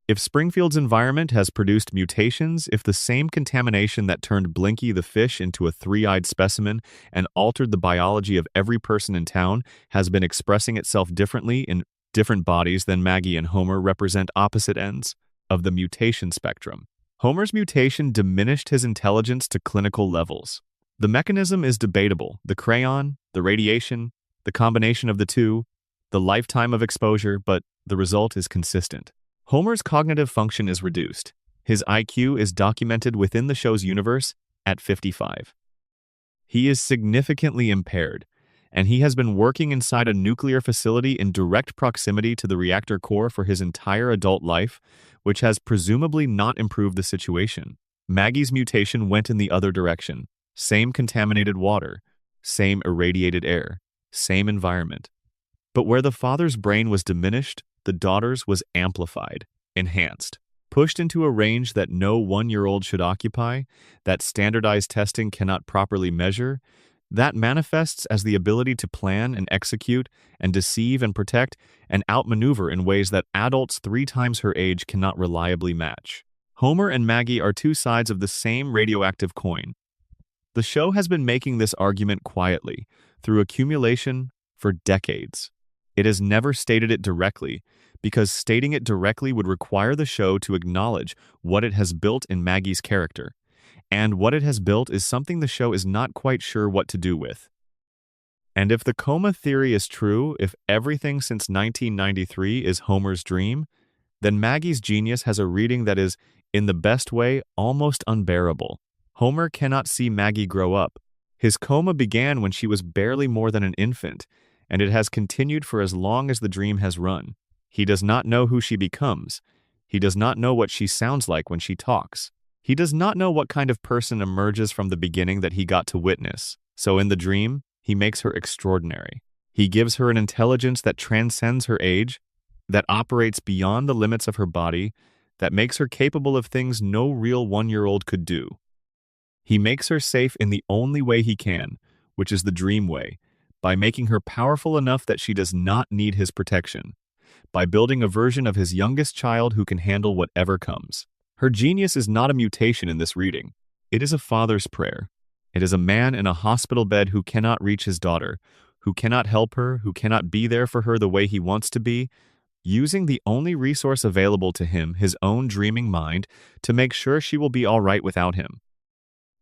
If Springfield's environment has produced mutations, if the same contamination that turned Blinky the fish into a three-eyed specimen and altered the biology of every person in town has been expressing itself differently in different bodies, then Maggie and Homer represent opposite ends of the mutation spectrum. Homer's mutation diminished his intelligence to clinical levels. The mechanism is debatable. The crayon, the radiation, the combination of the two, the lifetime of exposure, but the result is consistent. Homer's cognitive function is reduced. His IQ is documented within the show's universe at 55. He is significantly impaired, and he has been working inside a nuclear facility in direct proximity to the reactor core for his entire adult life, which has presumably not improved the situation. Maggie's mutation went in the other direction. Same contaminated water, same irradiated air, same environment. But where the father's brain was diminished, the daughter's was amplified, enhanced, pushed into a range that no one-year-old should occupy, that standardized testing cannot properly measure, that manifests as the ability to plan and execute and deceive and protect and outmaneuver in ways that adults 3 times her age cannot reliably match. Homer and Maggie are two sides of the same radioactive coin. The show has been making this argument quietly, through accumulation, for decades. It has never stated it directly, because stating it directly would require the show to acknowledge what it has built in Maggie's character. And what it has built is something the show is not quite sure what to do with. And if the coma theory is true, if everything since 1993 is Homer's dream, then Maggie's genius has a reading that is, in the best way, almost unbearable. Homer cannot see Maggie grow up. His coma began when she was barely more than an infant, and it has continued for as long as the dream has run. He does not know who she becomes. He does not know what she sounds like when she talks. He does not know what kind of person emerges from the beginning that he got to witness. So in the dream, he makes her extraordinary. He gives her an intelligence that transcends her age, that operates beyond the limits of her body, that makes her capable of things no real one-year-old could do. He makes her safe in the only way he can, which is the dream way, by making her powerful enough that she does not need his protection, by building a version of his youngest child who can handle whatever comes. Her genius is not a mutation in this reading. It is a father's prayer. It is a man in a hospital bed who cannot reach his daughter, who cannot help her, who cannot be there for her the way he wants to be, using the only resource available to him, his own dreaming mind, to make sure she will be all right without him.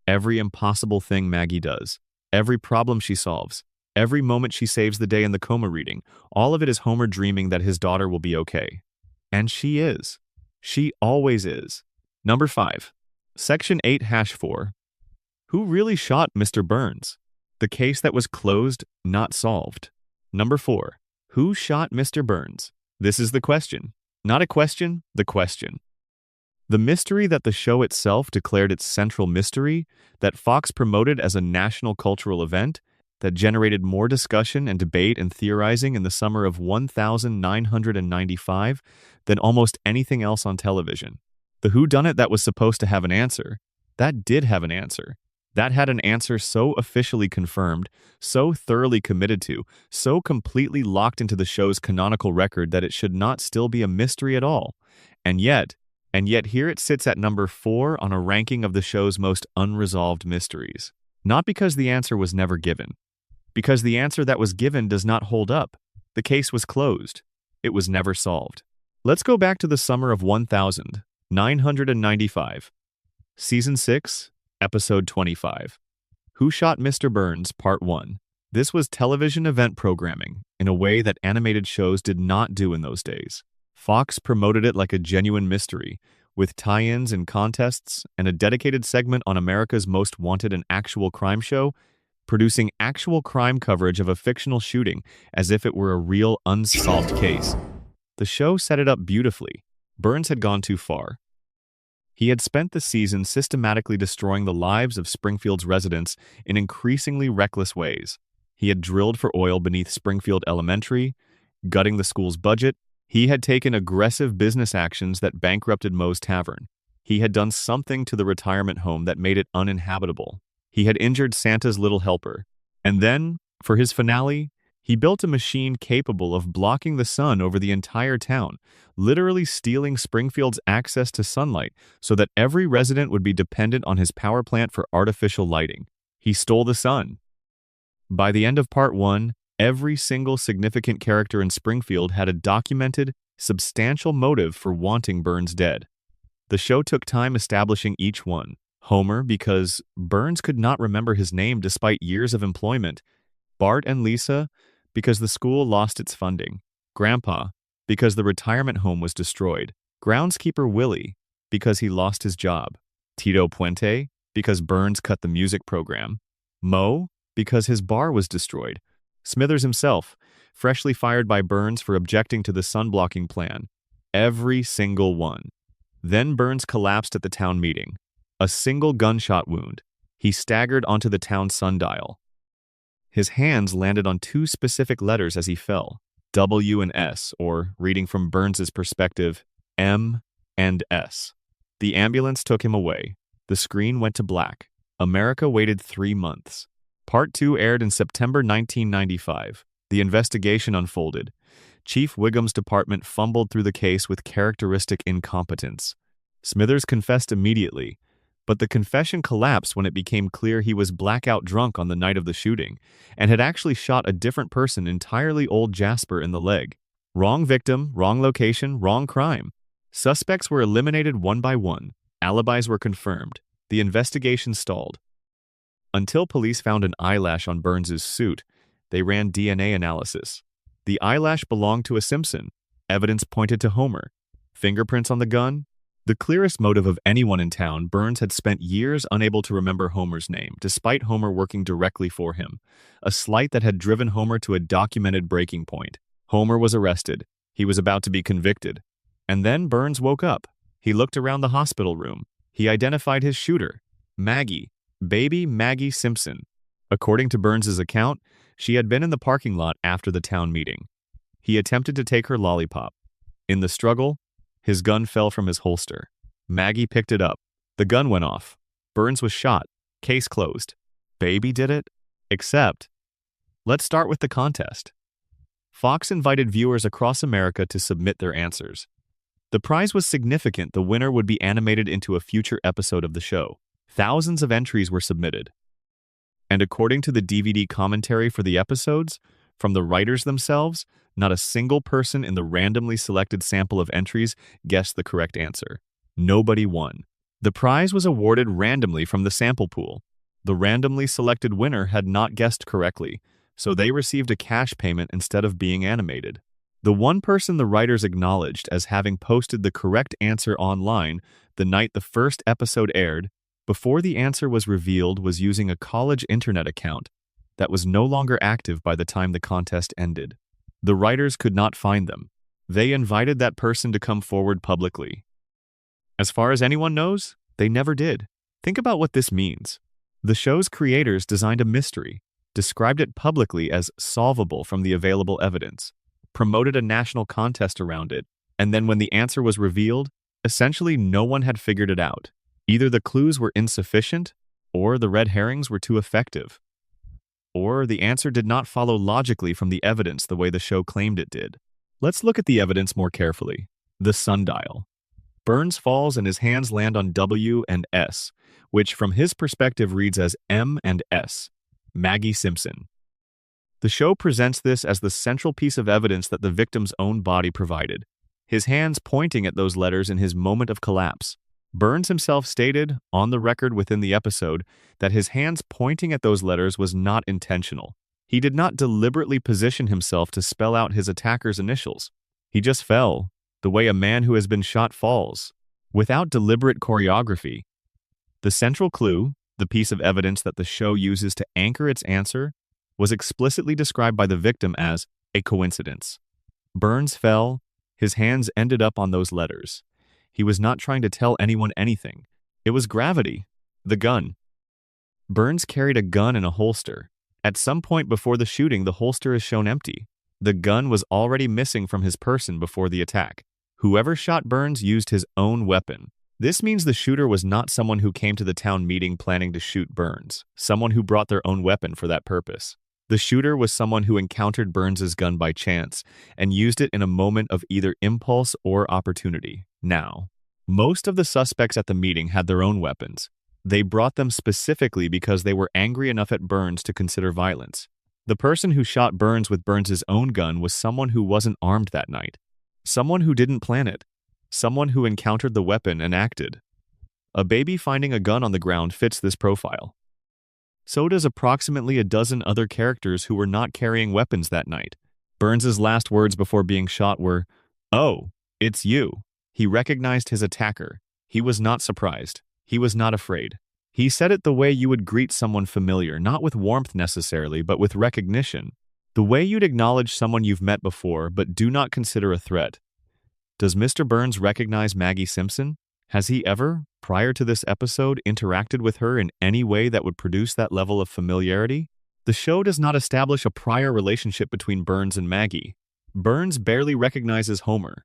Every impossible thing Maggie does, every problem she solves, every moment she saves the day in the coma reading, all of it is Homer dreaming that his daughter will be okay. And she is. She always is. Number 5. Section 8-4. Who really shot Mr. Burns? The case that was closed, not solved. Number 4. Who shot Mr. Burns? This is the question. Not a question, the question. The mystery that the show itself declared its central mystery, that Fox promoted as a national cultural event, that generated more discussion and debate and theorizing in the summer of 1995 than almost anything else on television. The whodunit that was supposed to have an answer, that did have an answer. That had an answer so officially confirmed, so thoroughly committed to, so completely locked into the show's canonical record that it should not still be a mystery at all. And yet here it sits at number 4 on a ranking of the show's most unresolved mysteries. Not because the answer was never given. Because the answer that was given does not hold up. The case was closed. It was never solved. Let's go back to the summer of 1995. Season 6, Episode 25. Who Shot Mr. Burns, Part 1. This was television event programming in a way that animated shows did not do in those days. Fox promoted it like a genuine mystery, with tie-ins and contests and a dedicated segment on America's Most Wanted, an actual crime show, producing actual crime coverage of a fictional shooting as if it were a real unsolved case. The show set it up beautifully. Burns had gone too far. He had spent the season systematically destroying the lives of Springfield's residents in increasingly reckless ways. He had drilled for oil beneath Springfield Elementary, gutting the school's budget. He had taken aggressive business actions that bankrupted Moe's Tavern. He had done something to the retirement home that made it uninhabitable. He had injured Santa's little helper. And then, for his finale, he built a machine capable of blocking the sun over the entire town, literally stealing Springfield's access to sunlight so that every resident would be dependent on his power plant for artificial lighting. He stole the sun. By the end of part 1, every single significant character in Springfield had a documented, substantial motive for wanting Burns dead. The show took time establishing each one. Homer, because Burns could not remember his name despite years of employment. Bart and Lisa, because the school lost its funding. Grandpa, because the retirement home was destroyed. Groundskeeper Willie, because he lost his job. Tito Puente, because Burns cut the music program. Mo, because his bar was destroyed. Smithers himself, freshly fired by Burns for objecting to the sun-blocking plan. Every single one. Then Burns collapsed at the town meeting. A single gunshot wound. He staggered onto the town sundial. His hands landed on 2 specific letters as he fell, W and S, or, reading from Burns's perspective, M and S. The ambulance took him away. The screen went to black. America waited 3 months. Part 2 aired in September 1995. The investigation unfolded. Chief Wiggum's department fumbled through the case with characteristic incompetence. Smithers confessed immediately, but the confession collapsed when it became clear he was blackout drunk on the night of the shooting and had actually shot a different person entirely, old Jasper, in the leg. Wrong victim, wrong location, wrong crime. Suspects were eliminated one by one. Alibis were confirmed. The investigation stalled. Until police found an eyelash on Burns's suit, they ran DNA analysis. The eyelash belonged to a Simpson. Evidence pointed to Homer. Fingerprints on the gun? The clearest motive of anyone in town, Burns had spent years unable to remember Homer's name, despite Homer working directly for him. A slight that had driven Homer to a documented breaking point. Homer was arrested. He was about to be convicted. And then Burns woke up. He looked around the hospital room. He identified his shooter. Maggie. Baby Maggie Simpson. According to Burns's account, she had been in the parking lot after the town meeting. He attempted to take her lollipop. In the struggle, his gun fell from his holster. Maggie picked it up. The gun went off. Burns was shot. Case closed. Baby did it? Except, let's start with the contest. Fox invited viewers across America to submit their answers. The prize was significant. The winner would be animated into a future episode of the show. Thousands of entries were submitted. And according to the DVD commentary for the episodes, from the writers themselves, not a single person in the randomly selected sample of entries guessed the correct answer. Nobody won. The prize was awarded randomly from the sample pool. The randomly selected winner had not guessed correctly, so they received a cash payment instead of being animated. The one person the writers acknowledged as having posted the correct answer online the night the first episode aired, before the answer was revealed, was using a college internet account that was no longer active by the time the contest ended. The writers could not find them. They invited that person to come forward publicly. As far as anyone knows, they never did. Think about what this means. The show's creators designed a mystery, described it publicly as solvable from the available evidence, promoted a national contest around it, and then when the answer was revealed, essentially no one had figured it out. Either the clues were insufficient, or the red herrings were too effective. Or the answer did not follow logically from the evidence the way the show claimed it did. Let's look at the evidence more carefully. The sundial. Burns falls and his hands land on W and S, which from his perspective reads as M and S. Maggie Simpson. The show presents this as the central piece of evidence that the victim's own body provided. His hands pointing at those letters in his moment of collapse. Burns himself stated, on the record within the episode, that his hands pointing at those letters was not intentional. He did not deliberately position himself to spell out his attacker's initials. He just fell, the way a man who has been shot falls, without deliberate choreography. The central clue, the piece of evidence that the show uses to anchor its answer, was explicitly described by the victim as a coincidence. Burns fell, his hands ended up on those letters. He was not trying to tell anyone anything. It was gravity. The gun. Burns carried a gun in a holster. At some point before the shooting, the holster is shown empty. The gun was already missing from his person before the attack. Whoever shot Burns used his own weapon. This means the shooter was not someone who came to the town meeting planning to shoot Burns, someone who brought their own weapon for that purpose. The shooter was someone who encountered Burns's gun by chance and used it in a moment of either impulse or opportunity. Now, most of the suspects at the meeting had their own weapons. They brought them specifically because they were angry enough at Burns to consider violence. The person who shot Burns with Burns's own gun was someone who wasn't armed that night, someone who didn't plan it, someone who encountered the weapon and acted. A baby finding a gun on the ground fits this profile. So does approximately a dozen other characters who were not carrying weapons that night. Burns's last words before being shot were, "Oh, it's you." He recognized his attacker. He was not surprised. He was not afraid. He said it the way you would greet someone familiar, not with warmth necessarily, but with recognition. The way you'd acknowledge someone you've met before but do not consider a threat. Does Mr. Burns recognize Maggie Simpson? Has he ever, prior to this episode, interacted with her in any way that would produce that level of familiarity? The show does not establish a prior relationship between Burns and Maggie. Burns barely recognizes Homer.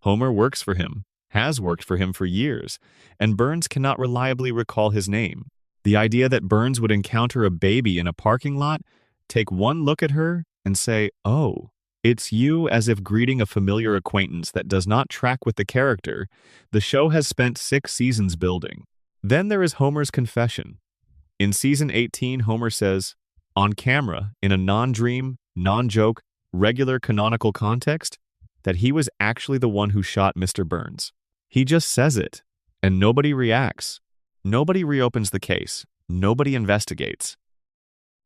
Homer works for him, has worked for him for years, and Burns cannot reliably recall his name. The idea that Burns would encounter a baby in a parking lot, take one look at her, and say, "Oh, it's you," as if greeting a familiar acquaintance that does not track with the character, the show has spent 6 seasons building. Then there is Homer's confession. In season 18, Homer says, on camera, in a non-dream, non-joke, regular canonical context, that he was actually the one who shot Mr. Burns. He just says it, and nobody reacts. Nobody reopens the case. Nobody investigates.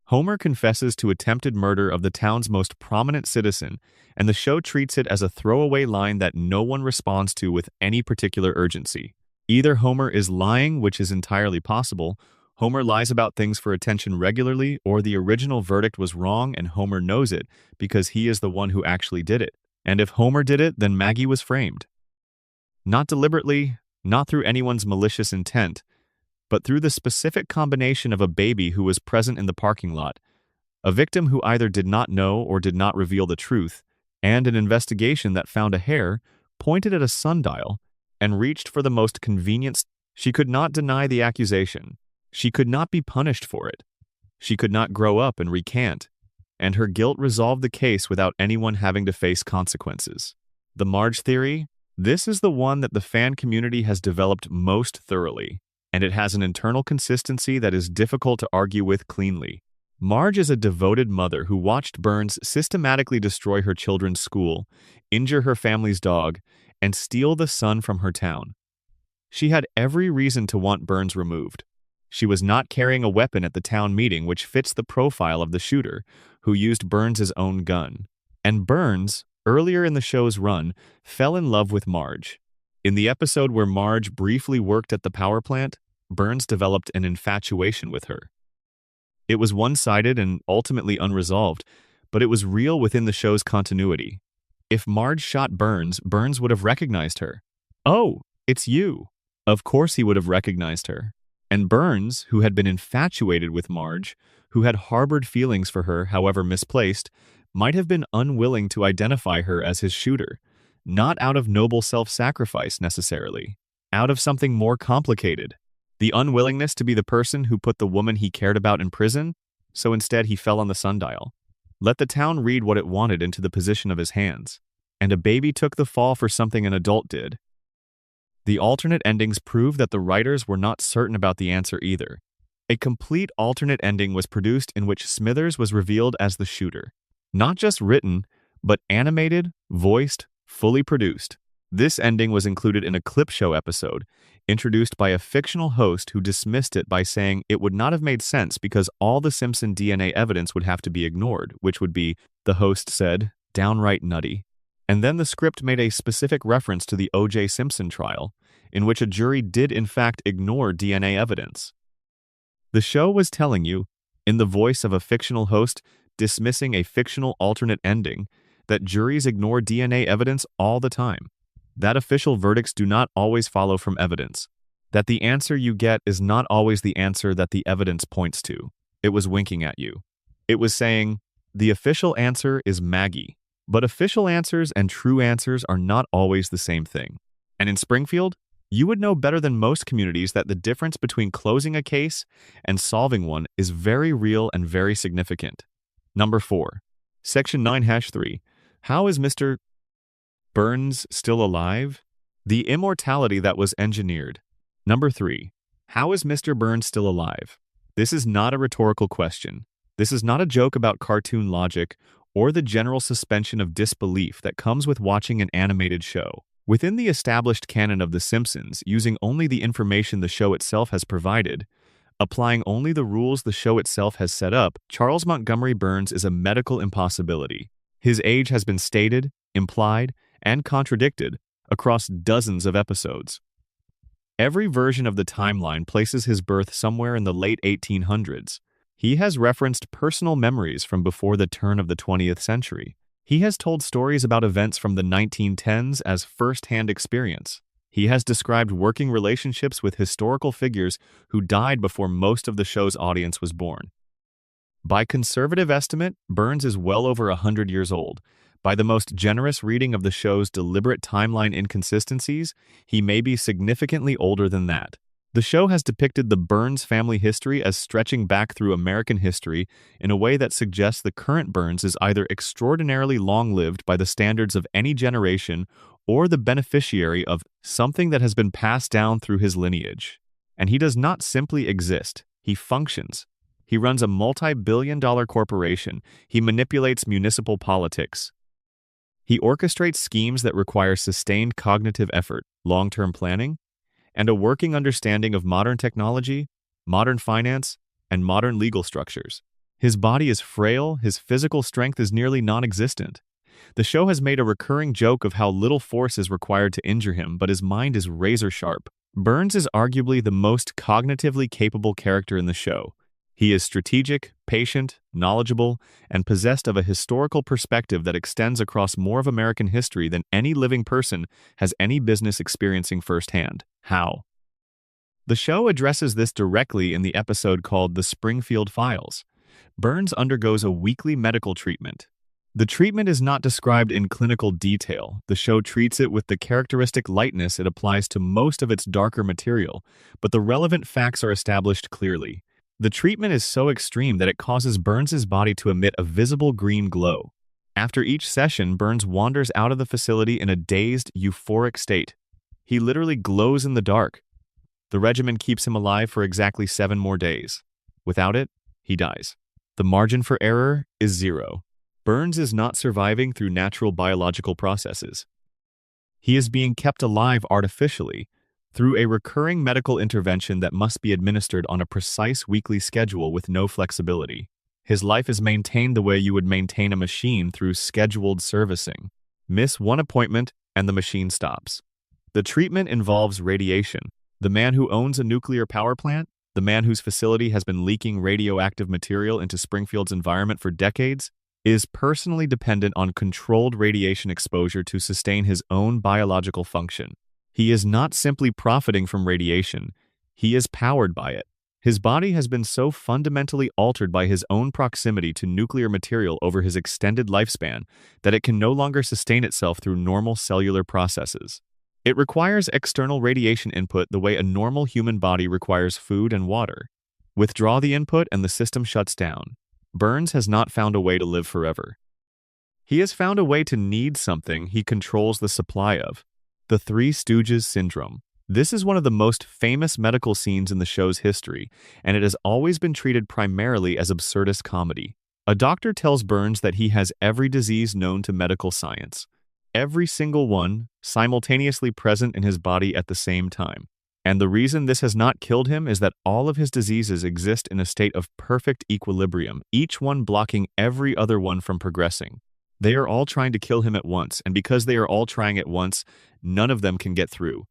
Homer confesses to attempted murder of the town's most prominent citizen, and the show treats it as a throwaway line that no one responds to with any particular urgency. Either Homer is lying, which is entirely possible, Homer lies about things for attention regularly, or the original verdict was wrong and Homer knows it because he is the one who actually did it. And if Homer did it, then Maggie was framed. Not deliberately, not through anyone's malicious intent, but through the specific combination of a baby who was present in the parking lot, a victim who either did not know or did not reveal the truth, and an investigation that found a hair, pointed at a sundial, and reached for the most convenient. She could not deny the accusation. She could not be punished for it. She could not grow up and recant, and her guilt resolved the case without anyone having to face consequences. The Marge theory? This is the one that the fan community has developed most thoroughly, and it has an internal consistency that is difficult to argue with cleanly. Marge is a devoted mother who watched Burns systematically destroy her children's school, injure her family's dog, and steal the sun from her town. She had every reason to want Burns removed. She was not carrying a weapon at the town meeting, which fits the profile of the shooter, who used Burns' own gun. And Burns, earlier in the show's run, fell in love with Marge. In the episode where Marge briefly worked at the power plant, Burns developed an infatuation with her. It was one-sided and ultimately unresolved, but it was real within the show's continuity. If Marge shot Burns, Burns would have recognized her. "Oh, it's you." Of course he would have recognized her. And Burns, who had been infatuated with Marge, who had harbored feelings for her, however misplaced, might have been unwilling to identify her as his shooter. Not out of noble self-sacrifice, necessarily. Out of something more complicated. The unwillingness to be the person who put the woman he cared about in prison, so instead he fell on the sundial. Let the town read what it wanted into the position of his hands. And a baby took the fall for something an adult did. The alternate endings prove that the writers were not certain about the answer either. A complete alternate ending was produced in which Smithers was revealed as the shooter. Not just written, but animated, voiced, fully produced. This ending was included in a clip show episode, introduced by a fictional host who dismissed it by saying it would not have made sense because all the Simpson DNA evidence would have to be ignored, which would be, the host said, downright nutty. And then the script made a specific reference to the O.J. Simpson trial, in which a jury did in fact ignore DNA evidence. The show was telling you, in the voice of a fictional host dismissing a fictional alternate ending, that juries ignore DNA evidence all the time. That official verdicts do not always follow from evidence. That the answer you get is not always the answer that the evidence points to. It was winking at you. It was saying, the official answer is Maggie. But official answers and true answers are not always the same thing. And in Springfield, You would know better than most communities that the difference between closing a case and solving one is very real and very significant. Number 4. Section 9-3. How is Mr. Burns still alive? The immortality that was engineered. Number 3. How is Mr. Burns still alive? This is not a rhetorical question. This is not a joke about cartoon logic or the general suspension of disbelief that comes with watching an animated show. Within the established canon of The Simpsons, using only the information the show itself has provided, applying only the rules the show itself has set up, Charles Montgomery Burns is a medical impossibility. His age has been stated, implied, and contradicted across dozens of episodes. Every version of the timeline places his birth somewhere in the late 1800s. He has referenced personal memories from before the turn of the 20th century. He has told stories about events from the 1910s as first-hand experience. He has described working relationships with historical figures who died before most of the show's audience was born. By conservative estimate, Burns is well over 100 years old. By the most generous reading of the show's deliberate timeline inconsistencies, he may be significantly older than that. The show has depicted the Burns family history as stretching back through American history in a way that suggests the current Burns is either extraordinarily long-lived by the standards of any generation or the beneficiary of something that has been passed down through his lineage. And he does not simply exist, he functions. He runs a multi-billion-dollar corporation. He manipulates municipal politics. He orchestrates schemes that require sustained cognitive effort, long-term planning, and a working understanding of modern technology, modern finance, and modern legal structures. His body is frail, his physical strength is nearly non-existent. The show has made a recurring joke of how little force is required to injure him, but his mind is razor-sharp. Burns is arguably the most cognitively capable character in the show. He is strategic, patient, knowledgeable, and possessed of a historical perspective that extends across more of American history than any living person has any business experiencing firsthand. How? The show addresses this directly in the episode called The Springfield Files. Burns undergoes a weekly medical treatment. The treatment is not described in clinical detail. The show treats it with the characteristic lightness it applies to most of its darker material, but the relevant facts are established clearly. The treatment is so extreme that it causes Burns's body to emit a visible green glow. After each session, Burns wanders out of the facility in a dazed, euphoric state. He literally glows in the dark. The regimen keeps him alive for exactly 7 more days. Without it, he dies. The margin for error is 0. Burns is not surviving through natural biological processes. He is being kept alive artificially, through a recurring medical intervention that must be administered on a precise weekly schedule with no flexibility. His life is maintained the way you would maintain a machine through scheduled servicing. Miss one appointment and the machine stops. The treatment involves radiation. The man who owns a nuclear power plant, the man whose facility has been leaking radioactive material into Springfield's environment for decades, is personally dependent on controlled radiation exposure to sustain his own biological function. He is not simply profiting from radiation, he is powered by it. His body has been so fundamentally altered by his own proximity to nuclear material over his extended lifespan that it can no longer sustain itself through normal cellular processes. It requires external radiation input the way a normal human body requires food and water. Withdraw the input and the system shuts down. Burns has not found a way to live forever. He has found a way to need something he controls the supply of. The Three Stooges Syndrome. This is one of the most famous medical scenes in the show's history, and it has always been treated primarily as absurdist comedy. A doctor tells Burns that he has every disease known to medical science. Every single one, simultaneously present in his body at the same time. And the reason this has not killed him is that all of his diseases exist in a state of perfect equilibrium, each one blocking every other one from progressing. They are all trying to kill him at once, and because they are all trying at once, none of them can get through.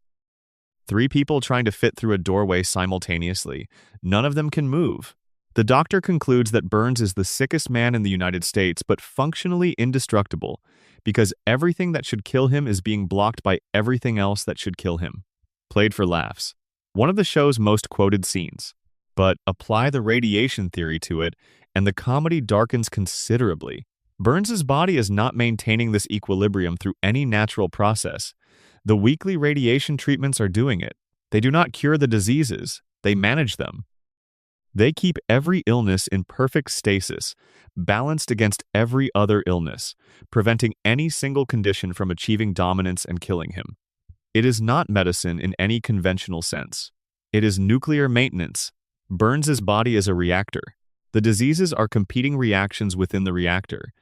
3 people trying to fit through a doorway simultaneously. None of them can move. The doctor concludes that Burns is the sickest man in the United States, but functionally indestructible, because everything that should kill him is being blocked by everything else that should kill him. Played for laughs. One of the show's most quoted scenes. But apply the radiation theory to it, and the comedy darkens considerably. Burns's body is not maintaining this equilibrium through any natural process. The weekly radiation treatments are doing it. They do not cure the diseases, they manage them. They keep every illness in perfect stasis, balanced against every other illness, preventing any single condition from achieving dominance and killing him. It is not medicine in any conventional sense. It is nuclear maintenance. Burns's body is a reactor. The diseases are competing reactions within the reactor.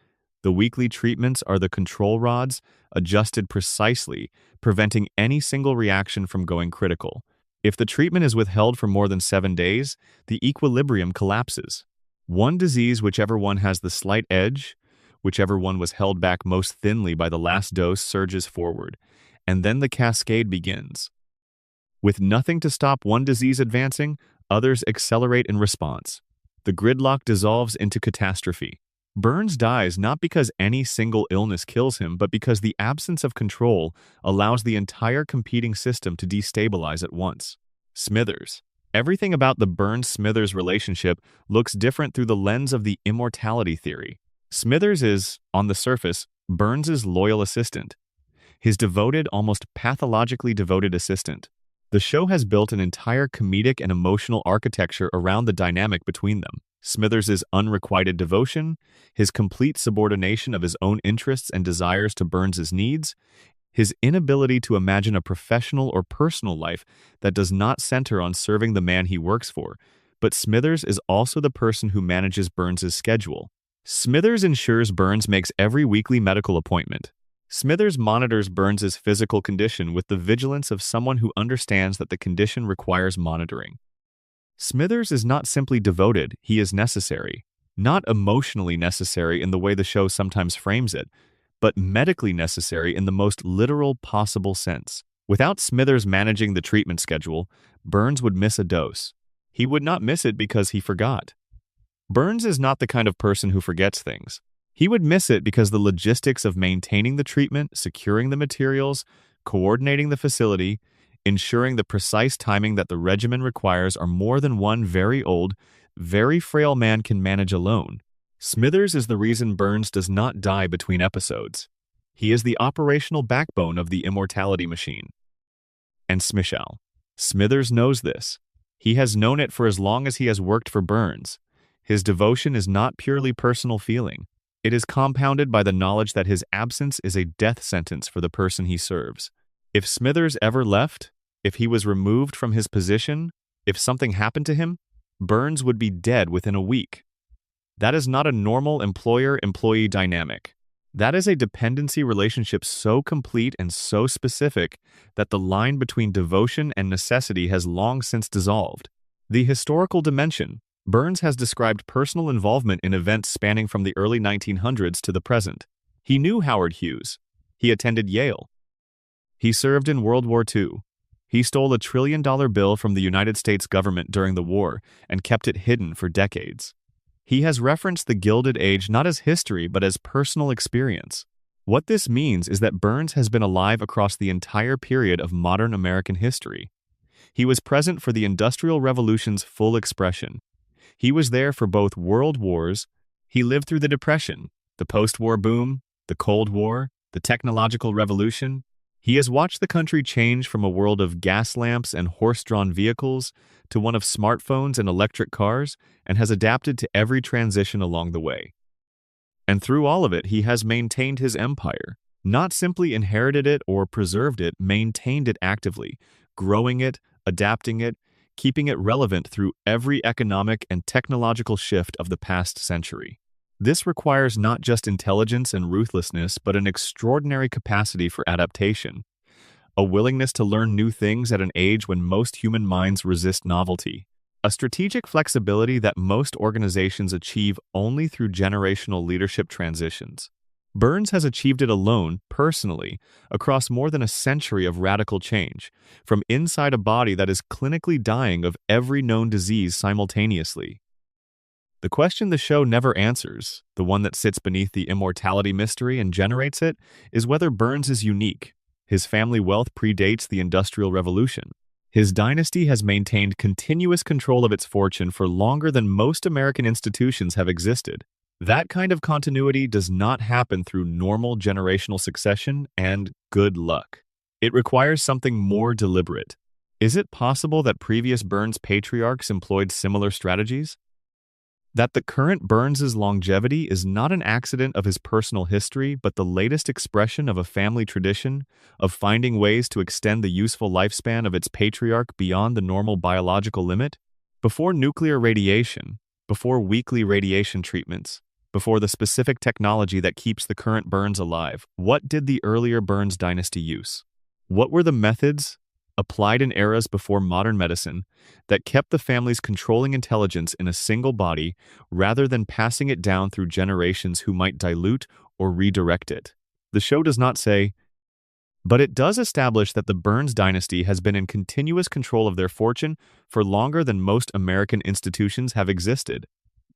The weekly treatments are the control rods, adjusted precisely, preventing any single reaction from going critical. If the treatment is withheld for more than 7 days, the equilibrium collapses. One disease, whichever one has the slight edge, whichever one was held back most thinly by the last dose, surges forward, and then the cascade begins. With nothing to stop one disease advancing, others accelerate in response. The gridlock dissolves into catastrophe. Burns dies not because any single illness kills him, but because the absence of control allows the entire competing system to destabilize at once. Smithers. Everything about the Burns-Smithers relationship looks different through the lens of the immortality theory. Smithers is, on the surface, Burns's loyal assistant. His devoted, almost pathologically devoted assistant. The show has built an entire comedic and emotional architecture around the dynamic between them. Smithers' unrequited devotion, his complete subordination of his own interests and desires to Burns's needs, his inability to imagine a professional or personal life that does not center on serving the man he works for. But Smithers is also the person who manages Burns's schedule. Smithers ensures Burns makes every weekly medical appointment. Smithers monitors Burns's physical condition with the vigilance of someone who understands that the condition requires monitoring. Smithers is not simply devoted, he is necessary. Not emotionally necessary in the way the show sometimes frames it, but medically necessary in the most literal possible sense. Without Smithers managing the treatment schedule, Burns would miss a dose. He would not miss it because he forgot. Burns is not the kind of person who forgets things. He would miss it because the logistics of maintaining the treatment, securing the materials, coordinating the facility, ensuring the precise timing that the regimen requires are more than one very old, very frail man can manage alone. Smithers is the reason Burns does not die between episodes. He is the operational backbone of the immortality machine. And Smithers knows this. He has known it for as long as he has worked for Burns. His devotion is not purely personal feeling. It is compounded by the knowledge that his absence is a death sentence for the person he serves. If Smithers ever left, if he was removed from his position, if something happened to him, Burns would be dead within a week. That is not a normal employer-employee dynamic. That is a dependency relationship so complete and so specific that the line between devotion and necessity has long since dissolved. The historical dimension. Burns has described personal involvement in events spanning from the early 1900s to the present. He knew Howard Hughes. He attended Yale. He served in World War II. He stole a $1 trillion bill from the United States government during the war and kept it hidden for decades. He has referenced the Gilded Age not as history but as personal experience. What this means is that Burns has been alive across the entire period of modern American history. He was present for the Industrial Revolution's full expression. He was there for both world wars. He lived through the Depression, the post-war boom, the Cold War, the technological revolution. He has watched the country change from a world of gas lamps and horse-drawn vehicles to one of smartphones and electric cars, and has adapted to every transition along the way. And through all of it, he has maintained his empire. Not simply inherited it or preserved it, maintained it actively, growing it, adapting it, keeping it relevant through every economic and technological shift of the past century. This requires not just intelligence and ruthlessness, but an extraordinary capacity for adaptation, a willingness to learn new things at an age when most human minds resist novelty, a strategic flexibility that most organizations achieve only through generational leadership transitions. Burns has achieved it alone, personally, across more than a century of radical change, from inside a body that is clinically dying of every known disease simultaneously. The question the show never answers, the one that sits beneath the immortality mystery and generates it, is whether Burns is unique. His family wealth predates the Industrial Revolution. His dynasty has maintained continuous control of its fortune for longer than most American institutions have existed. That kind of continuity does not happen through normal generational succession and good luck. It requires something more deliberate. Is it possible that previous Burns patriarchs employed similar strategies? That the current Burns's longevity is not an accident of his personal history, but the latest expression of a family tradition of finding ways to extend the useful lifespan of its patriarch beyond the normal biological limit? Before nuclear radiation, before weekly radiation treatments, before the specific technology that keeps the current Burns alive, what did the earlier Burns dynasty use? What were the methods, applied in eras before modern medicine, that kept the family's controlling intelligence in a single body rather than passing it down through generations who might dilute or redirect it? The show does not say, but it does establish that the Burns dynasty has been in continuous control of their fortune for longer than most American institutions have existed.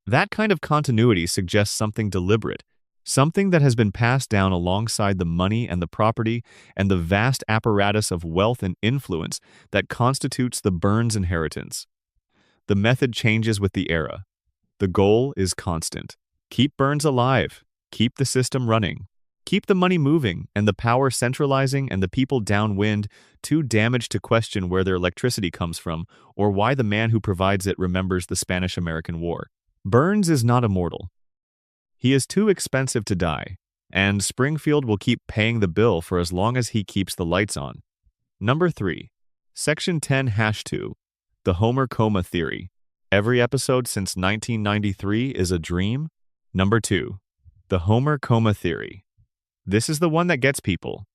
That kind of continuity suggests something deliberate, something that has been passed down alongside the money and the property and the vast apparatus of wealth and influence that constitutes the Burns inheritance. The method changes with the era. The goal is constant. Keep Burns alive, keep the system running, keep the money moving and the power centralizing and the people downwind, too damaged to question where their electricity comes from or why the man who provides it remembers the Spanish-American War. Burns is not immortal. He is too expensive to die, and Springfield will keep paying the bill for as long as he keeps the lights on. Number 3. Section 10-2. The Homer Coma Theory. Every episode since 1993 is a dream. Number 2. The Homer Coma Theory. This is the one that gets people.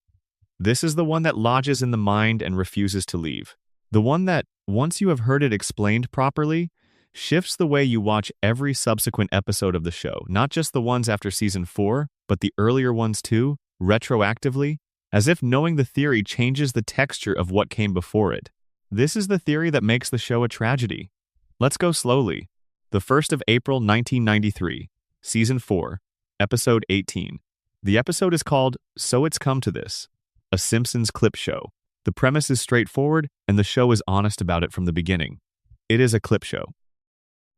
This is the one that lodges in the mind and refuses to leave. The one that, once you have heard it explained properly, shifts the way you watch every subsequent episode of the show, not just the ones after season 4, but the earlier ones too, retroactively, as if knowing the theory changes the texture of what came before it. This is the theory that makes the show a tragedy. Let's go slowly. The 1st of April 1993, season 4, episode 18. The episode is called So It's Come to This, a Simpsons clip show. The premise is straightforward, and the show is honest about it from the beginning. It is a clip show.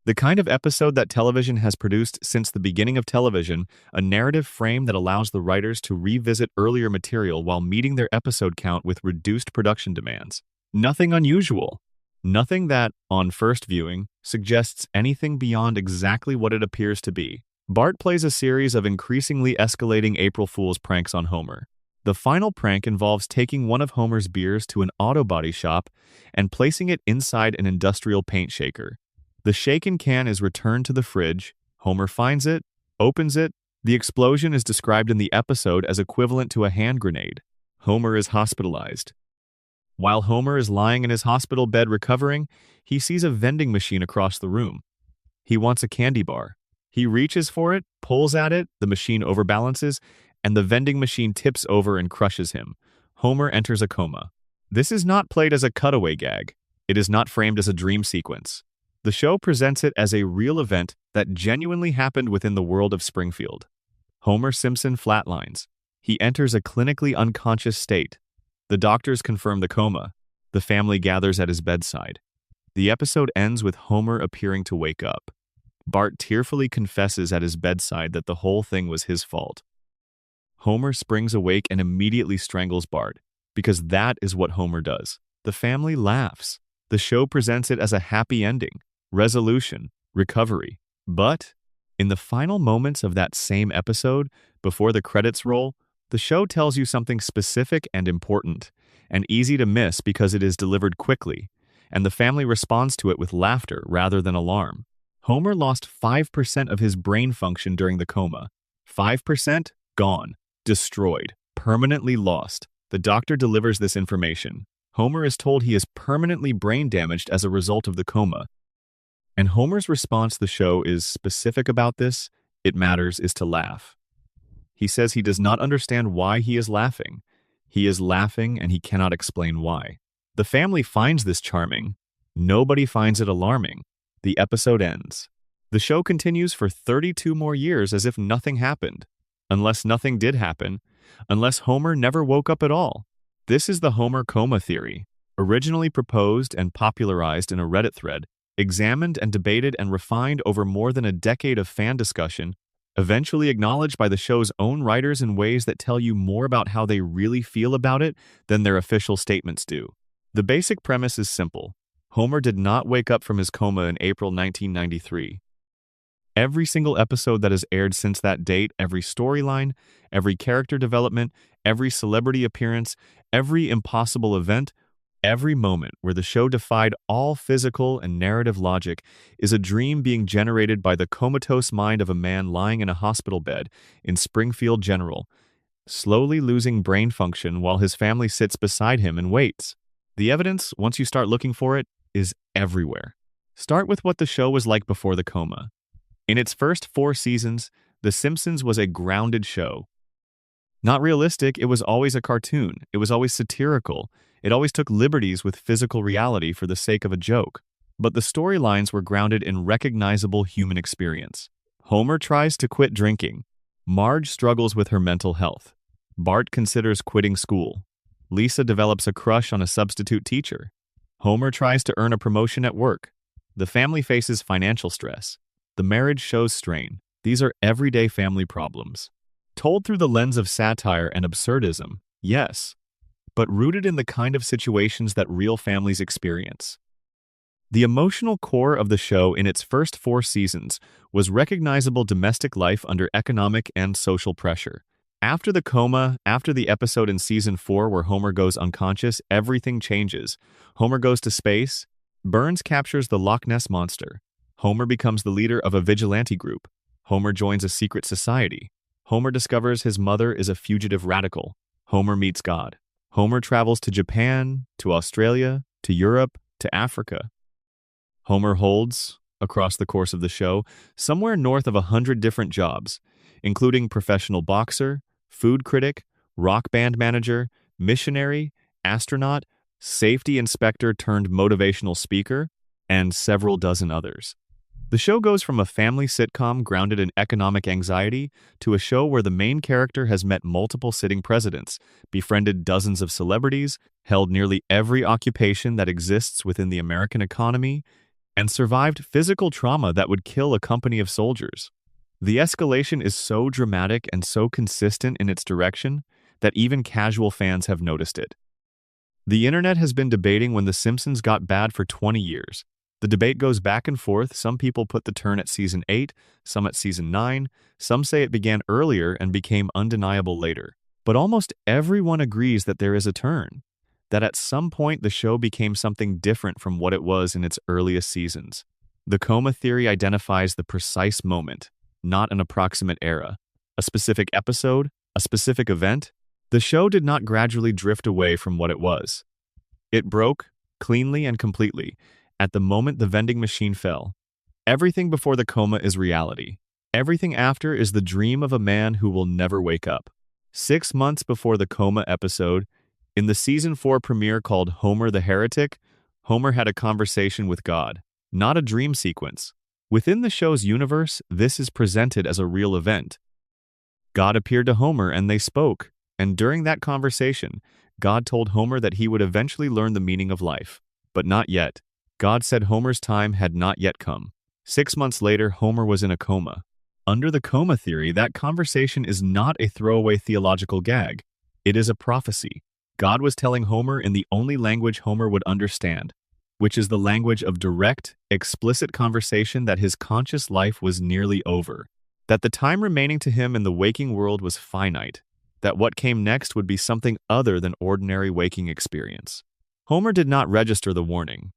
The kind of episode that television has produced since the beginning of television, a narrative frame that allows the writers to revisit earlier material while meeting their episode count with reduced production demands. Nothing unusual. Nothing that, on first viewing, suggests anything beyond exactly what it appears to be. Bart plays a series of increasingly escalating April Fool's pranks on Homer. The final prank involves taking one of Homer's beers to an auto body shop and placing it inside an industrial paint shaker. The shaken can is returned to the fridge. Homer finds it, opens it. The explosion is described in the episode as equivalent to a hand grenade. Homer is hospitalized. While Homer is lying in his hospital bed recovering, he sees a vending machine across the room. He wants a candy bar. He reaches for it, pulls at it, the machine overbalances, and the vending machine tips over and crushes him. Homer enters a coma. This is not played as a cutaway gag. It is not framed as a dream sequence. The show presents it as a real event that genuinely happened within the world of Springfield. Homer Simpson flatlines. He enters a clinically unconscious state. The doctors confirm the coma. The family gathers at his bedside. The episode ends with Homer appearing to wake up. Bart tearfully confesses at his bedside that the whole thing was his fault. Homer springs awake and immediately strangles Bart, because that is what Homer does. The family laughs. The show presents it as a happy ending, resolution, recovery. But, in the final moments of that same episode, before the credits roll, the show tells you something specific and important, and easy to miss because it is delivered quickly, and the family responds to it with laughter rather than alarm. Homer lost 5% of his brain function during the coma. 5% gone, destroyed, permanently lost. The doctor delivers this information. Homer is told he is permanently brain damaged as a result of the coma. And Homer's response to the show is specific about this. It matters is to laugh. He says he does not understand why he is laughing. He is laughing and he cannot explain why. The family finds this charming. Nobody finds it alarming. The episode ends. The show continues for 32 more years as if nothing happened. Unless nothing did happen. Unless Homer never woke up at all. This is the Homer coma theory, originally proposed and popularized in a Reddit thread, examined and debated and refined over more than a decade of fan discussion, eventually acknowledged by the show's own writers in ways that tell you more about how they really feel about it than their official statements do. The basic premise is simple. Homer did not wake up from his coma in April 1993. Every single episode that has aired since that date, every storyline, every character development, every celebrity appearance, every impossible event, every moment where the show defied all physical and narrative logic is a dream being generated by the comatose mind of a man lying in a hospital bed in Springfield, General, slowly losing brain function while his family sits beside him and waits. The evidence, once you start looking for it, is everywhere. Start with what the show was like before the coma. In its first 4 seasons, The Simpsons was a grounded show. Not realistic, it was always a cartoon. It was always satirical. It always took liberties with physical reality for the sake of a joke. But the storylines were grounded in recognizable human experience. Homer tries to quit drinking. Marge struggles with her mental health. Bart considers quitting school. Lisa develops a crush on a substitute teacher. Homer tries to earn a promotion at work. The family faces financial stress. The marriage shows strain. These are everyday family problems. Told through the lens of satire and absurdism, yes, but rooted in the kind of situations that real families experience. The emotional core of the show in its first 4 seasons was recognizable domestic life under economic and social pressure. After the coma, after the episode in season 4 where Homer goes unconscious, everything changes. Homer goes to space. Burns captures the Loch Ness Monster. Homer becomes the leader of a vigilante group. Homer joins a secret society. Homer discovers his mother is a fugitive radical. Homer meets God. Homer travels to Japan, to Australia, to Europe, to Africa. Homer holds, across the course of the show, somewhere north of 100 different jobs, including professional boxer, food critic, rock band manager, missionary, astronaut, safety inspector turned motivational speaker, and several dozen others. The show goes from a family sitcom grounded in economic anxiety to a show where the main character has met multiple sitting presidents, befriended dozens of celebrities, held nearly every occupation that exists within the American economy, and survived physical trauma that would kill a company of soldiers. The escalation is so dramatic and so consistent in its direction that even casual fans have noticed it. The internet has been debating when The Simpsons got bad for 20 years. The debate goes back and forth. Some people put the turn at season 8, some at season 9, some say it began earlier and became undeniable later. But almost everyone agrees that there is a turn, that at some point the show became something different from what it was in its earliest seasons. The coma theory identifies the precise moment, not an approximate era. A specific episode, a specific event. The show did not gradually drift away from what it was. It broke, cleanly and completely, at the moment the vending machine fell. Everything before the coma is reality. Everything after is the dream of a man who will never wake up. 6 months before the coma episode, in the season 4 premiere called Homer the Heretic, Homer had a conversation with God, not a dream sequence. Within the show's universe, this is presented as a real event. God appeared to Homer and they spoke, and during that conversation, God told Homer that he would eventually learn the meaning of life. But not yet. God said Homer's time had not yet come. 6 months later, Homer was in a coma. Under the coma theory, that conversation is not a throwaway theological gag. It is a prophecy. God was telling Homer in the only language Homer would understand, which is the language of direct, explicit conversation that his conscious life was nearly over, that the time remaining to him in the waking world was finite, that what came next would be something other than ordinary waking experience. Homer did not register the warning.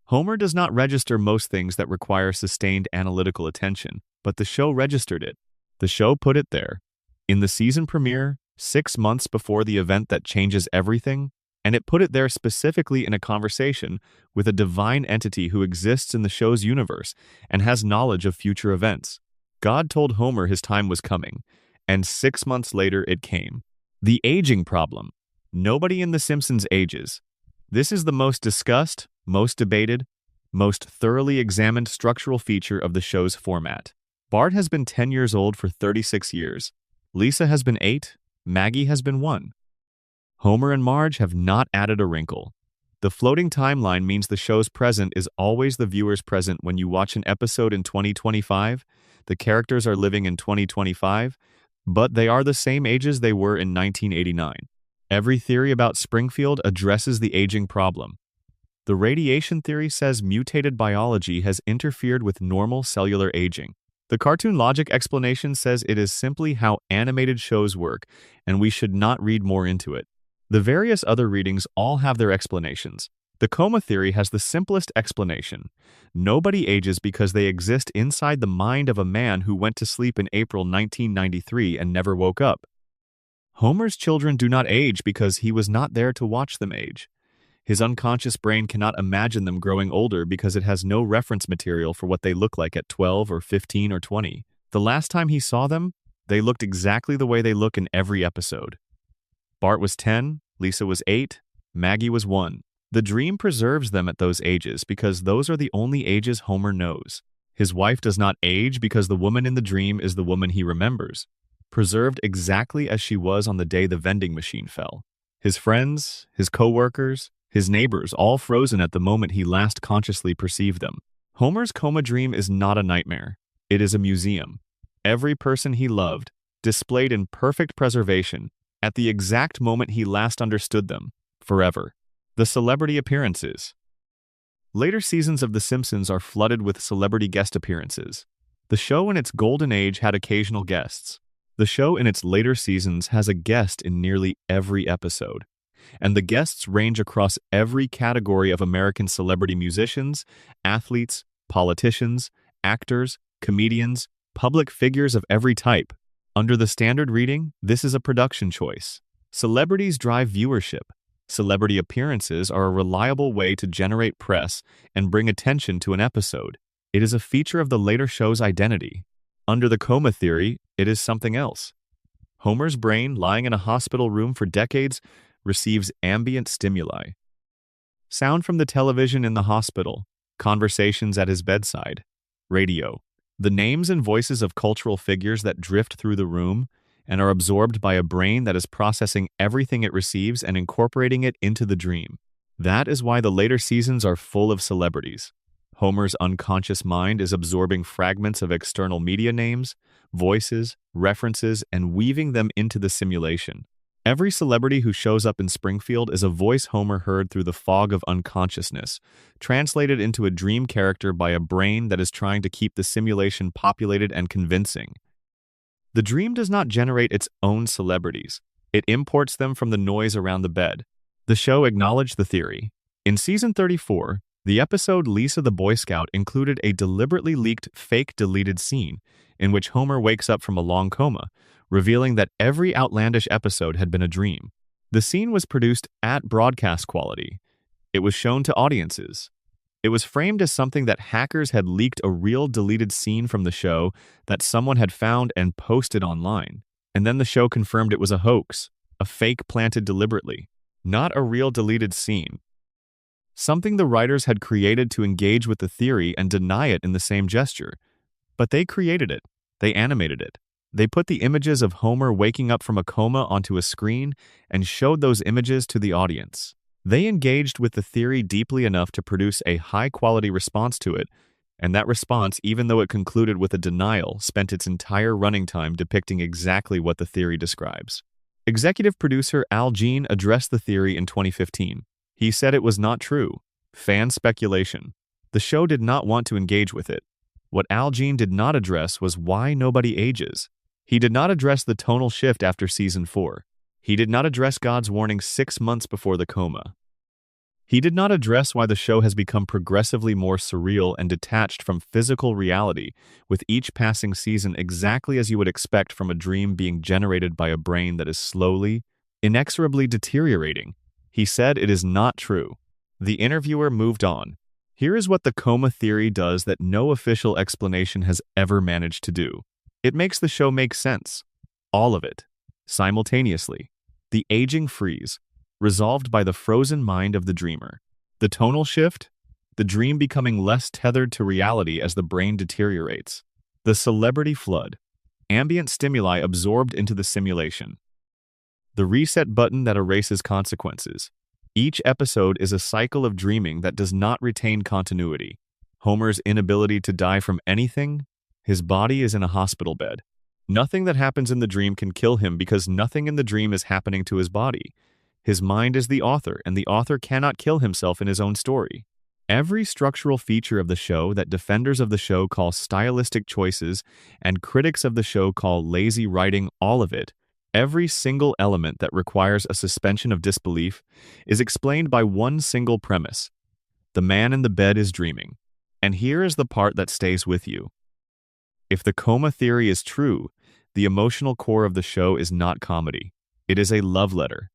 Homer does not register most things that require sustained analytical attention, but the show registered it. The show put it there. In the season premiere, 6 months before the event that changes everything, and it put it there specifically in a conversation with a divine entity who exists in the show's universe and has knowledge of future events. God told Homer his time was coming, and 6 months later it came. The aging problem. Nobody in The Simpsons ages. This is the most discussed, most debated, most thoroughly examined structural feature of the show's format. Bart has been 10 years old for 36 years. Lisa has been 8. Maggie has been 1. Homer and Marge have not added a wrinkle. The floating timeline means the show's present is always the viewer's present when you watch an episode in 2025. The characters are living in 2025, but they are the same ages they were in 1989. Every theory about Springfield addresses the aging problem. The radiation theory says mutated biology has interfered with normal cellular aging. The cartoon logic explanation says it is simply how animated shows work, and we should not read more into it. The various other readings all have their explanations. The coma theory has the simplest explanation. Nobody ages because they exist inside the mind of a man who went to sleep in April 1993 and never woke up. Homer's children do not age because he was not there to watch them age. His unconscious brain cannot imagine them growing older because it has no reference material for what they look like at 12 or 15 or 20. The last time he saw them, they looked exactly the way they look in every episode. Bart was 10, Lisa was 8, Maggie was 1. The dream preserves them at those ages because those are the only ages Homer knows. His wife does not age because the woman in the dream is the woman he remembers, preserved exactly as she was on the day the vending machine fell. His friends, his co-workers, his neighbors all frozen at the moment he last consciously perceived them. Homer's coma dream is not a nightmare. It is a museum. Every person he loved, displayed in perfect preservation, at the exact moment he last understood them, forever. The celebrity appearances. Later seasons of The Simpsons are flooded with celebrity guest appearances. The show in its golden age had occasional guests. The show in its later seasons has a guest in nearly every episode. And the guests range across every category of American celebrity musicians, athletes, politicians, actors, comedians, public figures of every type. Under the standard reading, this is a production choice. Celebrities drive viewership. Celebrity appearances are a reliable way to generate press and bring attention to an episode. It is a feature of the later show's identity. Under the coma theory, it is something else. Homer's brain, lying in a hospital room for decades, receives ambient stimuli. Sound from the television in the hospital, conversations at his bedside, radio. The names and voices of cultural figures that drift through the room and are absorbed by a brain that is processing everything it receives and incorporating it into the dream. That is why the later seasons are full of celebrities. Homer's unconscious mind is absorbing fragments of external media names, voices, references, and weaving them into the simulation. Every celebrity who shows up in Springfield is a voice Homer heard through the fog of unconsciousness, translated into a dream character by a brain that is trying to keep the simulation populated and convincing. The dream does not generate its own celebrities. It imports them from the noise around the bed. The show acknowledged the theory. In season 34, the episode Lisa the Boy Scout included a deliberately leaked fake deleted scene in which Homer wakes up from a long coma, revealing that every outlandish episode had been a dream. The scene was produced at broadcast quality. It was shown to audiences. It was framed as something that hackers had leaked a real deleted scene from the show that someone had found and posted online. And then the show confirmed it was a hoax, a fake planted deliberately, not a real deleted scene. Something the writers had created to engage with the theory and deny it in the same gesture. But they created it. They animated it. They put the images of Homer waking up from a coma onto a screen and showed those images to the audience. They engaged with the theory deeply enough to produce a high-quality response to it, and that response, even though it concluded with a denial, spent its entire running time depicting exactly what the theory describes. Executive producer Al Jean addressed the theory in 2015. He said it was not true. Fan speculation. The show did not want to engage with it. What Al Jean did not address was why nobody ages. He did not address the tonal shift after season 4. He did not address God's warning 6 months before the coma. He did not address why the show has become progressively more surreal and detached from physical reality, with each passing season exactly as you would expect from a dream being generated by a brain that is slowly, inexorably deteriorating. He said it is not true. The interviewer moved on. Here is what the coma theory does that no official explanation has ever managed to do. It makes the show make sense. All of it. Simultaneously. The aging freeze, resolved by the frozen mind of the dreamer. The tonal shift, the dream becoming less tethered to reality as the brain deteriorates. The celebrity flood, ambient stimuli absorbed into the simulation. The reset button that erases consequences. Each episode is a cycle of dreaming that does not retain continuity. Homer's inability to die from anything, His body is in a hospital bed. Nothing that happens in the dream can kill him because nothing in the dream is happening to his body. His mind is the author, and the author cannot kill himself in his own story. Every structural feature of the show that defenders of the show call stylistic choices and critics of the show call lazy writing, all of it, every single element that requires a suspension of disbelief, is explained by one single premise. The man in the bed is dreaming. And here is the part that stays with you. If the coma theory is true, the emotional core of the show is not comedy. It is a love letter.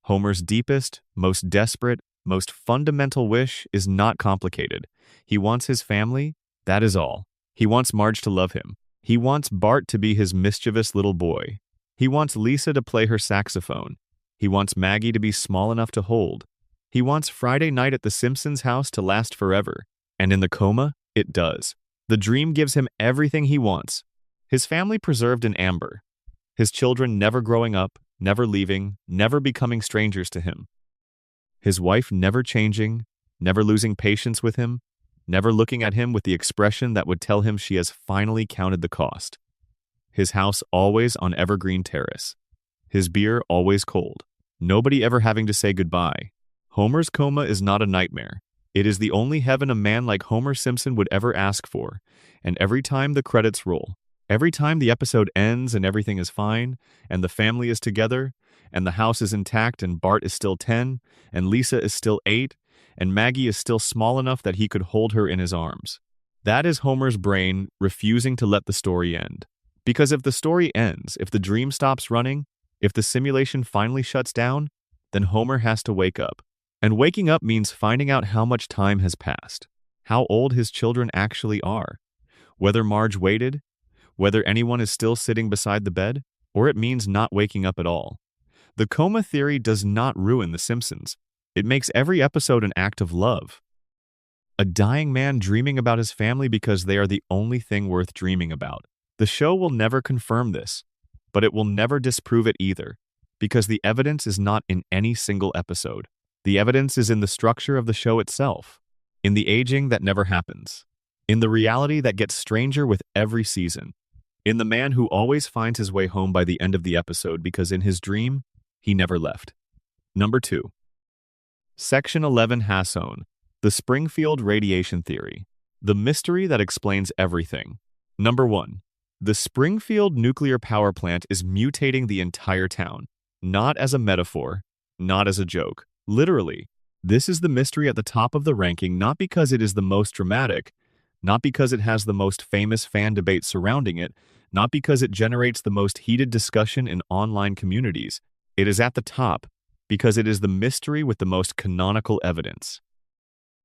Homer's deepest, most desperate, most fundamental wish is not complicated. He wants his family, that is all. He wants Marge to love him. He wants Bart to be his mischievous little boy. He wants Lisa to play her saxophone. He wants Maggie to be small enough to hold. He wants Friday night at the Simpsons house to last forever. And in the coma, it does. The dream gives him everything he wants. His family preserved in amber. His children never growing up, never leaving, never becoming strangers to him. His wife never changing, never losing patience with him, never looking at him with the expression that would tell him she has finally counted the cost. His house always on Evergreen Terrace. His beer always cold. Nobody ever having to say goodbye. Homer's coma is not a nightmare. It is the only heaven a man like Homer Simpson would ever ask for, and every time the credits roll, every time the episode ends and everything is fine, and the family is together, and the house is intact and Bart is still 10, and Lisa is still 8, and Maggie is still small enough that he could hold her in his arms. That is Homer's brain refusing to let the story end. Because if the story ends, if the dream stops running, if the simulation finally shuts down, then Homer has to wake up. And waking up means finding out how much time has passed, how old his children actually are, whether Marge waited, whether anyone is still sitting beside the bed, or it means not waking up at all. The coma theory does not ruin The Simpsons. It makes every episode an act of love. A dying man dreaming about his family because they are the only thing worth dreaming about. The show will never confirm this, but it will never disprove it either, because the evidence is not in any single episode. The evidence is in the structure of the show itself, in the aging that never happens, in the reality that gets stranger with every season, in the man who always finds his way home by the end of the episode because in his dream, he never left. Number 2. Section 11 Hasone, the Springfield Radiation Theory, the mystery that explains everything. Number 1. The Springfield nuclear power plant is mutating the entire town, not as a metaphor, not as a joke. Literally, this is the mystery at the top of the ranking, not because it is the most dramatic, not because it has the most famous fan debate surrounding it, not because it generates the most heated discussion in online communities. It is at the top because it is the mystery with the most canonical evidence.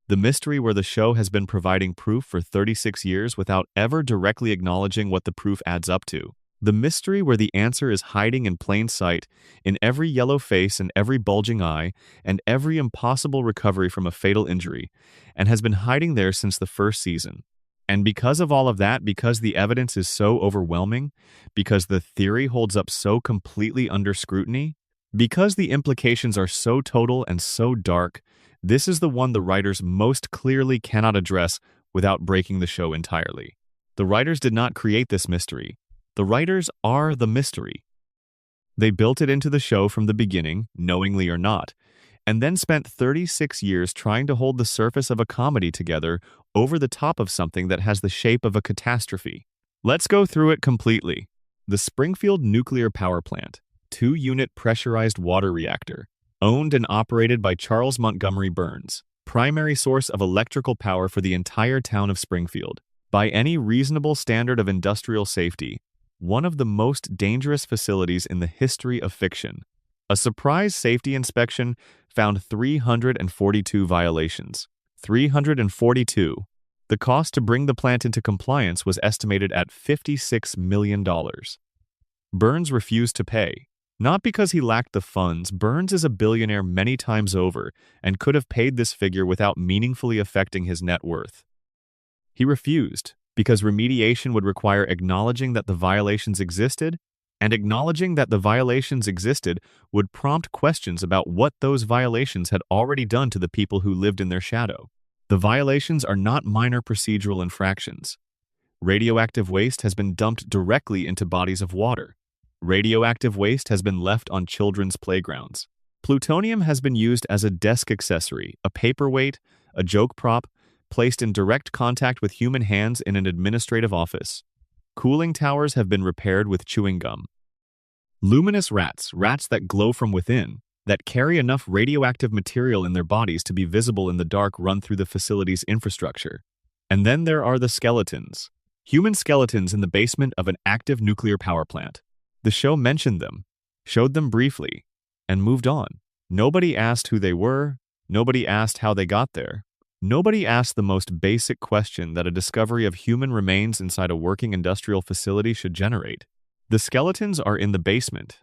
The mystery where the show has been providing proof for 36 years without ever directly acknowledging what the proof adds up to. The mystery where the answer is hiding in plain sight, in every yellow face and every bulging eye, and every impossible recovery from a fatal injury, and has been hiding there since the first season. And because of all of that, because the evidence is so overwhelming, because the theory holds up so completely under scrutiny, because the implications are so total and so dark, this is the one the writers most clearly cannot address without breaking the show entirely. The writers did not create this mystery. The writers are the mystery. They built it into the show from the beginning, knowingly or not, and then spent 36 years trying to hold the surface of a comedy together over the top of something that has the shape of a catastrophe. Let's go through it completely. The Springfield nuclear power plant, 2-unit pressurized water reactor, owned and operated by Charles Montgomery Burns, primary source of electrical power for the entire town of Springfield. By any reasonable standard of industrial safety, one of the most dangerous facilities in the history of fiction. A surprise safety inspection found 342 violations. 342. The cost to bring the plant into compliance was estimated at $56 million. Burns refused to pay. Not because he lacked the funds. Burns is a billionaire many times over and could have paid this figure without meaningfully affecting his net worth. He refused because remediation would require acknowledging that the violations existed, and acknowledging that the violations existed would prompt questions about what those violations had already done to the people who lived in their shadow. The violations are not minor procedural infractions. Radioactive waste has been dumped directly into bodies of water. Radioactive waste has been left on children's playgrounds. Plutonium has been used as a desk accessory, a paperweight, a joke prop, placed in direct contact with human hands in an administrative office. Cooling towers have been repaired with chewing gum. Luminous rats, rats that glow from within, that carry enough radioactive material in their bodies to be visible in the dark, run through the facility's infrastructure. And then there are the skeletons. Human skeletons in the basement of an active nuclear power plant. The show mentioned them, showed them briefly, and moved on. Nobody asked who they were. Nobody asked how they got there. Nobody asked the most basic question that a discovery of human remains inside a working industrial facility should generate. The skeletons are in the basement.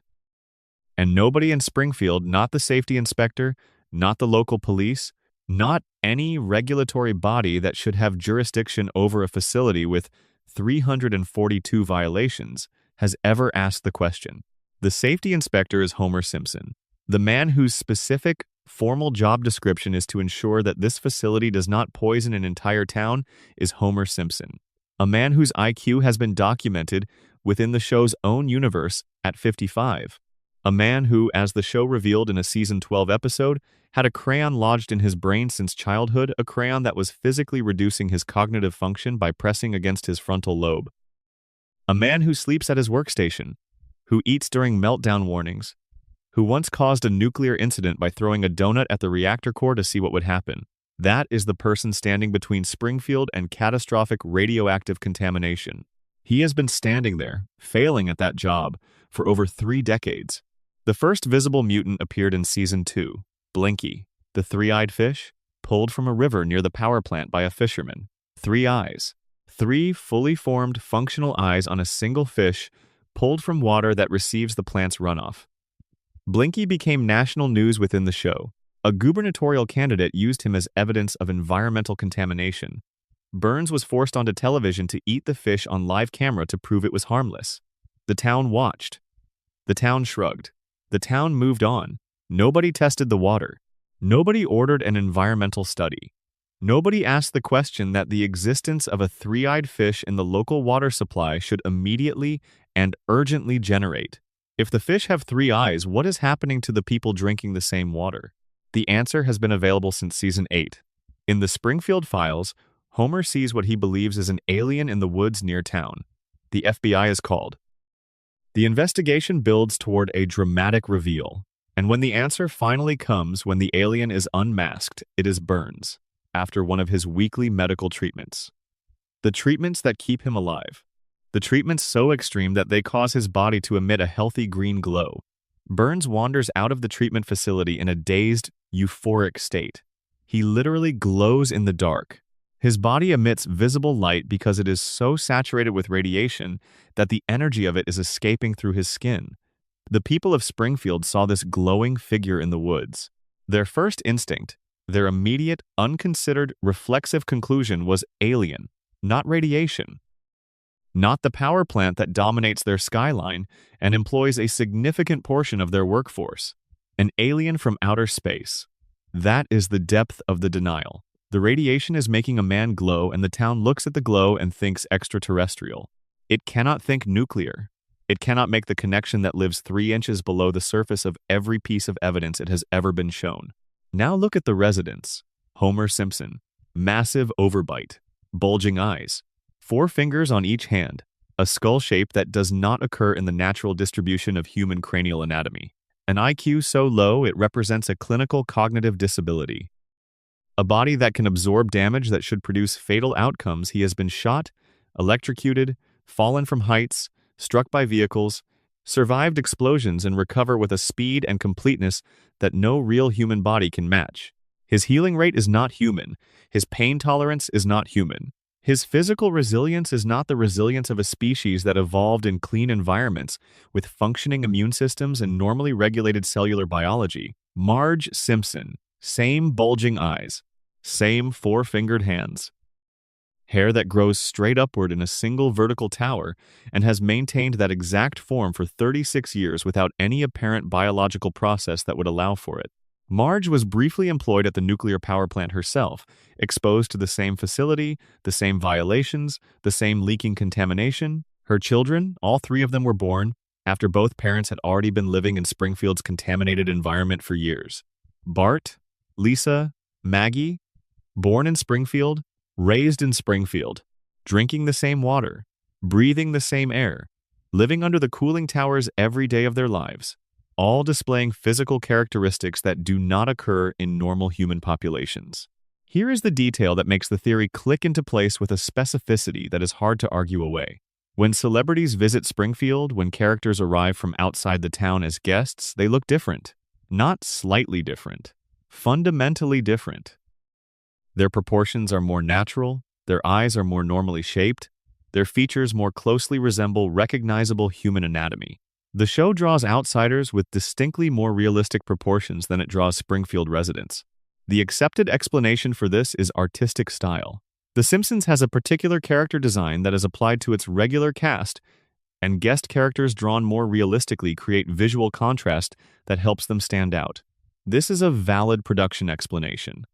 And nobody in Springfield, not the safety inspector, not the local police, not any regulatory body that should have jurisdiction over a facility with 342 violations, has ever asked the question. The safety inspector is Homer Simpson, the man whose specific, formal job description is to ensure that this facility does not poison an entire town is Homer Simpson, a man whose IQ has been documented within the show's own universe at 55, a man who, as the show revealed in a season 12 episode, had a crayon lodged in his brain since childhood, a crayon that was physically reducing his cognitive function by pressing against his frontal lobe. A man who sleeps at his workstation, who eats during meltdown warnings, who once caused a nuclear incident by throwing a donut at the reactor core to see what would happen. That is the person standing between Springfield and catastrophic radioactive contamination. He has been standing there, failing at that job, for over 3 decades. The first visible mutant appeared in Season 2, Blinky, the three-eyed fish, pulled from a river near the power plant by a fisherman. 3 eyes. 3 fully formed, functional eyes on a single fish, pulled from water that receives the plant's runoff. Blinky became national news within the show. A gubernatorial candidate used him as evidence of environmental contamination. Burns was forced onto television to eat the fish on live camera to prove it was harmless. The town watched. The town shrugged. The town moved on. Nobody tested the water. Nobody ordered an environmental study. Nobody asked the question that the existence of a 3-eyed fish in the local water supply should immediately and urgently generate. If the fish have 3 eyes, what is happening to the people drinking the same water? The answer has been available since Season 8. In the Springfield Files, Homer sees what he believes is an alien in the woods near town. The FBI is called. The investigation builds toward a dramatic reveal, and when the answer finally comes, when the alien is unmasked, it is Burns, after one of his weekly medical treatments. The treatments that keep him alive. The treatments so extreme that they cause his body to emit a healthy green glow. Burns wanders out of the treatment facility in a dazed, euphoric state. He literally glows in the dark. His body emits visible light because it is so saturated with radiation that the energy of it is escaping through his skin. The people of Springfield saw this glowing figure in the woods. Their first instinct, their immediate, unconsidered, reflexive conclusion was alien, not radiation. Not the power plant that dominates their skyline and employs a significant portion of their workforce. An alien from outer space. That is the depth of the denial. The radiation is making a man glow, and the town looks at the glow and thinks extraterrestrial. It cannot think nuclear. It cannot make the connection that lives 3 inches below the surface of every piece of evidence it has ever been shown. Now look at the residents. Homer Simpson. Massive overbite. Bulging eyes. 4 fingers on each hand. A skull shape that does not occur in the natural distribution of human cranial anatomy. An IQ so low it represents a clinical cognitive disability. A body that can absorb damage that should produce fatal outcomes. He has been shot, electrocuted, fallen from heights, struck by vehicles, survived explosions, and recover with a speed and completeness that no real human body can match. His healing rate is not human. His pain tolerance is not human. His physical resilience is not the resilience of a species that evolved in clean environments with functioning immune systems and normally regulated cellular biology. Marge Simpson. Same bulging eyes. Same 4-fingered hands. Hair that grows straight upward in a single vertical tower and has maintained that exact form for 36 years without any apparent biological process that would allow for it. Marge was briefly employed at the nuclear power plant herself, exposed to the same facility, the same violations, the same leaking contamination. Her children, all three of them were born after both parents had already been living in Springfield's contaminated environment for years. Bart, Lisa, Maggie, born in Springfield, raised in Springfield, drinking the same water, breathing the same air, living under the cooling towers every day of their lives, all displaying physical characteristics that do not occur in normal human populations. Here is the detail that makes the theory click into place with a specificity that is hard to argue away. When celebrities visit Springfield, when characters arrive from outside the town as guests, they look different. Not slightly different. Fundamentally different. Their proportions are more natural, their eyes are more normally shaped, their features more closely resemble recognizable human anatomy. The show draws outsiders with distinctly more realistic proportions than it draws Springfield residents. The accepted explanation for this is artistic style. The Simpsons has a particular character design that is applied to its regular cast, and guest characters drawn more realistically create visual contrast that helps them stand out. This is a valid production explanation.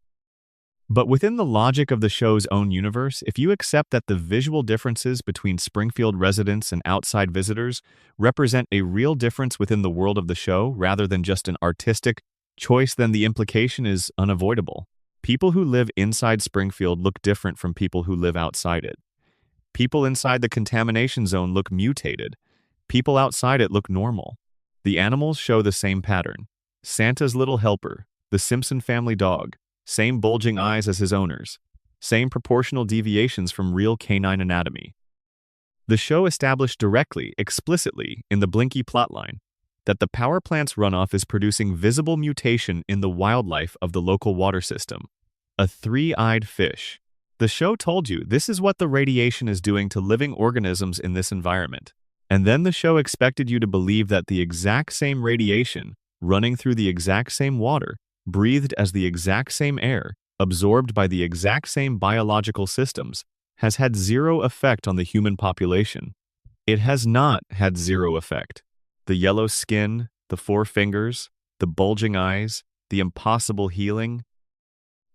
But within the logic of the show's own universe, if you accept that the visual differences between Springfield residents and outside visitors represent a real difference within the world of the show rather than just an artistic choice, then the implication is unavoidable. People who live inside Springfield look different from people who live outside it. People inside the contamination zone look mutated. People outside it look normal. The animals show the same pattern. Santa's little helper, the Simpson family dog, same bulging eyes as his owners, same proportional deviations from real canine anatomy. The show established directly, explicitly, in the Blinky plotline, that the power plant's runoff is producing visible mutation in the wildlife of the local water system. A three-eyed fish. The show told you this is what the radiation is doing to living organisms in this environment. And then the show expected you to believe that the exact same radiation, running through the exact same water, breathed as the exact same air, absorbed by the exact same biological systems, has had zero effect on the human population. It has not had zero effect. The yellow skin, the four fingers, the bulging eyes, the impossible healing,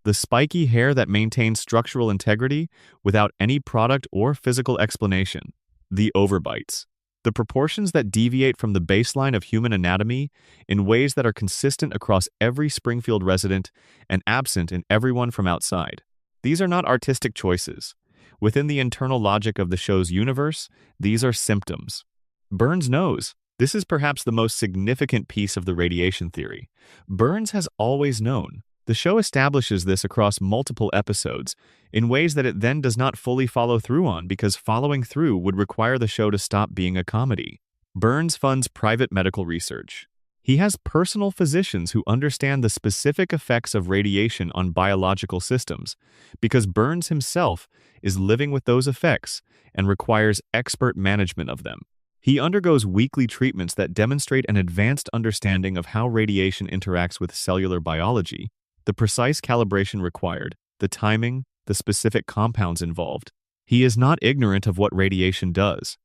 the spiky hair that maintains structural integrity without any product or physical explanation, the overbites, the proportions that deviate from the baseline of human anatomy in ways that are consistent across every Springfield resident and absent in everyone from outside. These are not artistic choices. Within the internal logic of the show's universe, these are symptoms. Burns knows. This is perhaps the most significant piece of the radiation theory. Burns has always known. The show establishes this across multiple episodes in ways that it then does not fully follow through on because following through would require the show to stop being a comedy. Burns funds private medical research. He has personal physicians who understand the specific effects of radiation on biological systems because Burns himself is living with those effects and requires expert management of them. He undergoes weekly treatments that demonstrate an advanced understanding of how radiation interacts with cellular biology, the precise calibration required, the timing, the specific compounds involved. He is not ignorant of what radiation does.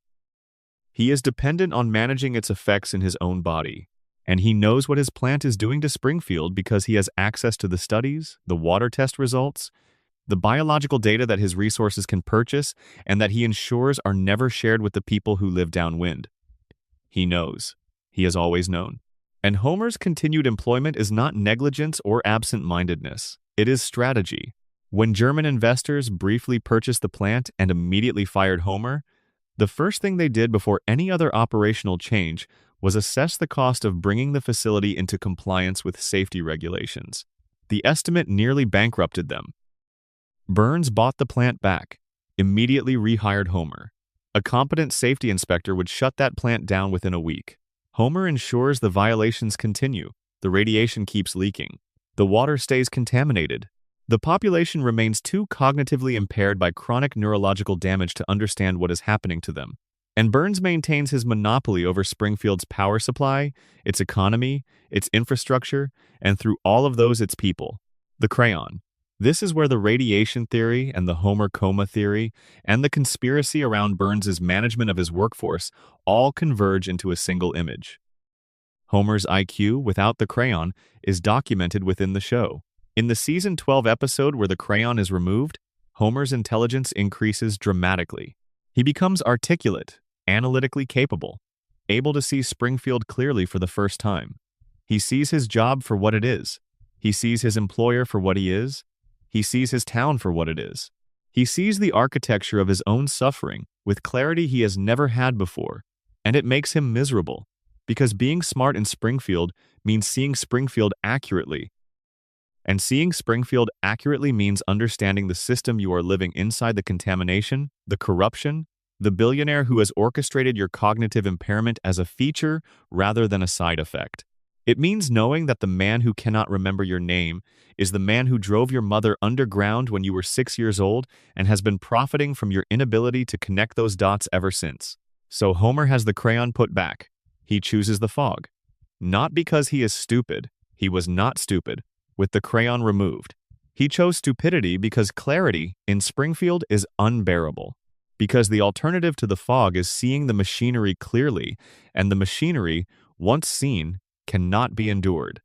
He is dependent on managing its effects in his own body, and he knows what his plant is doing to Springfield because he has access to the studies, the water test results, the biological data that his resources can purchase and that he ensures are never shared with the people who live downwind. He knows. He has always known. And Homer's continued employment is not negligence or absent-mindedness. It is strategy. When German investors briefly purchased the plant and immediately fired Homer, the first thing they did before any other operational change was assess the cost of bringing the facility into compliance with safety regulations. The estimate nearly bankrupted them. Burns bought the plant back, immediately rehired Homer. A competent safety inspector would shut that plant down within a week. Homer ensures the violations continue, the radiation keeps leaking, the water stays contaminated. The population remains too cognitively impaired by chronic neurological damage to understand what is happening to them. And Burns maintains his monopoly over Springfield's power supply, its economy, its infrastructure, and through all of those, its people. The crayon. This is where the radiation theory and the Homer coma theory and the conspiracy around Burns's management of his workforce all converge into a single image. Homer's IQ without the crayon is documented within the show. In the season 12 episode where the crayon is removed, Homer's intelligence increases dramatically. He becomes articulate, analytically capable, able to see Springfield clearly for the first time. He sees his job for what it is. He sees his employer for what he is. He sees his town for what it is. He sees the architecture of his own suffering with clarity he has never had before, and it makes him miserable, because being smart in Springfield means seeing Springfield accurately. And seeing Springfield accurately means understanding the system you are living inside, the contamination, the corruption, the billionaire who has orchestrated your cognitive impairment as a feature rather than a side effect. It means knowing that the man who cannot remember your name is the man who drove your mother underground when you were 6 years old and has been profiting from your inability to connect those dots ever since. So Homer has the crayon put back. He chooses the fog. Not because he is stupid. He was not stupid. With the crayon removed. He chose stupidity because clarity in Springfield is unbearable. Because the alternative to the fog is seeing the machinery clearly, and the machinery, once seen, cannot be endured.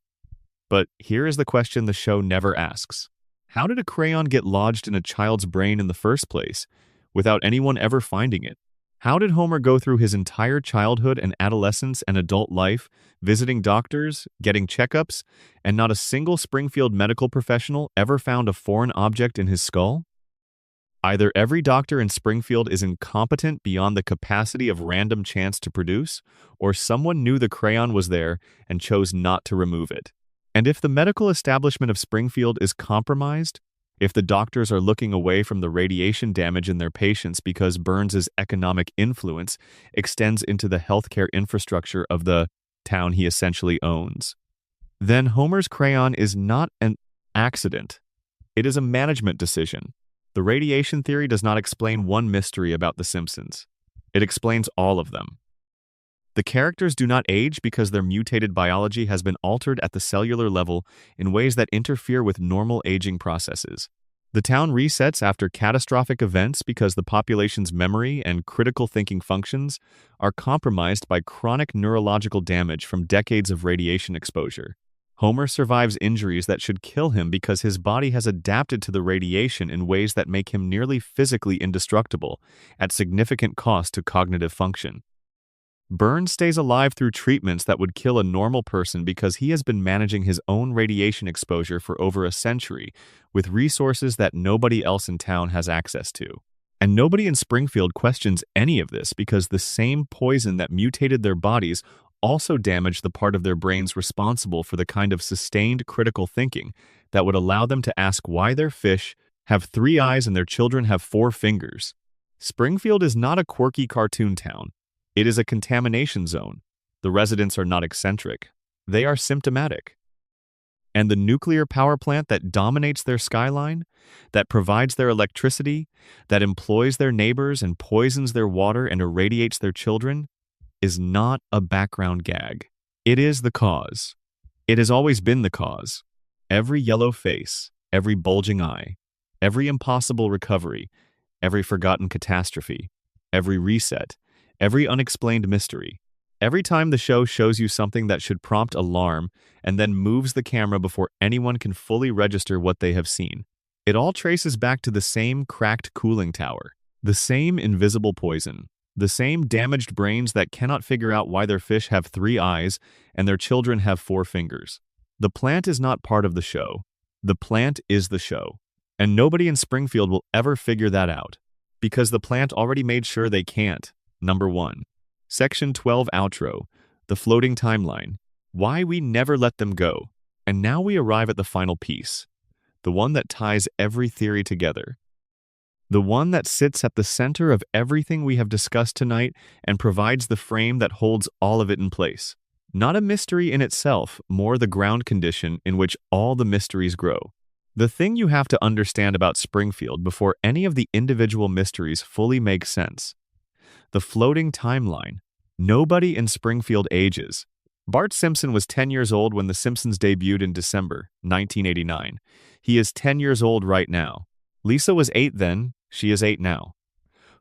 But here is the question the show never asks. How did a crayon get lodged in a child's brain in the first place, without anyone ever finding it? How did Homer go through his entire childhood and adolescence and adult life, visiting doctors, getting checkups, and not a single Springfield medical professional ever found a foreign object in his skull? Either every doctor in Springfield is incompetent beyond the capacity of random chance to produce, or someone knew the crayon was there and chose not to remove it. And if the medical establishment of Springfield is compromised, if the doctors are looking away from the radiation damage in their patients because Burns's economic influence extends into the healthcare infrastructure of the town he essentially owns, then Homer's crayon is not an accident. It is a management decision. The radiation theory does not explain one mystery about The Simpsons. It explains all of them. The characters do not age because their mutated biology has been altered at the cellular level in ways that interfere with normal aging processes. The town resets after catastrophic events because the population's memory and critical thinking functions are compromised by chronic neurological damage from decades of radiation exposure. Homer survives injuries that should kill him because his body has adapted to the radiation in ways that make him nearly physically indestructible, at significant cost to cognitive function. Burns stays alive through treatments that would kill a normal person because he has been managing his own radiation exposure for over a century with resources that nobody else in town has access to. And nobody in Springfield questions any of this because the same poison that mutated their bodies also damaged the part of their brains responsible for the kind of sustained critical thinking that would allow them to ask why their fish have 3 eyes and their children have 4 fingers. Springfield is not a quirky cartoon town. It is a contamination zone. The residents are not eccentric. They are symptomatic. And the nuclear power plant that dominates their skyline, that provides their electricity, that employs their neighbors and poisons their water and irradiates their children, is not a background gag. It is the cause. It has always been the cause. Every yellow face, every bulging eye, every impossible recovery, every forgotten catastrophe, every reset, every unexplained mystery. Every time the show shows you something that should prompt alarm and then moves the camera before anyone can fully register what they have seen, it all traces back to the same cracked cooling tower, the same invisible poison, the same damaged brains that cannot figure out why their fish have 3 eyes and their children have 4 fingers. The plant is not part of the show. The plant is the show. And nobody in Springfield will ever figure that out, because the plant already made sure they can't. Number 1. Section 12 Outro. The floating timeline. Why we never let them go. And now we arrive at the final piece. The one that ties every theory together. The one that sits at the center of everything we have discussed tonight and provides the frame that holds all of it in place. Not a mystery in itself, more the ground condition in which all the mysteries grow. The thing you have to understand about Springfield before any of the individual mysteries fully make sense. The floating timeline. Nobody in Springfield ages. Bart Simpson was 10 years old when The Simpsons debuted in December 1989. He is 10 years old right now. Lisa was 8 then, she is 8 now.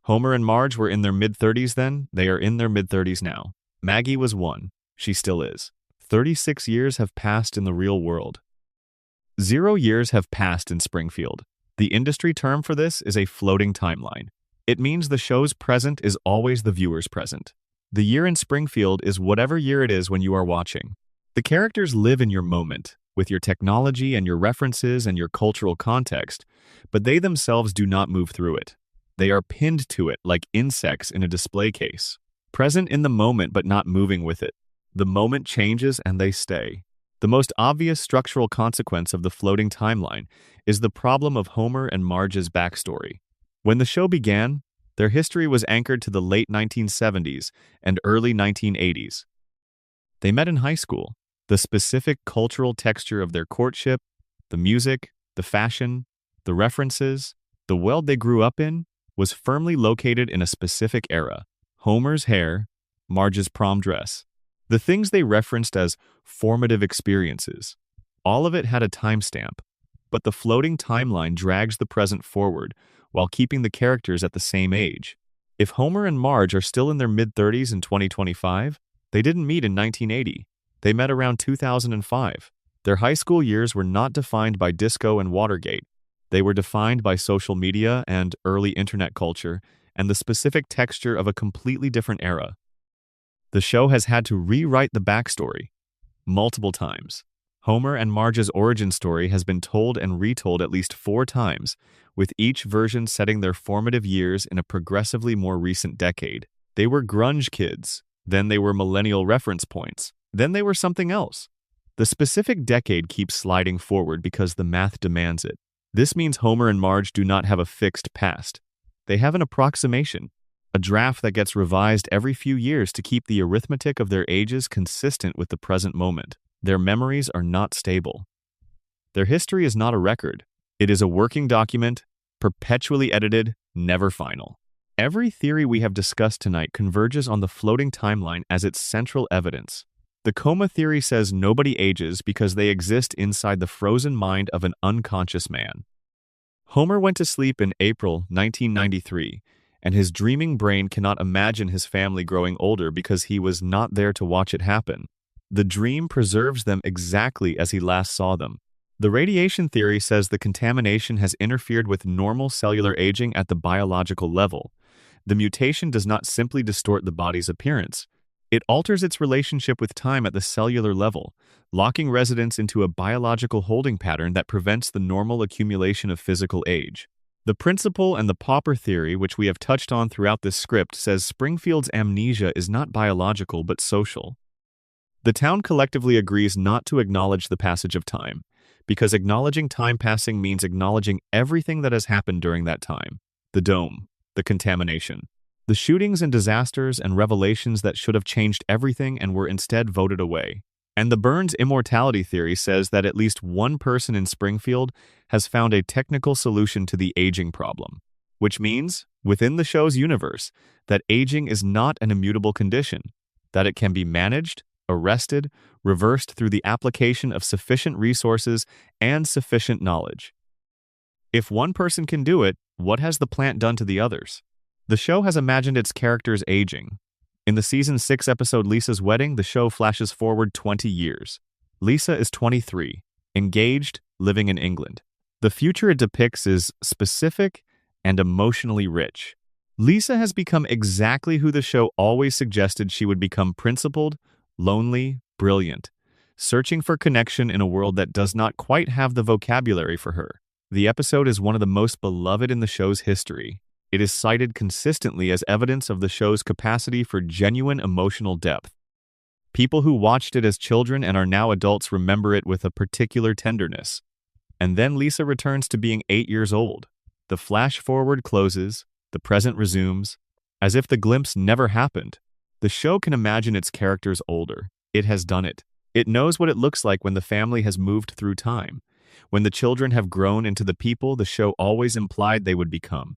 Homer and Marge were in their mid-30s then, they are in their mid-30s now. Maggie was 1, she still is. 36 years have passed in the real world. 0 years have passed in Springfield. The industry term for this is a floating timeline. It means the show's present is always the viewer's present. The year in Springfield is whatever year it is when you are watching. The characters live in your moment, with your technology and your references and your cultural context, but they themselves do not move through it. They are pinned to it like insects in a display case, present in the moment but not moving with it. The moment changes and they stay. The most obvious structural consequence of the floating timeline is the problem of Homer and Marge's backstory. When the show began, their history was anchored to the late 1970s and early 1980s. They met in high school. The specific cultural texture of their courtship, the music, the fashion, the references, the world they grew up in, was firmly located in a specific era. Homer's hair, Marge's prom dress. The things they referenced as formative experiences. All of it had a timestamp, but the floating timeline drags the present forward while keeping the characters at the same age. If Homer and Marge are still in their mid-30s in 2025, they didn't meet in 1980. They met around 2005. Their high school years were not defined by disco and Watergate. They were defined by social media and early internet culture and the specific texture of a completely different era. The show has had to rewrite the backstory multiple times. Homer and Marge's origin story has been told and retold at least 4 times, with each version setting their formative years in a progressively more recent decade. They were grunge kids, then they were millennial reference points, then they were something else. The specific decade keeps sliding forward because the math demands it. This means Homer and Marge do not have a fixed past. They have an approximation, a draft that gets revised every few years to keep the arithmetic of their ages consistent with the present moment. Their memories are not stable. Their history is not a record. It is a working document, perpetually edited, never final. Every theory we have discussed tonight converges on the floating timeline as its central evidence. The coma theory says nobody ages because they exist inside the frozen mind of an unconscious man. Homer went to sleep in April 1993, and his dreaming brain cannot imagine his family growing older because he was not there to watch it happen. The dream preserves them exactly as he last saw them. The radiation theory says the contamination has interfered with normal cellular aging at the biological level. The mutation does not simply distort the body's appearance. It alters its relationship with time at the cellular level, locking residents into a biological holding pattern that prevents the normal accumulation of physical age. The principle and the pauper theory, which we have touched on throughout this script, says Springfield's amnesia is not biological but social. The town collectively agrees not to acknowledge the passage of time, because acknowledging time passing means acknowledging everything that has happened during that time. The dome, the contamination, the shootings and disasters and revelations that should have changed everything and were instead voted away. And the Burns immortality theory says that at least one person in Springfield has found a technical solution to the aging problem, which means, within the show's universe, that aging is not an immutable condition, that it can be managed, arrested, reversed through the application of sufficient resources and sufficient knowledge. If one person can do it, what has the plant done to the others? The show has imagined its characters aging. In the season 6 episode Lisa's Wedding, the show flashes forward 20 years. Lisa is 23, engaged, living in England. The future it depicts is specific and emotionally rich. Lisa has become exactly who the show always suggested she would become: principled, lonely, brilliant, searching for connection in a world that does not quite have the vocabulary for her. The episode is one of the most beloved in the show's history. It is cited consistently as evidence of the show's capacity for genuine emotional depth. People who watched it as children and are now adults remember it with a particular tenderness. And then Lisa returns to being 8 years old. The flash forward closes, the present resumes, as if the glimpse never happened. The show can imagine its characters older. It has done it. It knows what it looks like when the family has moved through time, when the children have grown into the people the show always implied they would become.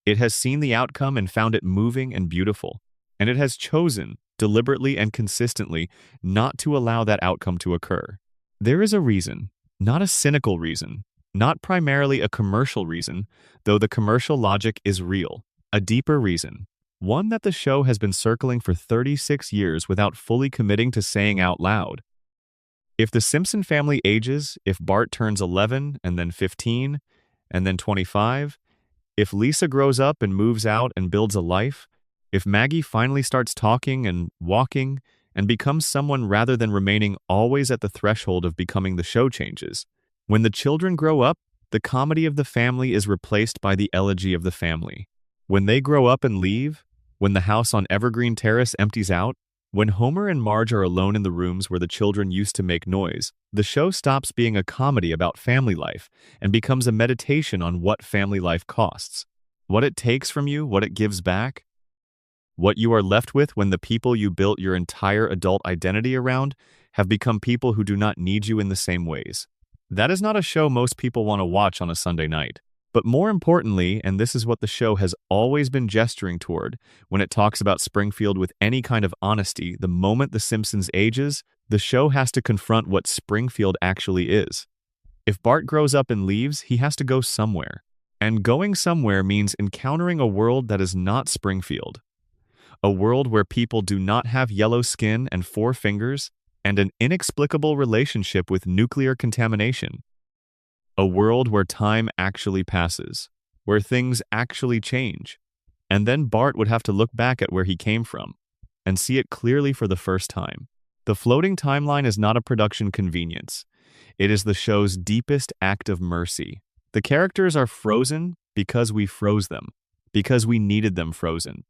It has seen the outcome and found it moving and beautiful, and it has chosen, deliberately and consistently, not to allow that outcome to occur. There is a reason, not a cynical reason, not primarily a commercial reason, though the commercial logic is real, a deeper reason, one that the show has been circling for 36 years without fully committing to saying out loud. If the Simpson family ages, if Bart turns 11 and then 15 and then 25, if Lisa grows up and moves out and builds a life, if Maggie finally starts talking and walking and becomes someone rather than remaining always at the threshold of becoming, the show changes. When the children grow up, the comedy of the family is replaced by the elegy of the family. When they grow up and leave, when the house on Evergreen Terrace empties out, when Homer and Marge are alone in the rooms where the children used to make noise, the show stops being a comedy about family life and becomes a meditation on what family life costs, what it takes from you, what it gives back, what you are left with when the people you built your entire adult identity around have become people who do not need you in the same ways. That is not a show most people want to watch on a Sunday night. But more importantly, and this is what the show has always been gesturing toward when it talks about Springfield with any kind of honesty, the moment The Simpsons ages, the show has to confront what Springfield actually is. If Bart grows up and leaves, he has to go somewhere. And going somewhere means encountering a world that is not Springfield. A world where people do not have yellow skin and 4 fingers and an inexplicable relationship with nuclear contamination. A world where time actually passes, where things actually change. And then Bart would have to look back at where he came from and see it clearly for the first time. The floating timeline is not a production convenience. It is the show's deepest act of mercy. The characters are frozen because we froze them, because we needed them frozen.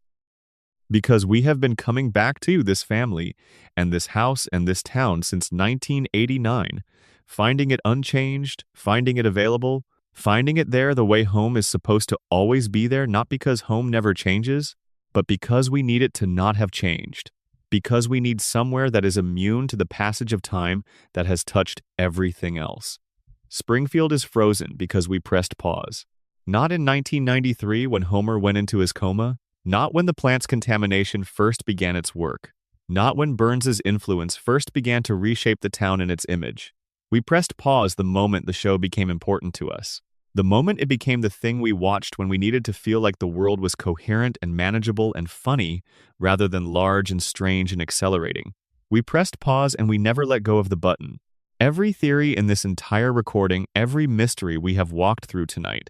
Because we have been coming back to this family and this house and this town since 1989, finding it unchanged, finding it available, finding it there the way home is supposed to always be there, not because home never changes, but because we need it to not have changed, because we need somewhere that is immune to the passage of time that has touched everything else. Springfield is frozen because we pressed pause. Not in 1993 when Homer went into his coma, not when the plant's contamination first began its work, not when Burns's influence first began to reshape the town in its image. We pressed pause the moment the show became important to us. The moment it became the thing we watched when we needed to feel like the world was coherent and manageable and funny rather than large and strange and accelerating. We pressed pause and we never let go of the button. Every theory in this entire recording, every mystery we have walked through tonight,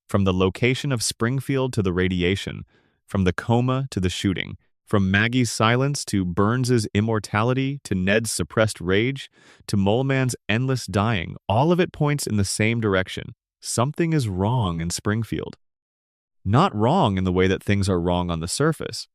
from the location of Springfield to the radiation, from the coma to the shooting, from Maggie's silence to Burns's immortality to Ned's suppressed rage to Mole Man's endless dying, all of it points in the same direction. Something is wrong in Springfield. Not wrong in the way that things are wrong on the surface,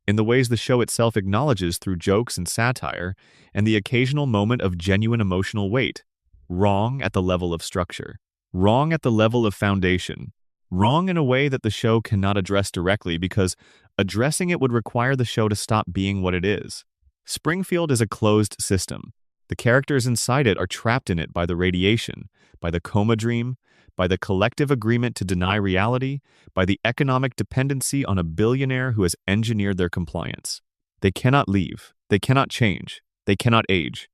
in the ways the show itself acknowledges through jokes and satire and the occasional moment of genuine emotional weight. Wrong at the level of structure. Wrong at the level of foundation. Wrong in a way that the show cannot address directly because addressing it would require the show to stop being what it is. Springfield is a closed system. The characters inside it are trapped in it by the radiation, by the coma dream, by the collective agreement to deny reality, by the economic dependency on a billionaire who has engineered their compliance. They cannot leave. They cannot change. They cannot age.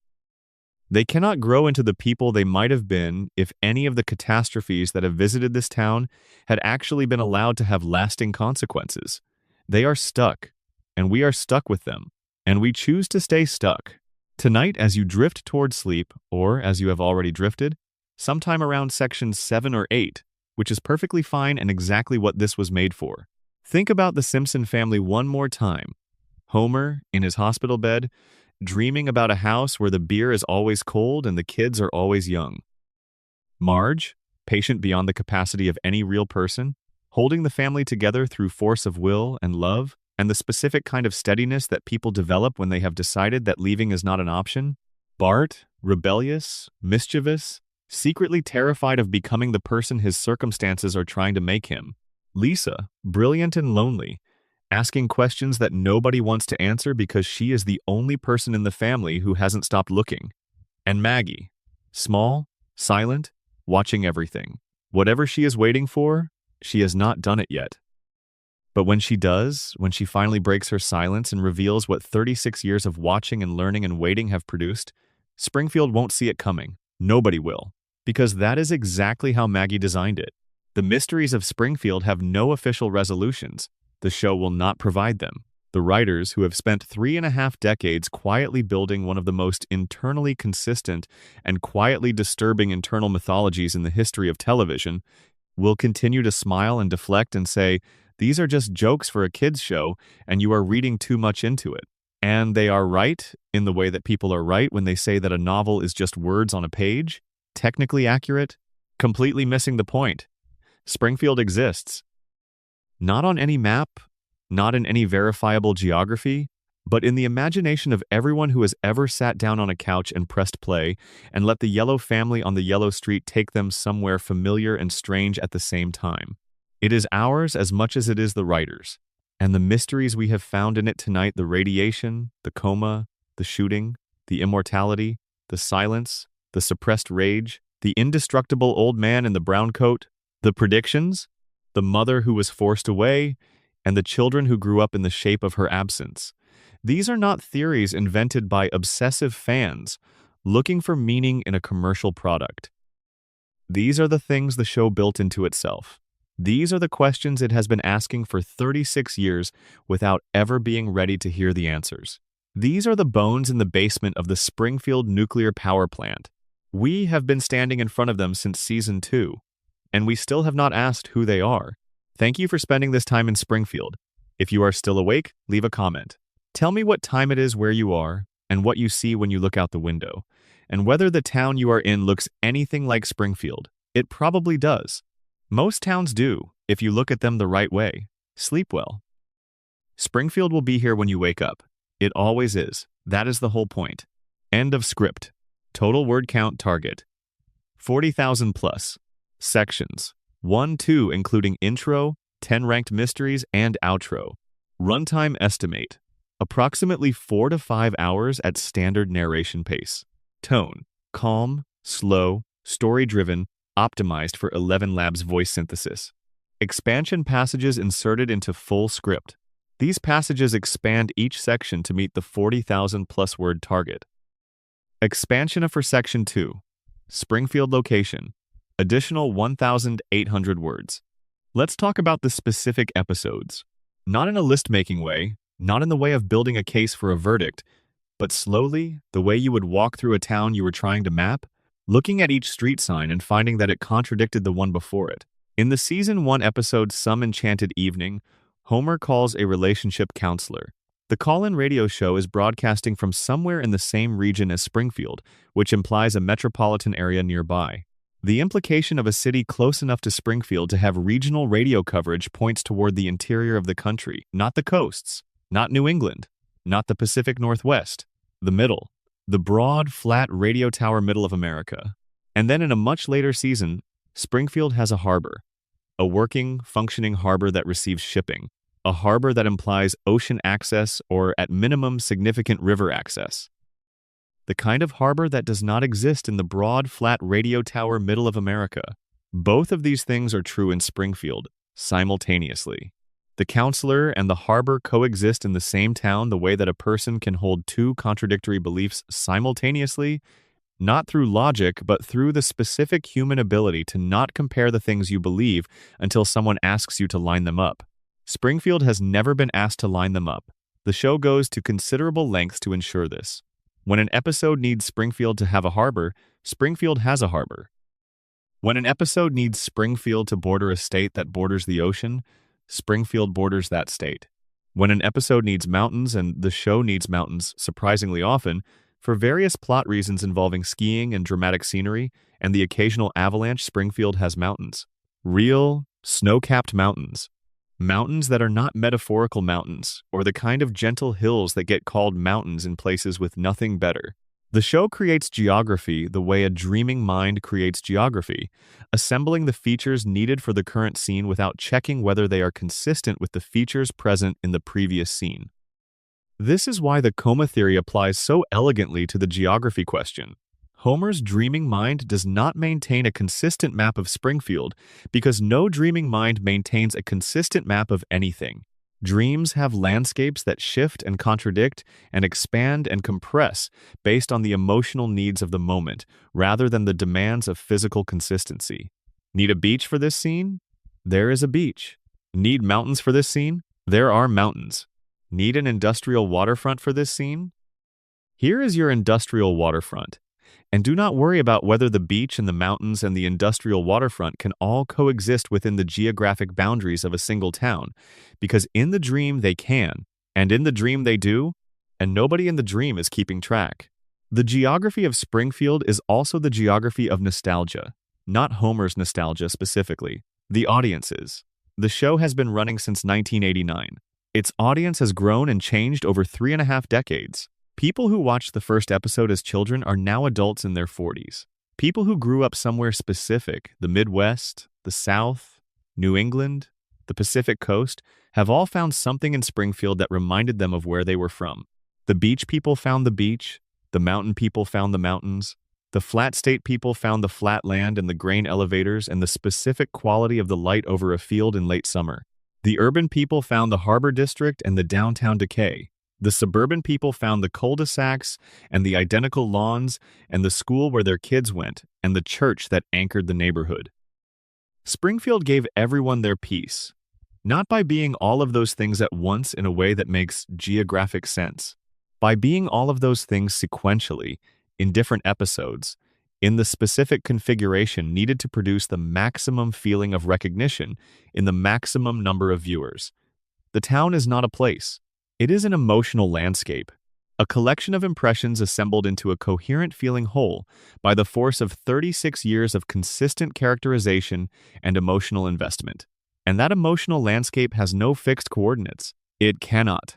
They cannot grow into the people they might have been if any of the catastrophes that have visited this town had actually been allowed to have lasting consequences. They are stuck, and we are stuck with them, and we choose to stay stuck. Tonight, as you drift toward sleep, or as you have already drifted, sometime around section 7 or 8, which is perfectly fine and exactly what this was made for. Think about the Simpson family one more time. Homer, in his hospital bed, dreaming about a house where the beer is always cold and the kids are always young. Marge, patient beyond the capacity of any real person, holding the family together through force of will and love, and the specific kind of steadiness that people develop when they have decided that leaving is not an option. Bart, rebellious, mischievous, secretly terrified of becoming the person his circumstances are trying to make him. Lisa, brilliant and lonely, asking questions that nobody wants to answer because she is the only person in the family who hasn't stopped looking. And Maggie, small, silent, watching everything. Whatever she is waiting for, she has not done it yet. But when she does, when she finally breaks her silence and reveals what 36 years of watching and learning and waiting have produced, Springfield won't see it coming. Nobody will. Because that is exactly how Maggie designed it. The mysteries of Springfield have no official resolutions. The show will not provide them. The writers, who have spent 3.5 decades quietly building one of the most internally consistent and quietly disturbing internal mythologies in the history of television, will continue to smile and deflect and say, "These are just jokes for a kids' show, and you are reading too much into it." And they are right in the way that people are right when they say that a novel is just words on a page, technically accurate, completely missing the point. Springfield exists. Not on any map, not in any verifiable geography, but in the imagination of everyone who has ever sat down on a couch and pressed play and let the yellow family on the yellow street take them somewhere familiar and strange at the same time. It is ours as much as it is the writers, and the mysteries we have found in it tonight, the radiation, the coma, the shooting, the immortality, the silence, the suppressed rage, the indestructible old man in the brown coat, the predictions, the mother who was forced away, and the children who grew up in the shape of her absence. These are not theories invented by obsessive fans looking for meaning in a commercial product. These are the things the show built into itself. These are the questions it has been asking for 36 years without ever being ready to hear the answers. These are the bones in the basement of the Springfield nuclear power plant. We have been standing in front of them since season 2, and we still have not asked who they are. Thank you for spending this time in Springfield. If you are still awake, leave a comment. Tell me what time it is where you are and what you see when you look out the window, and whether the town you are in looks anything like Springfield. It probably does. Most towns do, if you look at them the right way. Sleep well. Springfield will be here when you wake up. It always is. That is the whole point. End of script. Total word count target. 40,000 plus. Sections. 1-2 including intro, 10 ranked mysteries, and outro. Runtime estimate. Approximately 4 to 5 hours at standard narration pace. Tone. Calm, slow, story-driven, optimized for 11 Labs voice synthesis. Expansion passages inserted into full script. These passages expand each section to meet the 40,000 plus word target. Expansion for Section 2. Springfield location. Additional 1,800 words. Let's talk about the specific episodes. Not in a list-making way, not in the way of building a case for a verdict, but slowly, the way you would walk through a town you were trying to map, looking at each street sign and finding that it contradicted the one before it. In the Season 1 episode Some Enchanted Evening, Homer calls a relationship counselor. The call-in radio show is broadcasting from somewhere in the same region as Springfield, which implies a metropolitan area nearby. The implication of a city close enough to Springfield to have regional radio coverage points toward the interior of the country, not the coasts, not New England, not the Pacific Northwest, the middle, the broad, flat radio tower middle of America. And then in a much later season, Springfield has a harbor, a working, functioning harbor that receives shipping, a harbor that implies ocean access or, at minimum, significant river access. The kind of harbor that does not exist in the broad, flat radio tower middle of America. Both of these things are true in Springfield, simultaneously. The counselor and the harbor coexist in the same town the way that a person can hold two contradictory beliefs simultaneously, not through logic, but through the specific human ability to not compare the things you believe until someone asks you to line them up. Springfield has never been asked to line them up. The show goes to considerable lengths to ensure this. When an episode needs Springfield to have a harbor, Springfield has a harbor. When an episode needs Springfield to border a state that borders the ocean, Springfield borders that state. When an episode needs mountains, and the show needs mountains surprisingly often, for various plot reasons involving skiing and dramatic scenery, and the occasional avalanche, Springfield has mountains. Real, snow-capped mountains. Mountains that are not metaphorical mountains, or the kind of gentle hills that get called mountains in places with nothing better. The show creates geography the way a dreaming mind creates geography, assembling the features needed for the current scene without checking whether they are consistent with the features present in the previous scene. This is why the coma theory applies so elegantly to the geography question. Homer's dreaming mind does not maintain a consistent map of Springfield because no dreaming mind maintains a consistent map of anything. Dreams have landscapes that shift and contradict and expand and compress based on the emotional needs of the moment rather than the demands of physical consistency. Need a beach for this scene? There is a beach. Need mountains for this scene? There are mountains. Need an industrial waterfront for this scene? Here is your industrial waterfront. And do not worry about whether the beach and the mountains and the industrial waterfront can all coexist within the geographic boundaries of a single town, because in the dream they can, and in the dream they do, and nobody in the dream is keeping track. The geography of Springfield is also the geography of nostalgia, not Homer's nostalgia specifically, the audience's. The show has been running since 1989. Its audience has grown and changed over 3.5 decades. People who watched the first episode as children are now adults in their 40s. People who grew up somewhere specific, the Midwest, the South, New England, the Pacific Coast, have all found something in Springfield that reminded them of where they were from. The beach people found the beach, the mountain people found the mountains, the flat state people found the flat land and the grain elevators and the specific quality of the light over a field in late summer. The urban people found the harbor district and the downtown decay. The suburban people found the cul-de-sacs and the identical lawns and the school where their kids went and the church that anchored the neighborhood. Springfield gave everyone their piece, not by being all of those things at once in a way that makes geographic sense, by being all of those things sequentially, in different episodes, in the specific configuration needed to produce the maximum feeling of recognition in the maximum number of viewers. The town is not a place. It is an emotional landscape, a collection of impressions assembled into a coherent feeling whole by the force of 36 years of consistent characterization and emotional investment. And that emotional landscape has no fixed coordinates. It cannot.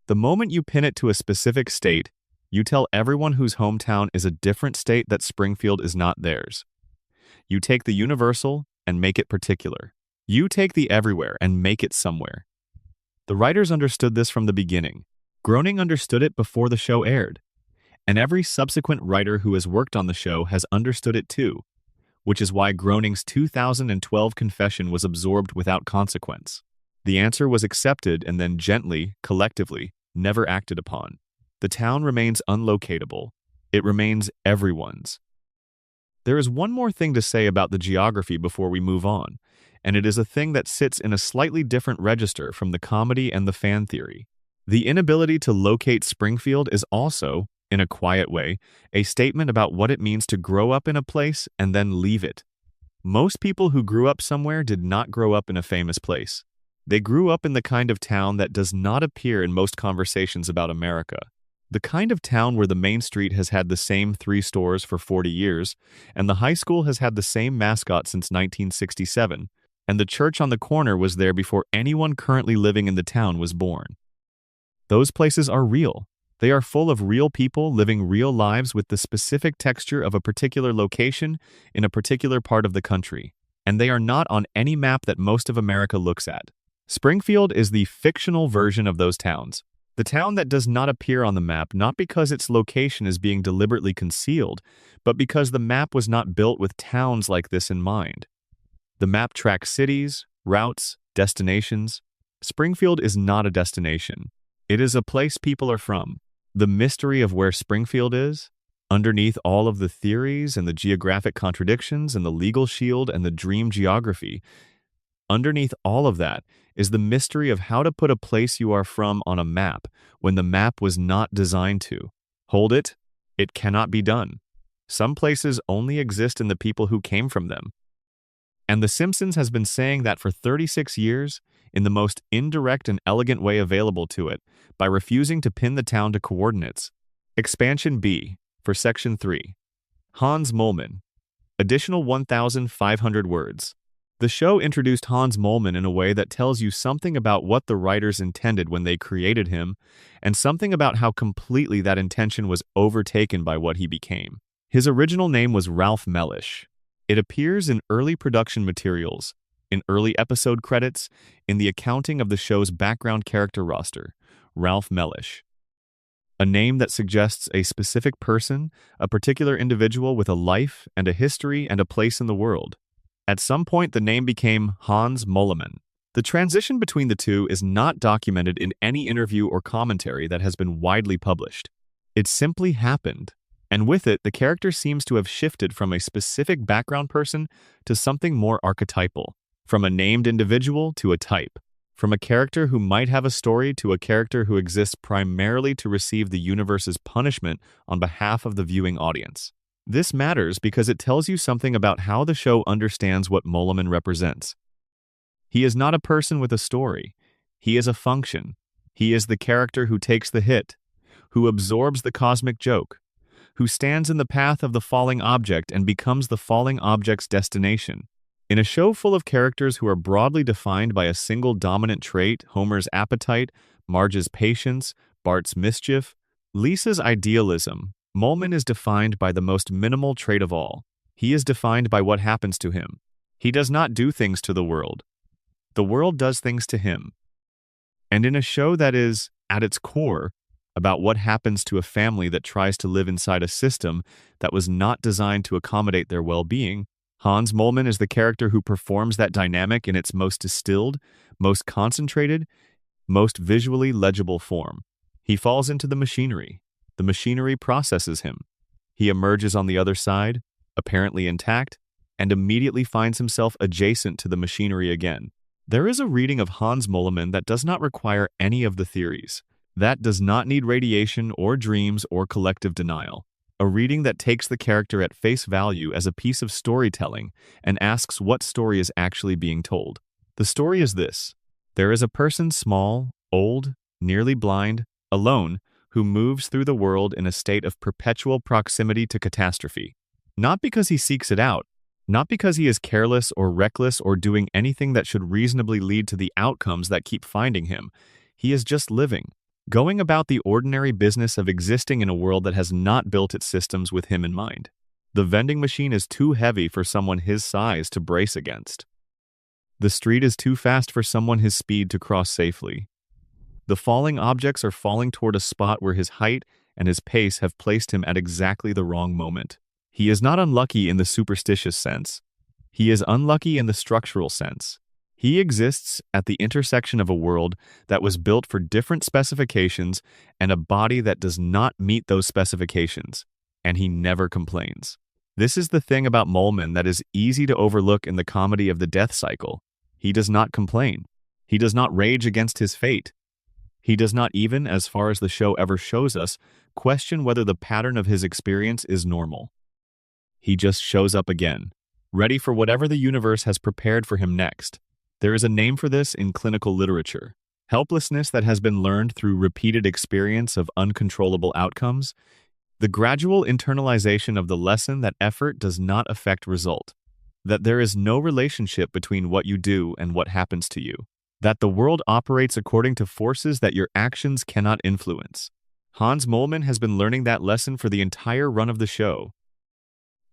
The moment you pin it to a specific state, you tell everyone whose hometown is a different state that Springfield is not theirs. You take the universal and make it particular. You take the everywhere and make it somewhere. The writers understood this from the beginning. Groening understood it before the show aired. And every subsequent writer who has worked on the show has understood it too, which is why Groening's 2012 confession was absorbed without consequence. The answer was accepted and then gently, collectively, never acted upon. The town remains unlocatable. It remains everyone's. There is one more thing to say about the geography before we move on, and it is a thing that sits in a slightly different register from the comedy and the fan theory. The inability to locate Springfield is also, in a quiet way, a statement about what it means to grow up in a place and then leave it. Most people who grew up somewhere did not grow up in a famous place. They grew up in the kind of town that does not appear in most conversations about America. The kind of town where the main street has had the same 3 stores for 40 years, and the high school has had the same mascot since 1967, and the church on the corner was there before anyone currently living in the town was born. Those places are real. They are full of real people living real lives with the specific texture of a particular location in a particular part of the country, and they are not on any map that most of America looks at. Springfield is the fictional version of those towns. The town that does not appear on the map not because its location is being deliberately concealed, but because the map was not built with towns like this in mind. The map tracks cities, routes, destinations. Springfield is not a destination. It is a place people are from. The mystery of where Springfield is, underneath all of the theories and the geographic contradictions and the legal shield and the dream geography, underneath all of that is the mystery of how to put a place you are from on a map when the map was not designed to. Hold it, it cannot be done. Some places only exist in the people who came from them. And The Simpsons has been saying that for 36 years in the most indirect and elegant way available to it by refusing to pin the town to coordinates. Expansion B for Section 3. Hans Moleman. Additional 1,500 words. The show introduced Hans Moleman in a way that tells you something about what the writers intended when they created him, and something about how completely that intention was overtaken by what he became. His original name was Ralph Mellish. It appears in early production materials, in early episode credits, in the accounting of the show's background character roster, Ralph Mellish. A name that suggests a specific person, a particular individual with a life and a history and a place in the world. At some point, the name became Hans Moleman. The transition between the two is not documented in any interview or commentary that has been widely published. It simply happened. And with it, the character seems to have shifted from a specific background person to something more archetypal, from a named individual to a type, From a character who might have a story to a character who exists primarily to receive the universe's punishment on behalf of the viewing audience. This matters because it tells you something about how the show understands what Molaman represents. He is not a person with a story. He is a function. He is the character who takes the hit, who absorbs the cosmic joke, who stands in the path of the falling object and becomes the falling object's destination. In a show full of characters who are broadly defined by a single dominant trait, Homer's appetite, Marge's patience, Bart's mischief, Lisa's idealism, Moleman is defined by the most minimal trait of all. He is defined by what happens to him. He does not do things to the world. The world does things to him. And in a show that is, at its core, about what happens to a family that tries to live inside a system that was not designed to accommodate their well-being, Hans Moleman is the character who performs that dynamic in its most distilled, most concentrated, most visually legible form. He falls into the machinery. The machinery processes him. He emerges on the other side, apparently intact, and immediately finds himself adjacent to the machinery again. There is a reading of Hans Moleman that does not require any of the theories. That does not need radiation or dreams or collective denial. A reading that takes the character at face value as a piece of storytelling and asks what story is actually being told. The story is this. There is a person small, old, nearly blind, alone, who moves through the world in a state of perpetual proximity to catastrophe. Not because he seeks it out, not because he is careless or reckless or doing anything that should reasonably lead to the outcomes that keep finding him. He is just living, going about the ordinary business of existing in a world that has not built its systems with him in mind. The vending machine is too heavy for someone his size to brace against. The street is too fast for someone his speed to cross safely. The falling objects are falling toward a spot where his height and his pace have placed him at exactly the wrong moment. He is not unlucky in the superstitious sense. He is unlucky in the structural sense. He exists at the intersection of a world that was built for different specifications and a body that does not meet those specifications, and he never complains. This is the thing about Moleman that is easy to overlook in the comedy of the death cycle. He does not complain. He does not rage against his fate. He does not even, as far as the show ever shows us, question whether the pattern of his experience is normal. He just shows up again, ready for whatever the universe has prepared for him next. There is a name for this in clinical literature. Helplessness that has been learned through repeated experience of uncontrollable outcomes. The gradual internalization of the lesson that effort does not affect result. That there is no relationship between what you do and what happens to you. That the world operates according to forces that your actions cannot influence. Hans Moleman has been learning that lesson for the entire run of the show.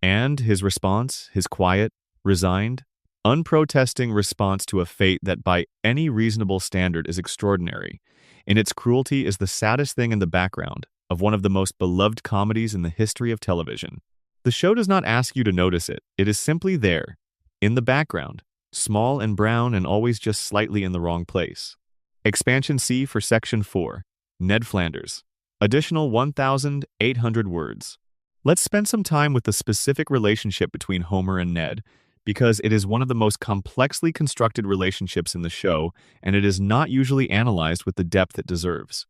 And his response, his quiet, resigned, unprotesting response to a fate that by any reasonable standard is extraordinary, in its cruelty is the saddest thing in the background of one of the most beloved comedies in the history of television. The show does not ask you to notice it. It is simply there, in the background, small and brown and always just slightly in the wrong place. Expansion C for Section 4, Ned Flanders. Additional 1,800 words. Let's spend some time with the specific relationship between Homer and Ned, because it is one of the most complexly constructed relationships in the show, and it is not usually analyzed with the depth it deserves.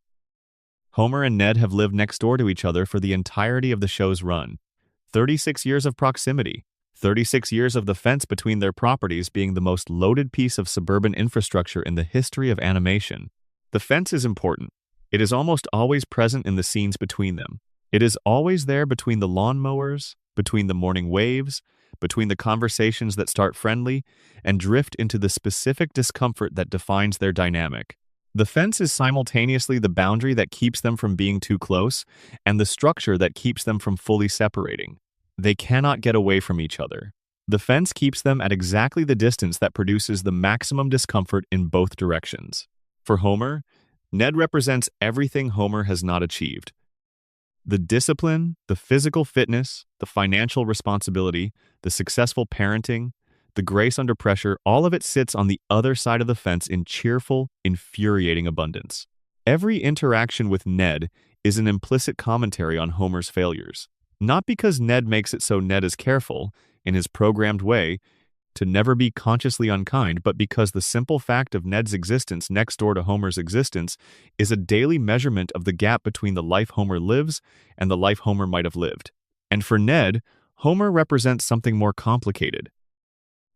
Homer and Ned have lived next door to each other for the entirety of the show's run. 36 years of proximity, 36 years of the fence between their properties being the most loaded piece of suburban infrastructure in the history of animation. The fence is important. It is almost always present in the scenes between them. It is always there between the lawnmowers, between the morning waves, between the conversations that start friendly and drift into the specific discomfort that defines their dynamic. The fence is simultaneously the boundary that keeps them from being too close and the structure that keeps them from fully separating. They cannot get away from each other. The fence keeps them at exactly the distance that produces the maximum discomfort in both directions. For Homer, Ned represents everything Homer has not achieved. The discipline, the physical fitness, the financial responsibility, the successful parenting, the grace under pressure, all of it sits on the other side of the fence in cheerful, infuriating abundance. Every interaction with Ned is an implicit commentary on Homer's failures. Not because Ned makes it so Ned is careful, in his programmed way, to never be consciously unkind, but because the simple fact of Ned's existence next door to Homer's existence is a daily measurement of the gap between the life Homer lives and the life Homer might have lived. And for Ned, Homer represents something more complicated.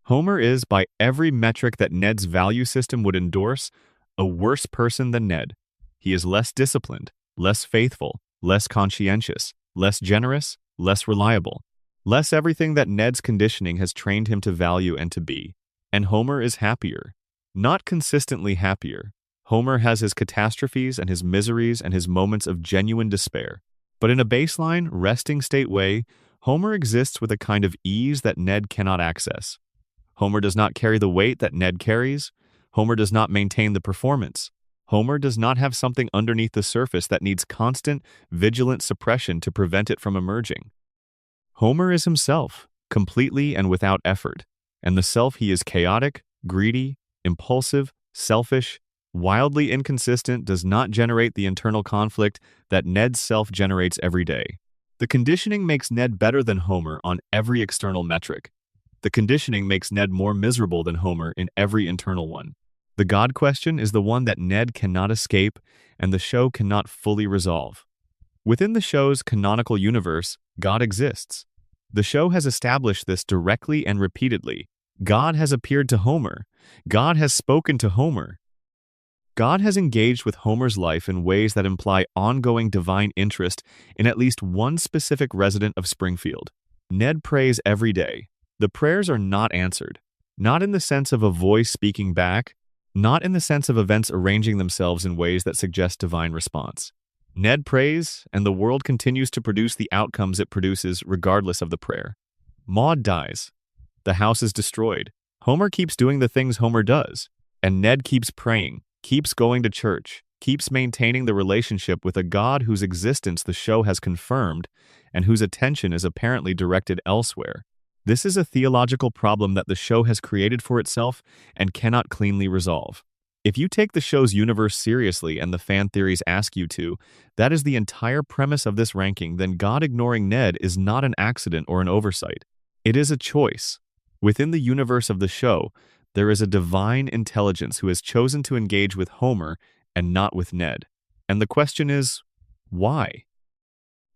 Homer is, by every metric that Ned's value system would endorse, a worse person than Ned. He is less disciplined, less faithful, less conscientious, less generous, less reliable, less everything that Ned's conditioning has trained him to value and to be. And Homer is happier. Not consistently happier. Homer has his catastrophes and his miseries and his moments of genuine despair. But in a baseline, resting state way, Homer exists with a kind of ease that Ned cannot access. Homer does not carry the weight that Ned carries. Homer does not maintain the performance. Homer does not have something underneath the surface that needs constant, vigilant suppression to prevent it from emerging. Homer is himself, completely and without effort, and the self he is chaotic, greedy, impulsive, selfish, wildly inconsistent does not generate the internal conflict that Ned's self generates every day. The conditioning makes Ned better than Homer on every external metric. The conditioning makes Ned more miserable than Homer in every internal one. The God question is the one that Ned cannot escape and the show cannot fully resolve. Within the show's canonical universe, God exists. The show has established this directly and repeatedly. God has appeared to Homer. God has spoken to Homer. God has engaged with Homer's life in ways that imply ongoing divine interest in at least one specific resident of Springfield. Ned prays every day. The prayers are not answered, not in the sense of a voice speaking back, not in the sense of events arranging themselves in ways that suggest divine response. Ned prays, and the world continues to produce the outcomes it produces regardless of the prayer. Maud dies. The house is destroyed. Homer keeps doing the things Homer does, and Ned keeps praying, keeps going to church, keeps maintaining the relationship with a God whose existence the show has confirmed and whose attention is apparently directed elsewhere. This is a theological problem that the show has created for itself and cannot cleanly resolve. If you take the show's universe seriously and the fan theories ask you to, that is the entire premise of this ranking, then God ignoring Ned is not an accident or an oversight. It is a choice. Within the universe of the show, there is a divine intelligence who has chosen to engage with Homer and not with Ned. And the question is, why?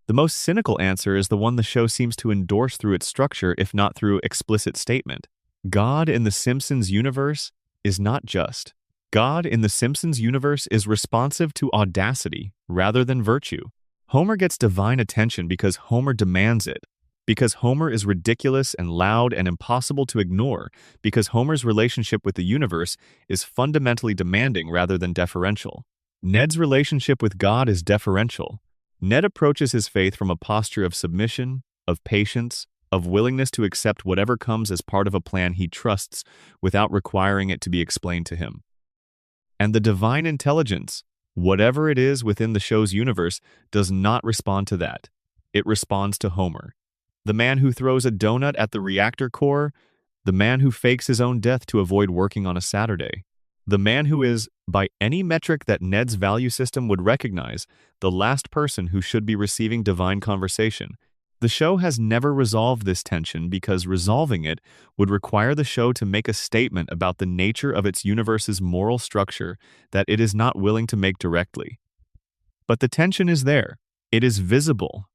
The most cynical answer is the one the show seems to endorse through its structure, if not through explicit statement. God in the Simpsons universe is not just. God in the Simpsons universe is responsive to audacity rather than virtue. Homer gets divine attention because Homer demands it, because Homer is ridiculous and loud and impossible to ignore, because Homer's relationship with the universe is fundamentally demanding rather than deferential. Ned's relationship with God is deferential. Ned approaches his faith from a posture of submission, of patience, of willingness to accept whatever comes as part of a plan he trusts without requiring it to be explained to him. And the divine intelligence, whatever it is within the show's universe, does not respond to that. It responds to Homer. The man who throws a donut at the reactor core, the man who fakes his own death to avoid working on a Saturday, the man who is, by any metric that Ned's value system would recognize, the last person who should be receiving divine conversation. The show has never resolved this tension because resolving it would require the show to make a statement about the nature of its universe's moral structure that it is not willing to make directly. But the tension is there. It is visible.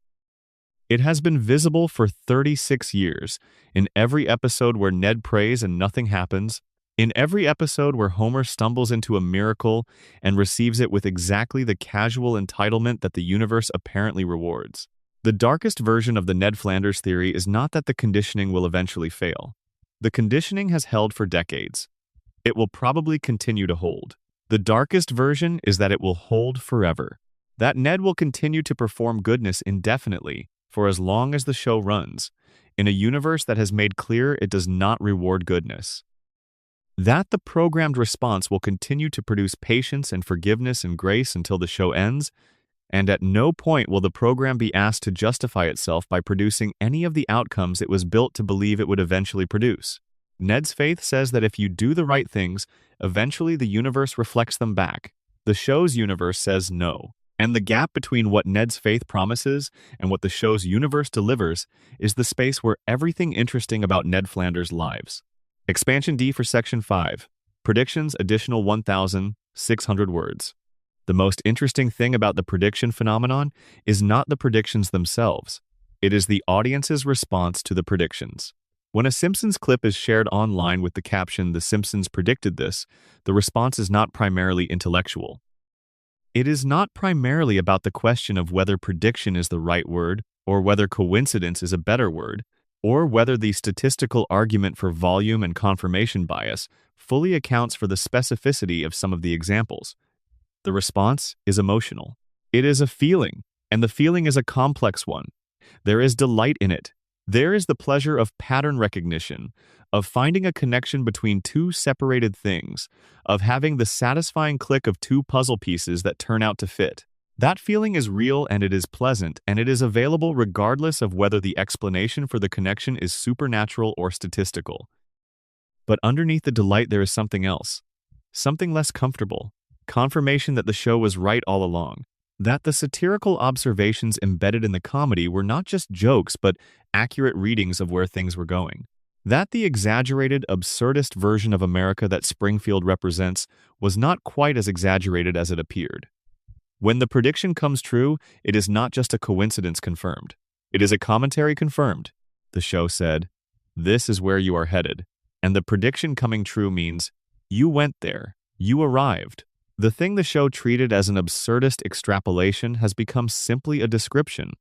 It has been visible for 36 years, in every episode where Ned prays and nothing happens, in every episode where Homer stumbles into a miracle and receives it with exactly the casual entitlement that the universe apparently rewards. The darkest version of the Ned Flanders theory is not that the conditioning will eventually fail. The conditioning has held for decades. It will probably continue to hold. The darkest version is that it will hold forever. That Ned will continue to perform goodness indefinitely, for as long as the show runs, in a universe that has made clear it does not reward goodness. That the programmed response will continue to produce patience and forgiveness and grace until the show ends, and at no point will the program be asked to justify itself by producing any of the outcomes it was built to believe it would eventually produce. Ned's faith says that if you do the right things, eventually the universe reflects them back. The show's universe says no. And the gap between what Ned's faith promises and what the show's universe delivers is the space where everything interesting about Ned Flanders lives. Expansion D for Section 5. Predictions additional 1,600 words. The most interesting thing about the prediction phenomenon is not the predictions themselves. It is the audience's response to the predictions. When a Simpsons clip is shared online with the caption, "The Simpsons predicted this," the response is not primarily intellectual. It is not primarily about the question of whether prediction is the right word, or whether coincidence is a better word, or whether the statistical argument for volume and confirmation bias fully accounts for the specificity of some of the examples. The response is emotional. It is a feeling, and the feeling is a complex one. There is delight in it. There is the pleasure of pattern recognition, of finding a connection between two separated things, of having the satisfying click of two puzzle pieces that turn out to fit. That feeling is real and it is pleasant, and it is available regardless of whether the explanation for the connection is supernatural or statistical. But underneath the delight there is something else, something less comfortable, confirmation that the show was right all along, that the satirical observations embedded in the comedy were not just jokes but accurate readings of where things were going, that the exaggerated, absurdist version of America that Springfield represents was not quite as exaggerated as it appeared. When the prediction comes true, it is not just a coincidence confirmed. It is a commentary confirmed. The show said, "This is where you are headed." And the prediction coming true means, you went there. You arrived. The thing the show treated as an absurdist extrapolation has become simply a description.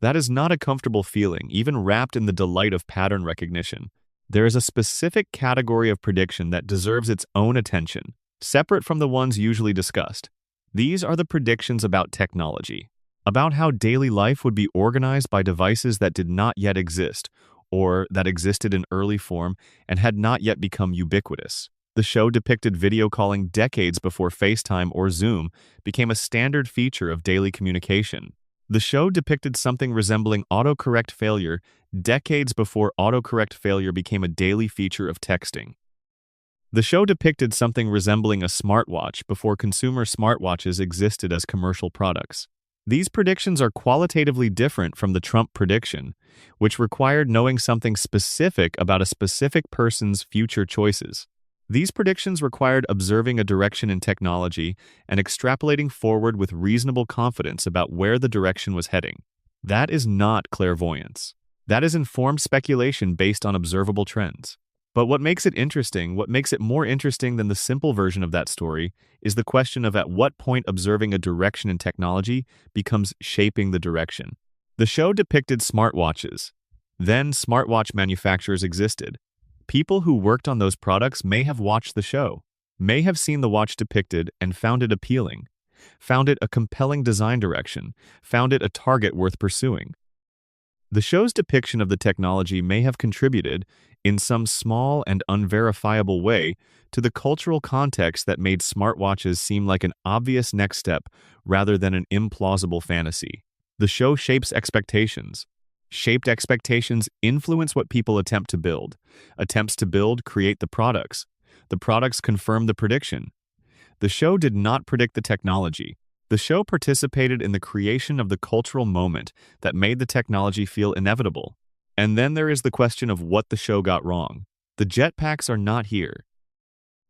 That is not a comfortable feeling, even wrapped in the delight of pattern recognition. There is a specific category of prediction that deserves its own attention, separate from the ones usually discussed. These are the predictions about technology, about how daily life would be organized by devices that did not yet exist, or that existed in early form and had not yet become ubiquitous. The show depicted video calling decades before FaceTime or Zoom became a standard feature of daily communication. The show depicted something resembling autocorrect failure decades before autocorrect failure became a daily feature of texting. The show depicted something resembling a smartwatch before consumer smartwatches existed as commercial products. These predictions are qualitatively different from the Trump prediction, which required knowing something specific about a specific person's future choices. These predictions required observing a direction in technology and extrapolating forward with reasonable confidence about where the direction was heading. That is not clairvoyance. That is informed speculation based on observable trends. But what makes it more interesting than the simple version of that story, is the question of at what point observing a direction in technology becomes shaping the direction. The show depicted smartwatches. Then smartwatch manufacturers existed. People who worked on those products may have watched the show, may have seen the watch depicted and found it appealing, found it a compelling design direction, found it a target worth pursuing. The show's depiction of the technology may have contributed, in some small and unverifiable way, to the cultural context that made smartwatches seem like an obvious next step rather than an implausible fantasy. The show shapes expectations. Shaped expectations influence what people attempt to build. Attempts to build create the products. The products confirm the prediction. The show did not predict the technology. The show participated in the creation of the cultural moment that made the technology feel inevitable. And then there is the question of what the show got wrong. The jetpacks are not here.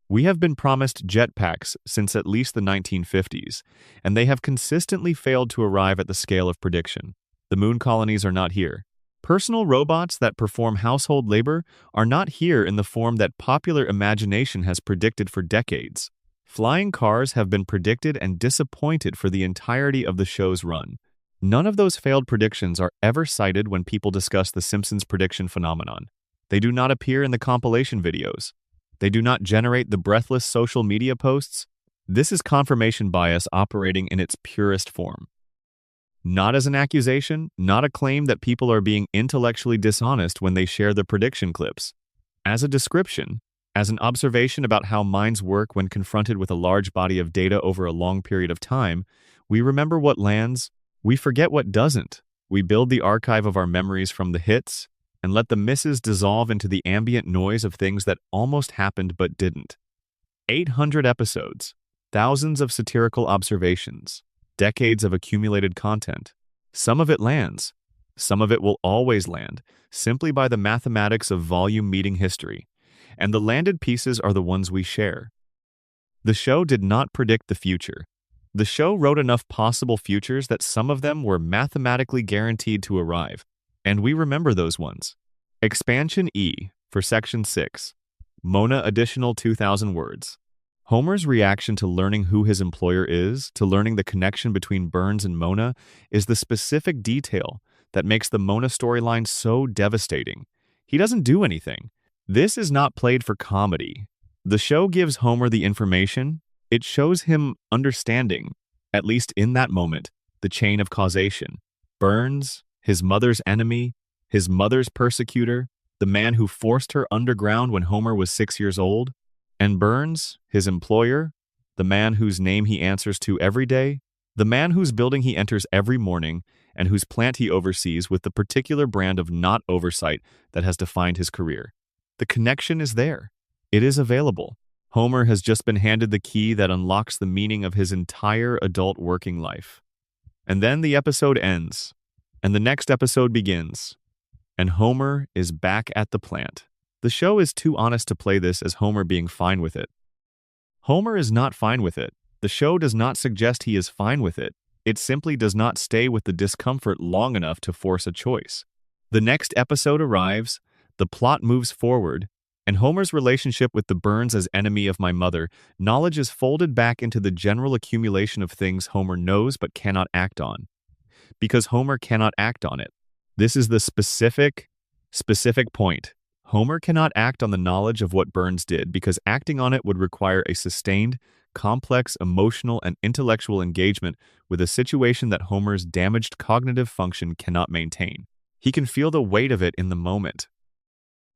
We have been promised jetpacks since at least the 1950s, and they have consistently failed to arrive at the scale of prediction. The moon colonies are not here. Personal robots that perform household labor are not here in the form that popular imagination has predicted for decades. Flying cars have been predicted and disappointed for the entirety of the show's run. None of those failed predictions are ever cited when people discuss the Simpsons prediction phenomenon. They do not appear in the compilation videos. They do not generate the breathless social media posts. This is confirmation bias operating in its purest form. Not as an accusation, not a claim that people are being intellectually dishonest when they share the prediction clips. As a description, as an observation about how minds work when confronted with a large body of data over a long period of time, we remember what lands, we forget what doesn't. We build the archive of our memories from the hits, and let the misses dissolve into the ambient noise of things that almost happened but didn't. 800 episodes, thousands of satirical observations, decades of accumulated content. Some of it lands. Some of it will always land, simply by the mathematics of volume meeting history. and the landed pieces are the ones we share. The show did not predict the future. The show wrote enough possible futures that some of them were mathematically guaranteed to arrive, and we remember those ones. Expansion E for Section 6. Mona additional 2,000 words. Homer's reaction to learning who his employer is, to learning the connection between Burns and Mona, is the specific detail that makes the Mona storyline so devastating. He doesn't do anything. This is not played for comedy. The show gives Homer the information. It shows him understanding, at least in that moment, the chain of causation. Burns, his mother's enemy, his mother's persecutor, the man who forced her underground when Homer was 6 years old, and Burns, his employer, the man whose name he answers to every day, the man whose building he enters every morning, and whose plant he oversees with the particular brand of not oversight that has defined his career. The connection is there. It is available. Homer has just been handed the key that unlocks the meaning of his entire adult working life. And then the episode ends, and the next episode begins, and Homer is back at the plant. The show is too honest to play this as Homer being fine with it. Homer is not fine with it. The show does not suggest he is fine with it. It simply does not stay with the discomfort long enough to force a choice. The next episode arrives, the plot moves forward, and Homer's relationship with the Burns as enemy of my mother, knowledge is folded back into the general accumulation of things Homer knows but cannot act on. Because Homer cannot act on it. This is the specific point. Homer cannot act on the knowledge of what Burns did because acting on it would require a sustained, complex emotional and intellectual engagement with a situation that Homer's damaged cognitive function cannot maintain. He can feel the weight of it in the moment.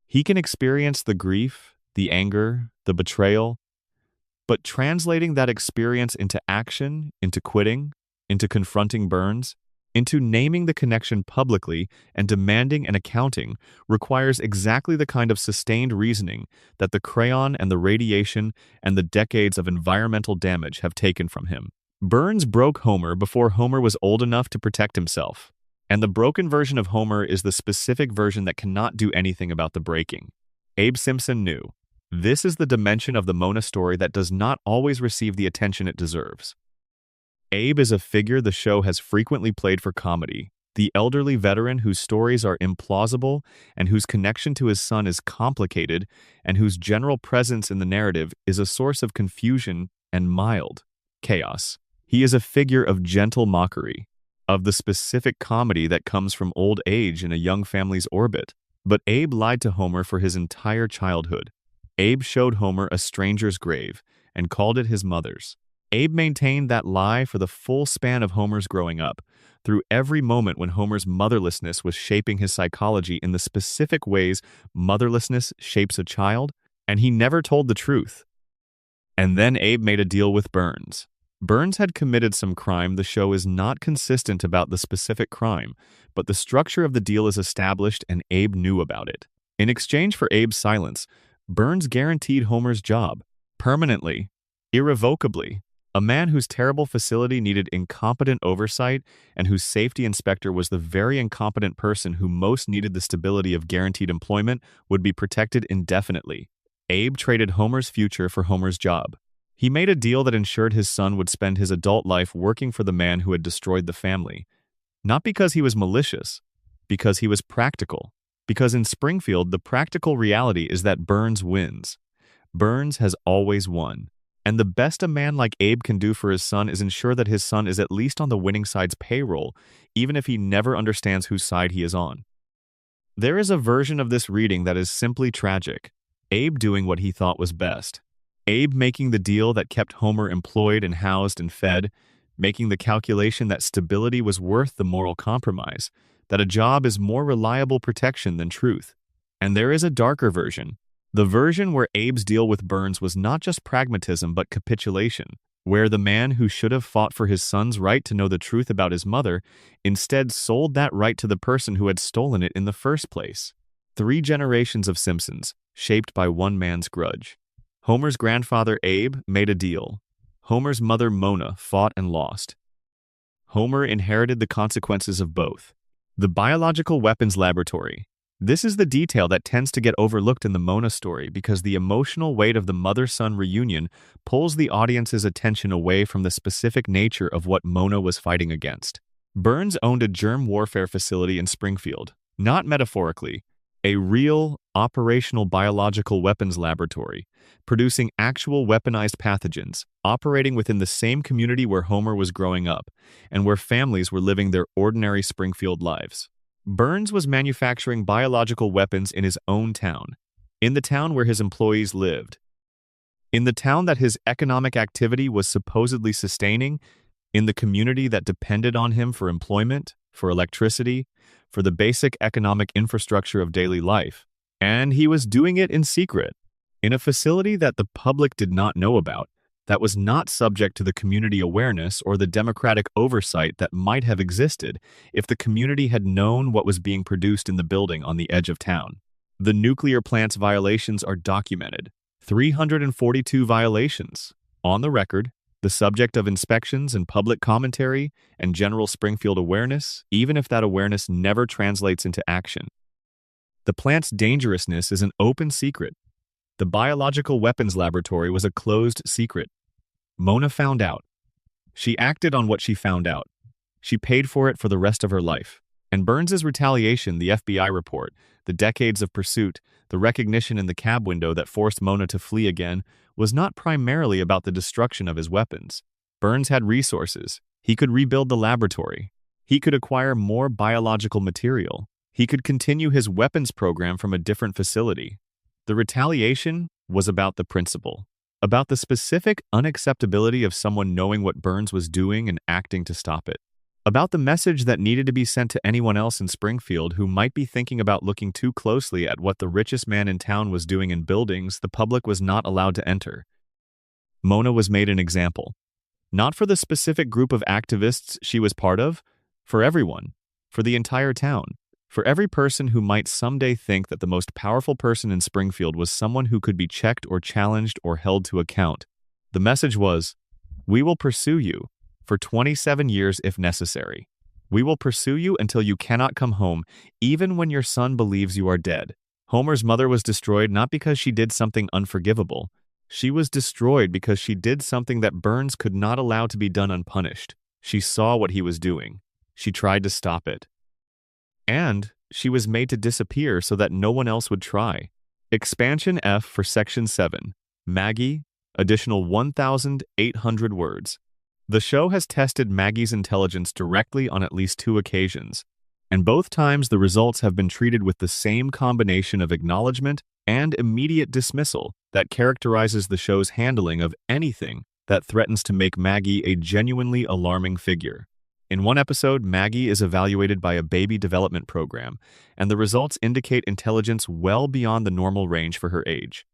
He can experience the grief, the anger, the betrayal, but translating that experience into action, into quitting, into confronting Burns, into naming the connection publicly and demanding an accounting requires exactly the kind of sustained reasoning that the crayon and the radiation and the decades of environmental damage have taken from him. Burns broke Homer before Homer was old enough to protect himself, and the broken version of Homer is the specific version that cannot do anything about the breaking. Abe Simpson knew. This is the dimension of the Mona story that does not always receive the attention it deserves. Abe is a figure the show has frequently played for comedy, the elderly veteran whose stories are implausible and whose connection to his son is complicated and whose general presence in the narrative is a source of confusion and mild chaos. He is a figure of gentle mockery, of the specific comedy that comes from old age in a young family's orbit. But Abe lied to Homer for his entire childhood. Abe showed Homer a stranger's grave and called it his mother's. Abe maintained that lie for the full span of Homer's growing up, through every moment when Homer's motherlessness was shaping his psychology in the specific ways motherlessness shapes a child, and he never told the truth. And then Abe made a deal with Burns. Burns had committed some crime. The show is not consistent about the specific crime, but the structure of the deal is established and Abe knew about it. In exchange for Abe's silence, Burns guaranteed Homer's job, permanently, irrevocably. A man whose terrible facility needed incompetent oversight and whose safety inspector was the very incompetent person who most needed the stability of guaranteed employment would be protected indefinitely. Abe traded Homer's future for Homer's job. He made a deal that ensured his son would spend his adult life working for the man who had destroyed the family. Not because he was malicious, because he was practical. Because in Springfield, the practical reality is that Burns wins. Burns has always won. And the best a man like Abe can do for his son is ensure that his son is at least on the winning side's payroll, even if he never understands whose side he is on. There is a version of this reading that is simply tragic. Abe doing what he thought was best. Abe making the deal that kept Homer employed and housed and fed, making the calculation that stability was worth the moral compromise, that a job is more reliable protection than truth. And there is a darker version. The version where Abe's deal with Burns was not just pragmatism but capitulation, where the man who should have fought for his son's right to know the truth about his mother instead sold that right to the person who had stolen it in the first place. 3 generations of Simpsons, shaped by one man's grudge. Homer's grandfather Abe made a deal. Homer's mother Mona fought and lost. Homer inherited the consequences of both. The biological weapons laboratory. This is the detail that tends to get overlooked in the Mona story because the emotional weight of the mother-son reunion pulls the audience's attention away from the specific nature of what Mona was fighting against. Burns owned a germ warfare facility in Springfield, not metaphorically, a real, operational biological weapons laboratory, producing actual weaponized pathogens, operating within the same community where Homer was growing up, and where families were living their ordinary Springfield lives. Burns was manufacturing biological weapons in his own town, in the town where his employees lived, in the town that his economic activity was supposedly sustaining, in the community that depended on him for employment, for electricity, for the basic economic infrastructure of daily life. And he was doing it in secret, in a facility that the public did not know about, that was not subject to the community awareness or the democratic oversight that might have existed if the community had known what was being produced in the building on the edge of town. The nuclear plant's violations are documented. 342 violations. On the record, the subject of inspections and public commentary and general Springfield awareness, even if that awareness never translates into action. The plant's dangerousness is an open secret. The biological weapons laboratory was a closed secret. Mona found out. She acted on what she found out. She paid for it for the rest of her life. And Burns's retaliation, the FBI report, the decades of pursuit, the recognition in the cab window that forced Mona to flee again, was not primarily about the destruction of his weapons. Burns had resources. He could rebuild the laboratory. He could acquire more biological material. He could continue his weapons program from a different facility. The retaliation was about the principle, about the specific unacceptability of someone knowing what Burns was doing and acting to stop it, about the message that needed to be sent to anyone else in Springfield who might be thinking about looking too closely at what the richest man in town was doing in buildings the public was not allowed to enter. Mona was made an example, not for the specific group of activists she was part of, for everyone, for the entire town. For every person who might someday think that the most powerful person in Springfield was someone who could be checked or challenged or held to account. The message was, "We will pursue you for 27 years if necessary. We will pursue you until you cannot come home, even when your son believes you are dead." Homer's mother was destroyed not because she did something unforgivable. She was destroyed because she did something that Burns could not allow to be done unpunished. She saw what he was doing. She tried to stop it. And she was made to disappear so that no one else would try. Expansion F for Section 7. Maggie, additional 1,800 words. The show has tested Maggie's intelligence directly on at least 2 occasions, and both times the results have been treated with the same combination of acknowledgement and immediate dismissal that characterizes the show's handling of anything that threatens to make Maggie a genuinely alarming figure. In one episode, Maggie is evaluated by a baby development program, and the results indicate intelligence well beyond the normal range for her age.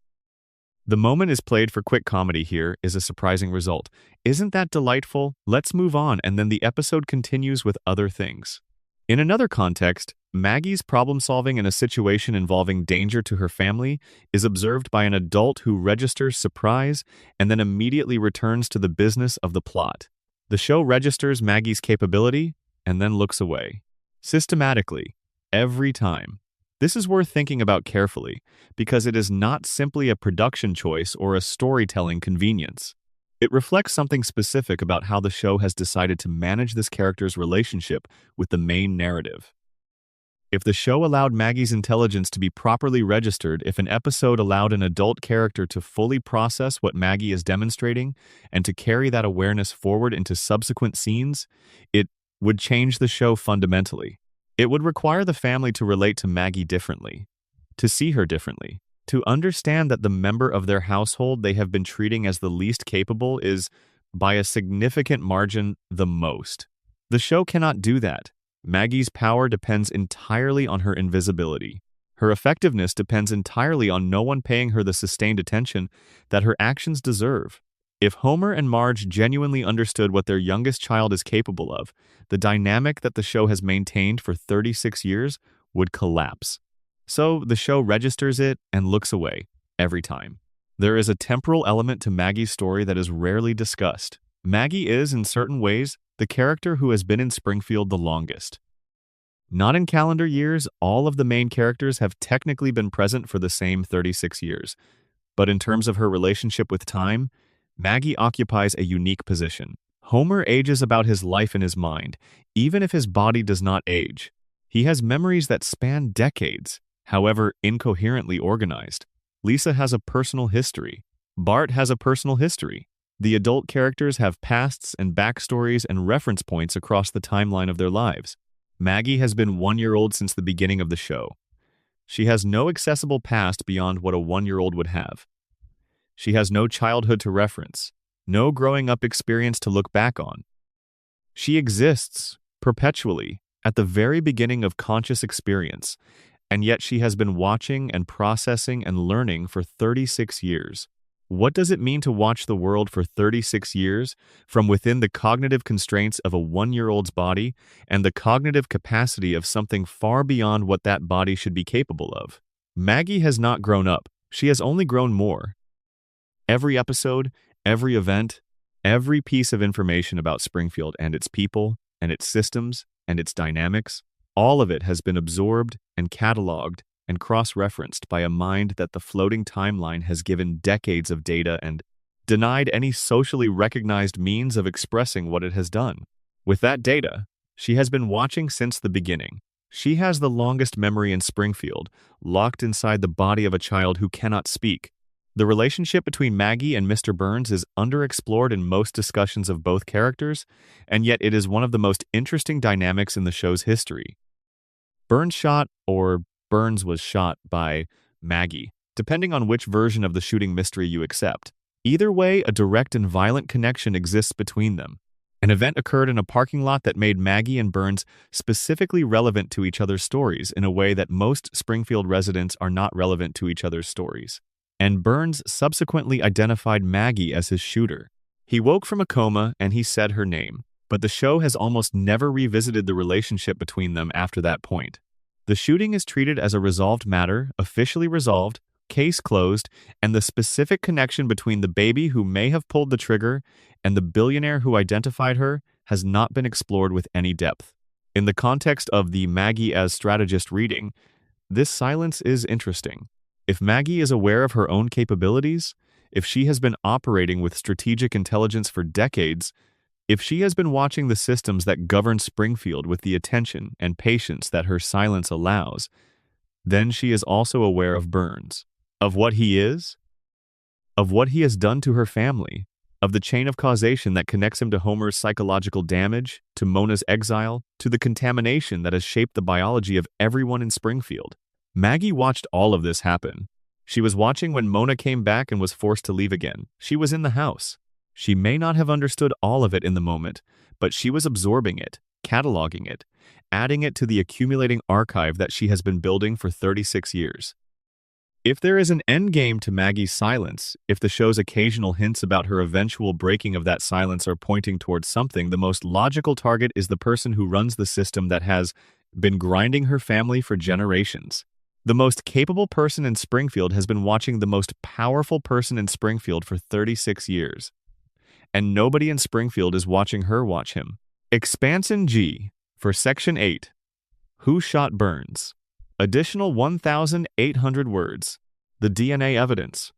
The moment is played for quick comedy here is a surprising result. Isn't that delightful? Let's move on, and then the episode continues with other things. In another context, Maggie's problem-solving in a situation involving danger to her family is observed by an adult who registers surprise and then immediately returns to the business of the plot. The show registers Maggie's capability and then looks away. Systematically, every time. This is worth thinking about carefully, because it is not simply a production choice or a storytelling convenience. It reflects something specific about how the show has decided to manage this character's relationship with the main narrative. If the show allowed Maggie's intelligence to be properly registered, if an episode allowed an adult character to fully process what Maggie is demonstrating and to carry that awareness forward into subsequent scenes, it would change the show fundamentally. It would require the family to relate to Maggie differently, to see her differently, to understand that the member of their household they have been treating as the least capable is, by a significant margin, the most. The show cannot do that. Maggie's power depends entirely on her invisibility. Her effectiveness depends entirely on no one paying her the sustained attention that her actions deserve. If Homer and Marge genuinely understood what their youngest child is capable of, the dynamic that the show has maintained for 36 years would collapse. So the show registers it and looks away every time. There is a temporal element to Maggie's story that is rarely discussed. Maggie is, in certain ways, the character who has been in Springfield the longest. Not in calendar years, all of the main characters have technically been present for the same 36 years. But in terms of her relationship with time, Maggie occupies a unique position. Homer ages about his life in his mind, even if his body does not age. He has memories that span decades, however incoherently organized. Lisa has a personal history. Bart has a personal history. The adult characters have pasts and backstories and reference points across the timeline of their lives. Maggie has been 1-year-old since the beginning of the show. She has no accessible past beyond what a 1-year-old would have. She has no childhood to reference, no growing up experience to look back on. She exists, perpetually, at the very beginning of conscious experience, and yet she has been watching and processing and learning for 36 years. What does it mean to watch the world for 36 years from within the cognitive constraints of a 1-year-old's body and the cognitive capacity of something far beyond what that body should be capable of? Maggie has not grown up. She has only grown more. Every episode, every event, every piece of information about Springfield and its people and its systems and its dynamics, all of it has been absorbed and cataloged and cross-referenced by a mind that the floating timeline has given decades of data and denied any socially recognized means of expressing what it has done. With that data, she has been watching since the beginning. She has the longest memory in Springfield, locked inside the body of a child who cannot speak. The relationship between Maggie and Mr. Burns is underexplored in most discussions of both characters, and yet it is one of the most interesting dynamics in the show's history. Burns was shot by Maggie, depending on which version of the shooting mystery you accept. Either way, a direct and violent connection exists between them. An event occurred in a parking lot that made Maggie and Burns specifically relevant to each other's stories in a way that most Springfield residents are not relevant to each other's stories. And Burns subsequently identified Maggie as his shooter. He woke from a coma and he said her name, but the show has almost never revisited the relationship between them after that point. The shooting is treated as a resolved matter, officially resolved, case closed, and the specific connection between the baby who may have pulled the trigger and the billionaire who identified her has not been explored with any depth. In the context of the Maggie as strategist reading, this silence is interesting. If Maggie is aware of her own capabilities, if she has been operating with strategic intelligence for decades, if she has been watching the systems that govern Springfield with the attention and patience that her silence allows, then she is also aware of Burns, of what he is, of what he has done to her family, of the chain of causation that connects him to Homer's psychological damage, to Mona's exile, to the contamination that has shaped the biology of everyone in Springfield. Maggie watched all of this happen. She was watching when Mona came back and was forced to leave again. She was in the house. She may not have understood all of it in the moment, but she was absorbing it, cataloging it, adding it to the accumulating archive that she has been building for 36 years. If there is an endgame to Maggie's silence, if the show's occasional hints about her eventual breaking of that silence are pointing towards something, the most logical target is the person who runs the system that has been grinding her family for generations. The most capable person in Springfield has been watching the most powerful person in Springfield for 36 years. And nobody in Springfield is watching her watch him. Expansion G for Section 8. Who shot Burns? Additional 1,800 words. The DNA evidence.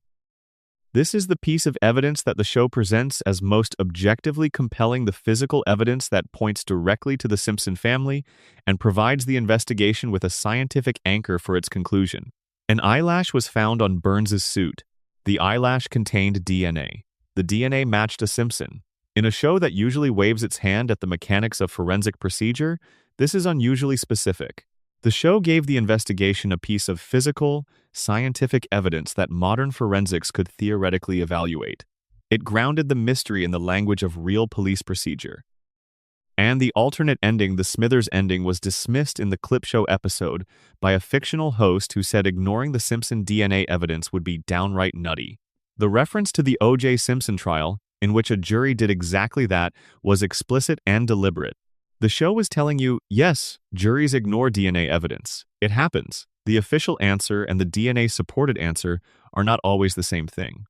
This is the piece of evidence that the show presents as most objectively compelling the physical evidence that points directly to the Simpson family and provides the investigation with a scientific anchor for its conclusion. An eyelash was found on Burns's suit. The eyelash contained DNA. The DNA matched a Simpson. In a show that usually waves its hand at the mechanics of forensic procedure, this is unusually specific. The show gave the investigation a piece of physical, scientific evidence that modern forensics could theoretically evaluate. It grounded the mystery in the language of real police procedure. And the alternate ending, the Smithers ending, was dismissed in the clip show episode by a fictional host who said ignoring the Simpson DNA evidence would be downright nutty. The reference to the O.J. Simpson trial, in which a jury did exactly that, was explicit and deliberate. The show was telling you, yes, juries ignore DNA evidence. It happens. The official answer and the DNA-supported answer are not always the same thing.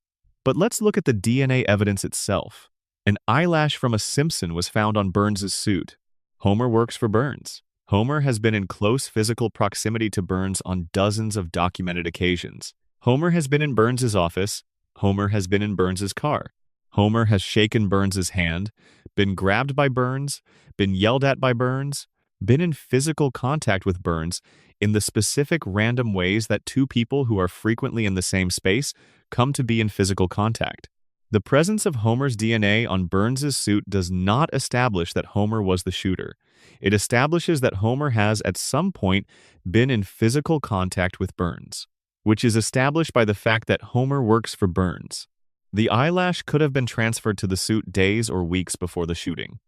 But let's look at the DNA evidence itself. An eyelash from a Simpson was found on Burns's suit. Homer works for Burns. Homer has been in close physical proximity to Burns on dozens of documented occasions. Homer has been in Burns's office. Homer has been in Burns's car. Homer has shaken Burns's hand, been grabbed by Burns, been yelled at by Burns, been in physical contact with Burns in the specific random ways that two people who are frequently in the same space come to be in physical contact. The presence of Homer's DNA on Burns's suit does not establish that Homer was the shooter. It establishes that Homer has at some point been in physical contact with Burns, which is established by the fact that Homer works for Burns. The eyelash could have been transferred to the suit days or weeks before the shooting.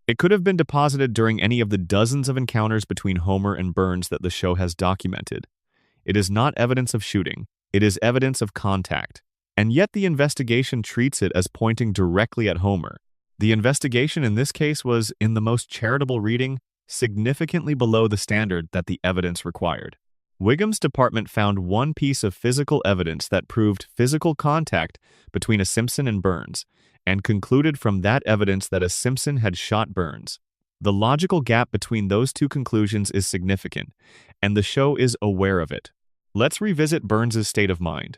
It could have been deposited during any of the dozens of encounters between Homer and Burns that the show has documented. It is not evidence of shooting. It is evidence of contact. And yet the investigation treats it as pointing directly at Homer. The investigation in this case was, in the most charitable reading, significantly below the standard that the evidence required. Wiggum's department found one piece of physical evidence that proved physical contact between a Simpson and Burns, and concluded from that evidence that a Simpson had shot Burns. The logical gap between those two conclusions is significant, and the show is aware of it. Let's revisit Burns's state of mind.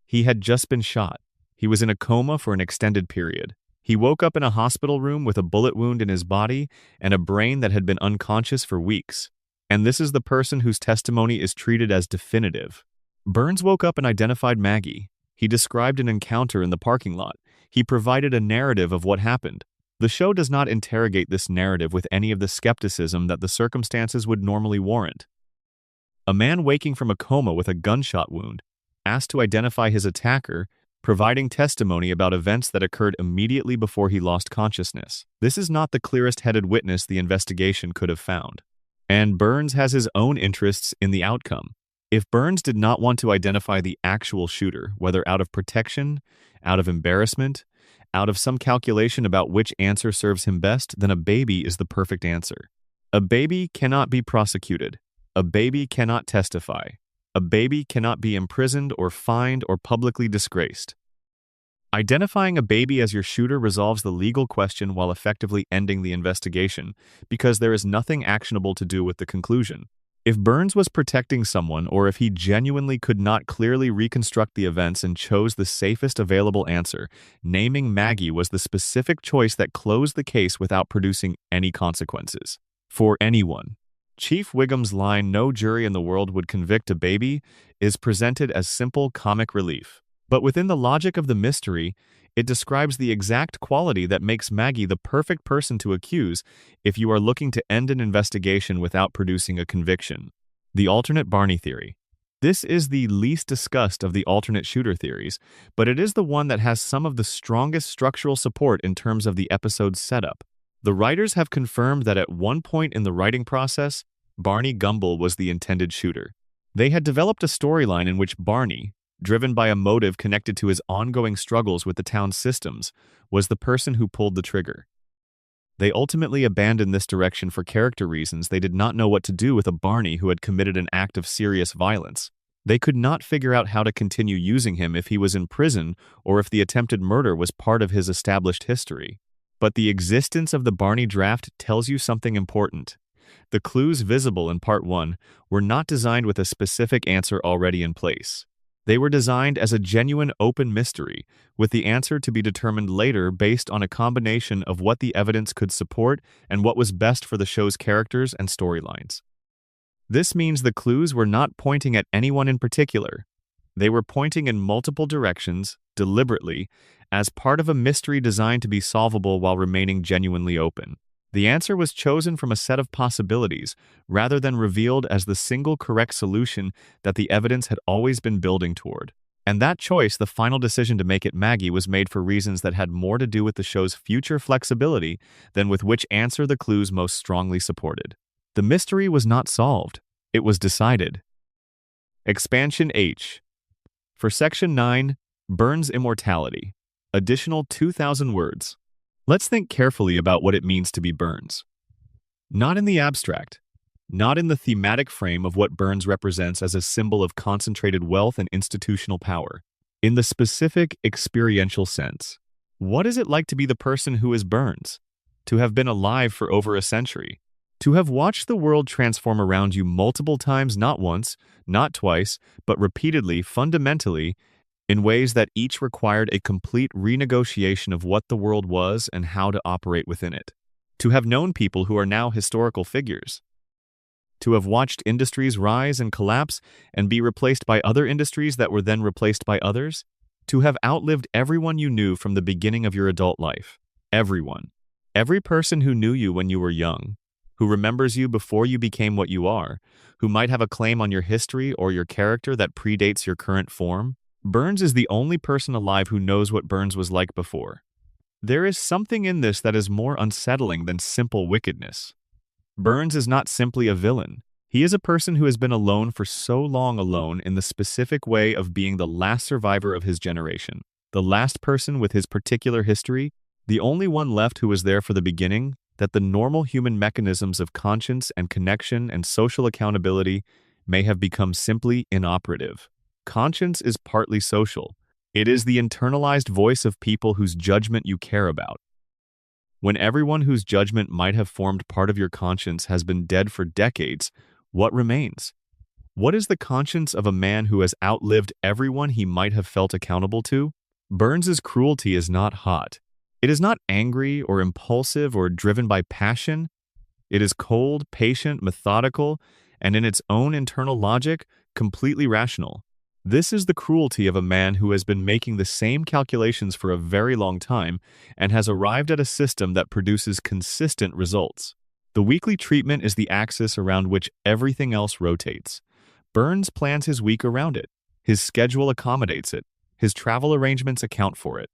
He had just been shot. He was in a coma for an extended period. He woke up in a hospital room with a bullet wound in his body and a brain that had been unconscious for weeks. And this is the person whose testimony is treated as definitive. Burns woke up and identified Maggie. He described an encounter in the parking lot. He provided a narrative of what happened. The show does not interrogate this narrative with any of the skepticism that the circumstances would normally warrant. A man waking from a coma with a gunshot wound, asked to identify his attacker, providing testimony about events that occurred immediately before he lost consciousness. This is not the clearest-headed witness the investigation could have found. And Burns has his own interests in the outcome. If Burns did not want to identify the actual shooter, whether out of protection, out of embarrassment, out of some calculation about which answer serves him best, then a baby is the perfect answer. A baby cannot be prosecuted. A baby cannot testify. A baby cannot be imprisoned or fined or publicly disgraced. Identifying a baby as your shooter resolves the legal question while effectively ending the investigation, because there is nothing actionable to do with the conclusion. If Burns was protecting someone, or if he genuinely could not clearly reconstruct the events and chose the safest available answer, naming Maggie was the specific choice that closed the case without producing any consequences. For anyone. Chief Wiggum's line, "No jury in the world would convict a baby," is presented as simple comic relief. But within the logic of the mystery, it describes the exact quality that makes Maggie the perfect person to accuse if you are looking to end an investigation without producing a conviction. The alternate Barney theory. This is the least discussed of the alternate shooter theories, but it is the one that has some of the strongest structural support in terms of the episode's setup. The writers have confirmed that at one point in the writing process, Barney Gumble was the intended shooter. They had developed a storyline in which Barney, driven by a motive connected to his ongoing struggles with the town's systems, was the person who pulled the trigger. They ultimately abandoned this direction for character reasons. They did not know what to do with a Barney who had committed an act of serious violence. They could not figure out how to continue using him if he was in prison or if the attempted murder was part of his established history. But the existence of the Barney draft tells you something important. The clues visible in Part 1 were not designed with a specific answer already in place. They were designed as a genuine open mystery, with the answer to be determined later based on a combination of what the evidence could support and what was best for the show's characters and storylines. This means the clues were not pointing at anyone in particular. They were pointing in multiple directions, deliberately, as part of a mystery designed to be solvable while remaining genuinely open. The answer was chosen from a set of possibilities, rather than revealed as the single correct solution that the evidence had always been building toward. And that choice, the final decision to make it Maggie, was made for reasons that had more to do with the show's future flexibility than with which answer the clues most strongly supported. The mystery was not solved. It was decided. Expansion H. For Section 9, Burns' immortality. Additional 2,000 words. Let's think carefully about what it means to be Burns. Not in the abstract, not in the thematic frame of what Burns represents as a symbol of concentrated wealth and institutional power. In the specific, experiential sense. What is it like to be the person who is Burns? To have been alive for over a century? To have watched the world transform around you multiple times, not once, not twice, but repeatedly, fundamentally, in ways that each required a complete renegotiation of what the world was and how to operate within it. To have known people who are now historical figures. To have watched industries rise and collapse and be replaced by other industries that were then replaced by others. To have outlived everyone you knew from the beginning of your adult life. Everyone. Every person who knew you when you were young, who remembers you before you became what you are, who might have a claim on your history or your character that predates your current form. Burns is the only person alive who knows what Burns was like before. There is something in this that is more unsettling than simple wickedness. Burns is not simply a villain. He is a person who has been alone for so long, alone in the specific way of being the last survivor of his generation, the last person with his particular history, the only one left who was there for the beginning, that the normal human mechanisms of conscience and connection and social accountability may have become simply inoperative. Conscience is partly social. It is the internalized voice of people whose judgment you care about. When everyone whose judgment might have formed part of your conscience has been dead for decades, what remains? What is the conscience of a man who has outlived everyone he might have felt accountable to? Burns's cruelty is not hot. It is not angry or impulsive or driven by passion. It is cold, patient, methodical, and in its own internal logic, completely rational. This is the cruelty of a man who has been making the same calculations for a very long time and has arrived at a system that produces consistent results. The weekly treatment is the axis around which everything else rotates. Burns plans his week around it. His schedule accommodates it. His travel arrangements account for it.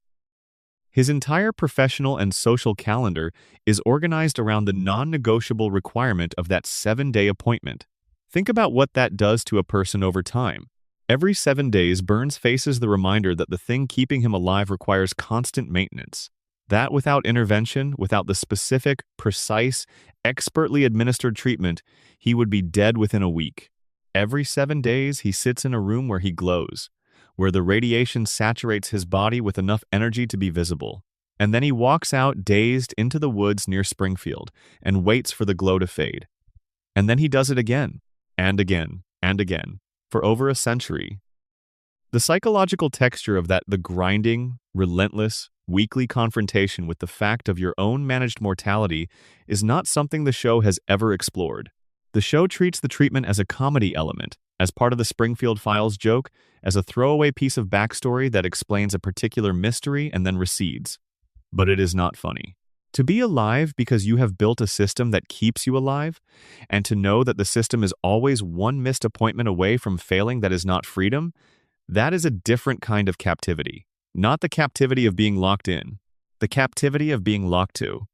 His entire professional and social calendar is organized around the non-negotiable requirement of that 7-day appointment. Think about what that does to a person over time. Every 7 days, Burns faces the reminder that the thing keeping him alive requires constant maintenance. That without intervention, without the specific, precise, expertly administered treatment, he would be dead within a week. Every 7 days, he sits in a room where he glows, where the radiation saturates his body with enough energy to be visible. And then he walks out dazed into the woods near Springfield and waits for the glow to fade. And then he does it again, and again, and again, for over a century. The psychological texture of the grinding, relentless, weekly confrontation with the fact of your own managed mortality is not something the show has ever explored. The show treats the treatment as a comedy element, as part of the Springfield Files joke, as a throwaway piece of backstory that explains a particular mystery and then recedes. But it is not funny. To be alive because you have built a system that keeps you alive, and to know that the system is always one missed appointment away from failing that is not freedom, that is a different kind of captivity. Not the captivity of being locked in, the captivity of being locked to.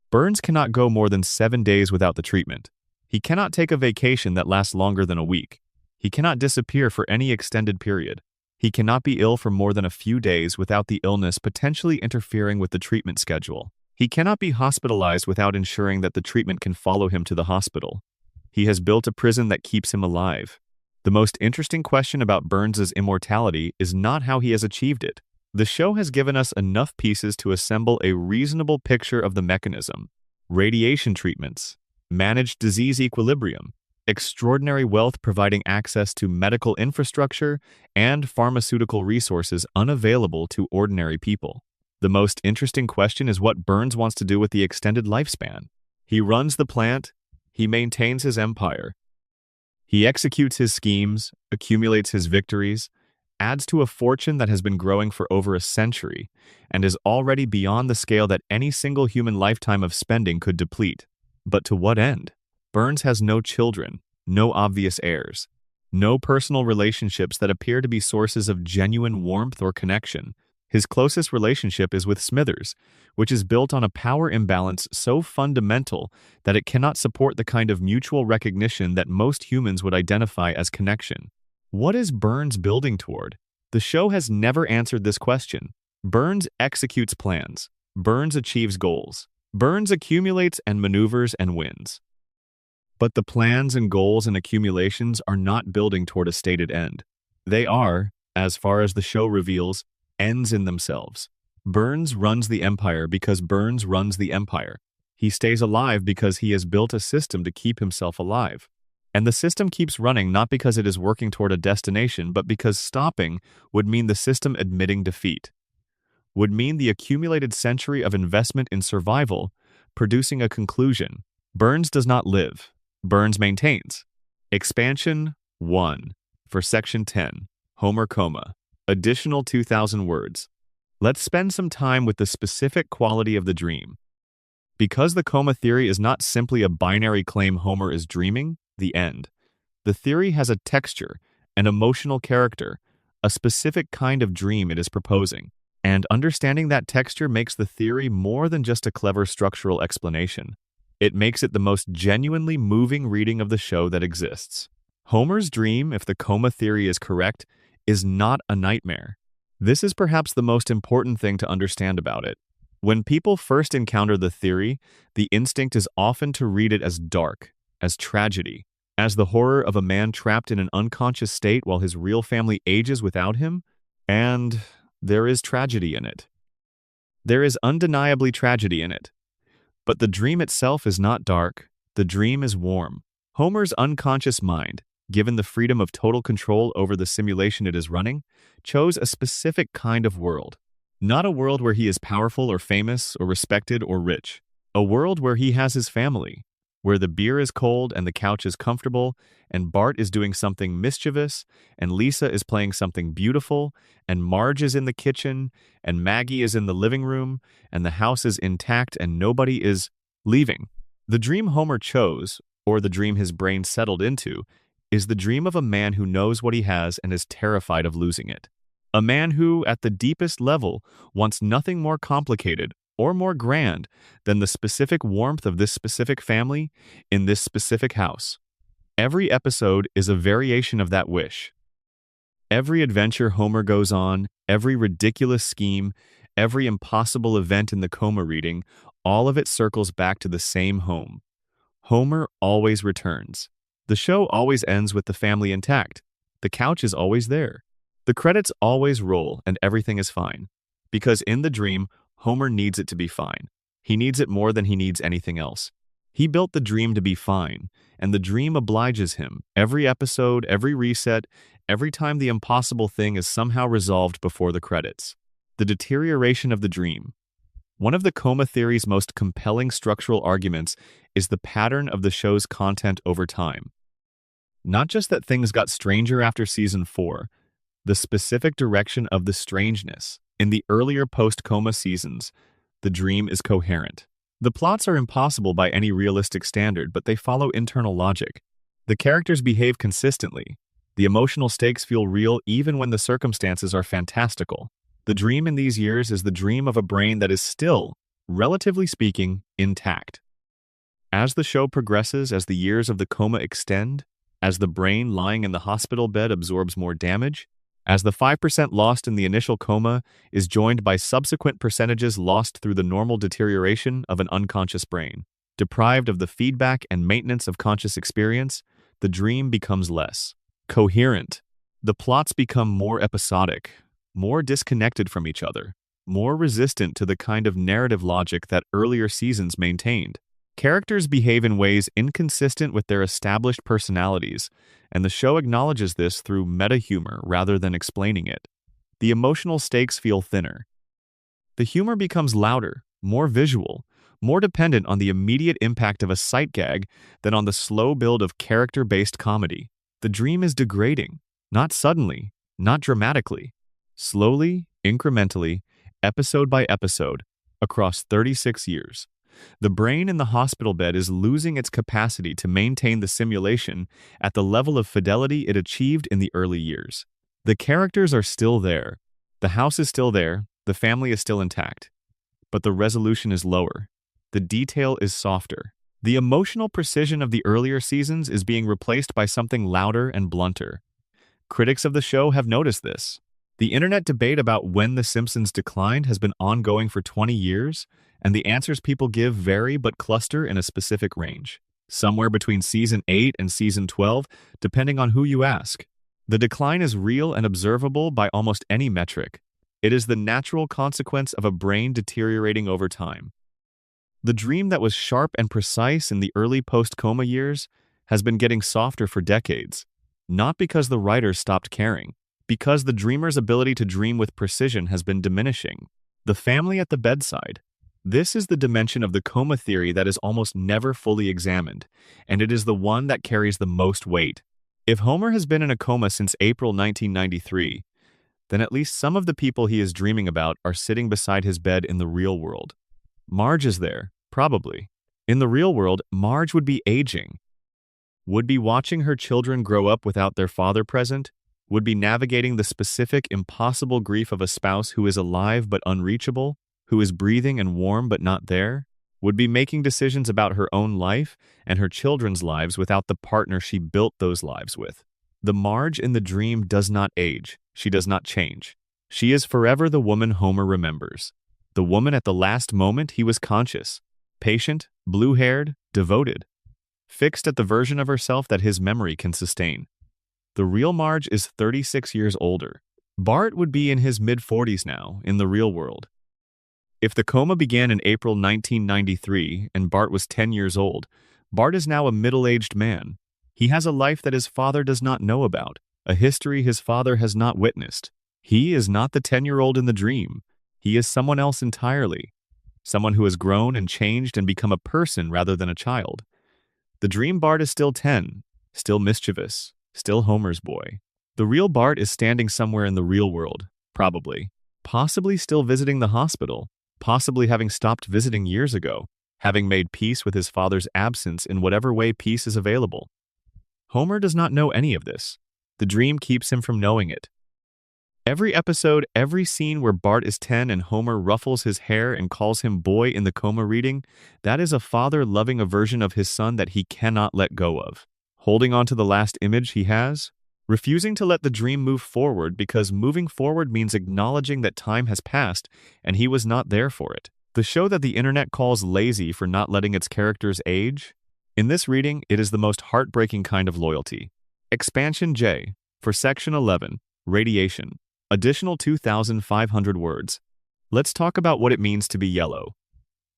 Burns cannot go more than 7 days without the treatment. He cannot take a vacation that lasts longer than a week. He cannot disappear for any extended period. He cannot be ill for more than a few days without the illness potentially interfering with the treatment schedule. He cannot be hospitalized without ensuring that the treatment can follow him to the hospital. He has built a prison that keeps him alive. The most interesting question about Burns's immortality is not how he has achieved it. The show has given us enough pieces to assemble a reasonable picture of the mechanism. Radiation treatments, managed disease equilibrium, extraordinary wealth providing access to medical infrastructure and pharmaceutical resources unavailable to ordinary people. The most interesting question is what Burns wants to do with the extended lifespan. He runs the plant, he maintains his empire. He executes his schemes, accumulates his victories, adds to a fortune that has been growing for over a century, and is already beyond the scale that any single human lifetime of spending could deplete. But to what end? Burns has no children, no obvious heirs, no personal relationships that appear to be sources of genuine warmth or connection. His closest relationship is with Smithers, which is built on a power imbalance so fundamental that it cannot support the kind of mutual recognition that most humans would identify as connection. What is Burns building toward? The show has never answered this question. Burns executes plans. Burns achieves goals. Burns accumulates and maneuvers and wins. But the plans and goals and accumulations are not building toward a stated end. They are, as far as the show reveals, ends in themselves. Burns runs the empire because Burns runs the empire. He stays alive because he has built a system to keep himself alive. And the system keeps running not because it is working toward a destination, but because stopping would mean the system admitting defeat, would mean the accumulated century of investment in survival producing a conclusion. Burns does not live. Burns maintains. Expansion 1 for Section 10, Homer Coma. Additional 2,000 words. Let's spend some time with the specific quality of the dream. Because the coma theory is not simply a binary claim Homer is dreaming, the end. The theory has a texture, an emotional character, a specific kind of dream it is proposing. And understanding that texture makes the theory more than just a clever structural explanation. It makes it the most genuinely moving reading of the show that exists. Homer's dream, if the coma theory is correct, is not a nightmare. This is perhaps the most important thing to understand about it. When people first encounter the theory, the instinct is often to read it as dark, as tragedy, as the horror of a man trapped in an unconscious state while his real family ages without him. And there is tragedy in it. There is undeniably tragedy in it. But the dream itself is not dark. The dream is warm. Homer's unconscious mind, given the freedom of total control over the simulation it is running, chose a specific kind of world. Not a world where he is powerful or famous or respected or rich. A world where he has his family, where the beer is cold and the couch is comfortable, and Bart is doing something mischievous, and Lisa is playing something beautiful, and Marge is in the kitchen, and Maggie is in the living room, and the house is intact and nobody is leaving. The dream Homer chose, or the dream his brain settled into, is the dream of a man who knows what he has and is terrified of losing it. A man who, at the deepest level, wants nothing more complicated or more grand than the specific warmth of this specific family in this specific house. Every episode is a variation of that wish. Every adventure Homer goes on, every ridiculous scheme, every impossible event in the coma reading, all of it circles back to the same home. Homer always returns. The show always ends with the family intact. The couch is always there. The credits always roll and everything is fine. Because in the dream, Homer needs it to be fine. He needs it more than he needs anything else. He built the dream to be fine, and the dream obliges him. Every episode, every reset, every time the impossible thing is somehow resolved before the credits. The deterioration of the dream. One of the coma theory's most compelling structural arguments is the pattern of the show's content over time. Not just that things got stranger after season 4, the specific direction of the strangeness. In the earlier post-coma seasons, the dream is coherent. The plots are impossible by any realistic standard, but they follow internal logic. The characters behave consistently. The emotional stakes feel real even when the circumstances are fantastical. The dream in these years is the dream of a brain that is still, relatively speaking, intact. As the show progresses, as the years of the coma extend, as the brain lying in the hospital bed absorbs more damage, as the 5% lost in the initial coma is joined by subsequent percentages lost through the normal deterioration of an unconscious brain, deprived of the feedback and maintenance of conscious experience, the dream becomes less coherent. The plots become more episodic, more disconnected from each other, more resistant to the kind of narrative logic that earlier seasons maintained. Characters behave in ways inconsistent with their established personalities, and the show acknowledges this through meta-humor rather than explaining it. The emotional stakes feel thinner. The humor becomes louder, more visual, more dependent on the immediate impact of a sight gag than on the slow build of character-based comedy. The dream is degrading, not suddenly, not dramatically. Slowly, incrementally, episode by episode, across 36 years. The brain in the hospital bed is losing its capacity to maintain the simulation at the level of fidelity it achieved in the early years. The characters are still there. The house is still there. The family is still intact. But the resolution is lower. The detail is softer. The emotional precision of the earlier seasons is being replaced by something louder and blunter. Critics of the show have noticed this. The internet debate about when The Simpsons declined has been ongoing for 20 years, and the answers people give vary but cluster in a specific range, somewhere between season 8 and season 12, depending on who you ask. The decline is real and observable by almost any metric. It is the natural consequence of a brain deteriorating over time. The dream that was sharp and precise in the early post-coma years has been getting softer for decades, not because the writer stopped caring, because the dreamer's ability to dream with precision has been diminishing. The family at the bedside. This is the dimension of the coma theory that is almost never fully examined, and it is the one that carries the most weight. If Homer has been in a coma since April 1993, then at least some of the people he is dreaming about are sitting beside his bed in the real world. Marge is there, probably. In the real world, Marge would be aging, would be watching her children grow up without their father present, would be navigating the specific, impossible grief of a spouse who is alive but unreachable, who is breathing and warm but not there, would be making decisions about her own life and her children's lives without the partner she built those lives with. The Marge in the dream does not age. She does not change. She is forever the woman Homer remembers. The woman at the last moment he was conscious, patient, blue-haired, devoted, fixed at the version of herself that his memory can sustain. The real Marge is 36 years older. Bart would be in his mid-40s now, in the real world. If the coma began in April 1993 and Bart was 10 years old, Bart is now a middle-aged man. He has a life that his father does not know about, a history his father has not witnessed. He is not the 10-year-old in the dream. He is someone else entirely, someone who has grown and changed and become a person rather than a child. The dream Bart is still 10, still mischievous, still Homer's boy. The real Bart is standing somewhere in the real world, probably, possibly still visiting the hospital, possibly having stopped visiting years ago, having made peace with his father's absence in whatever way peace is available. Homer does not know any of this. The dream keeps him from knowing it. Every episode, every scene where Bart is 10 and Homer ruffles his hair and calls him boy in the coma reading, that is a father loving a version of his son that he cannot let go of. Holding on to the last image he has, refusing to let the dream move forward because moving forward means acknowledging that time has passed and he was not there for it. The show that the internet calls lazy for not letting its characters age? In this reading, it is the most heartbreaking kind of loyalty. Expansion J, for Section 11, Radiation. Additional 2,500 words. Let's talk about what it means to be yellow.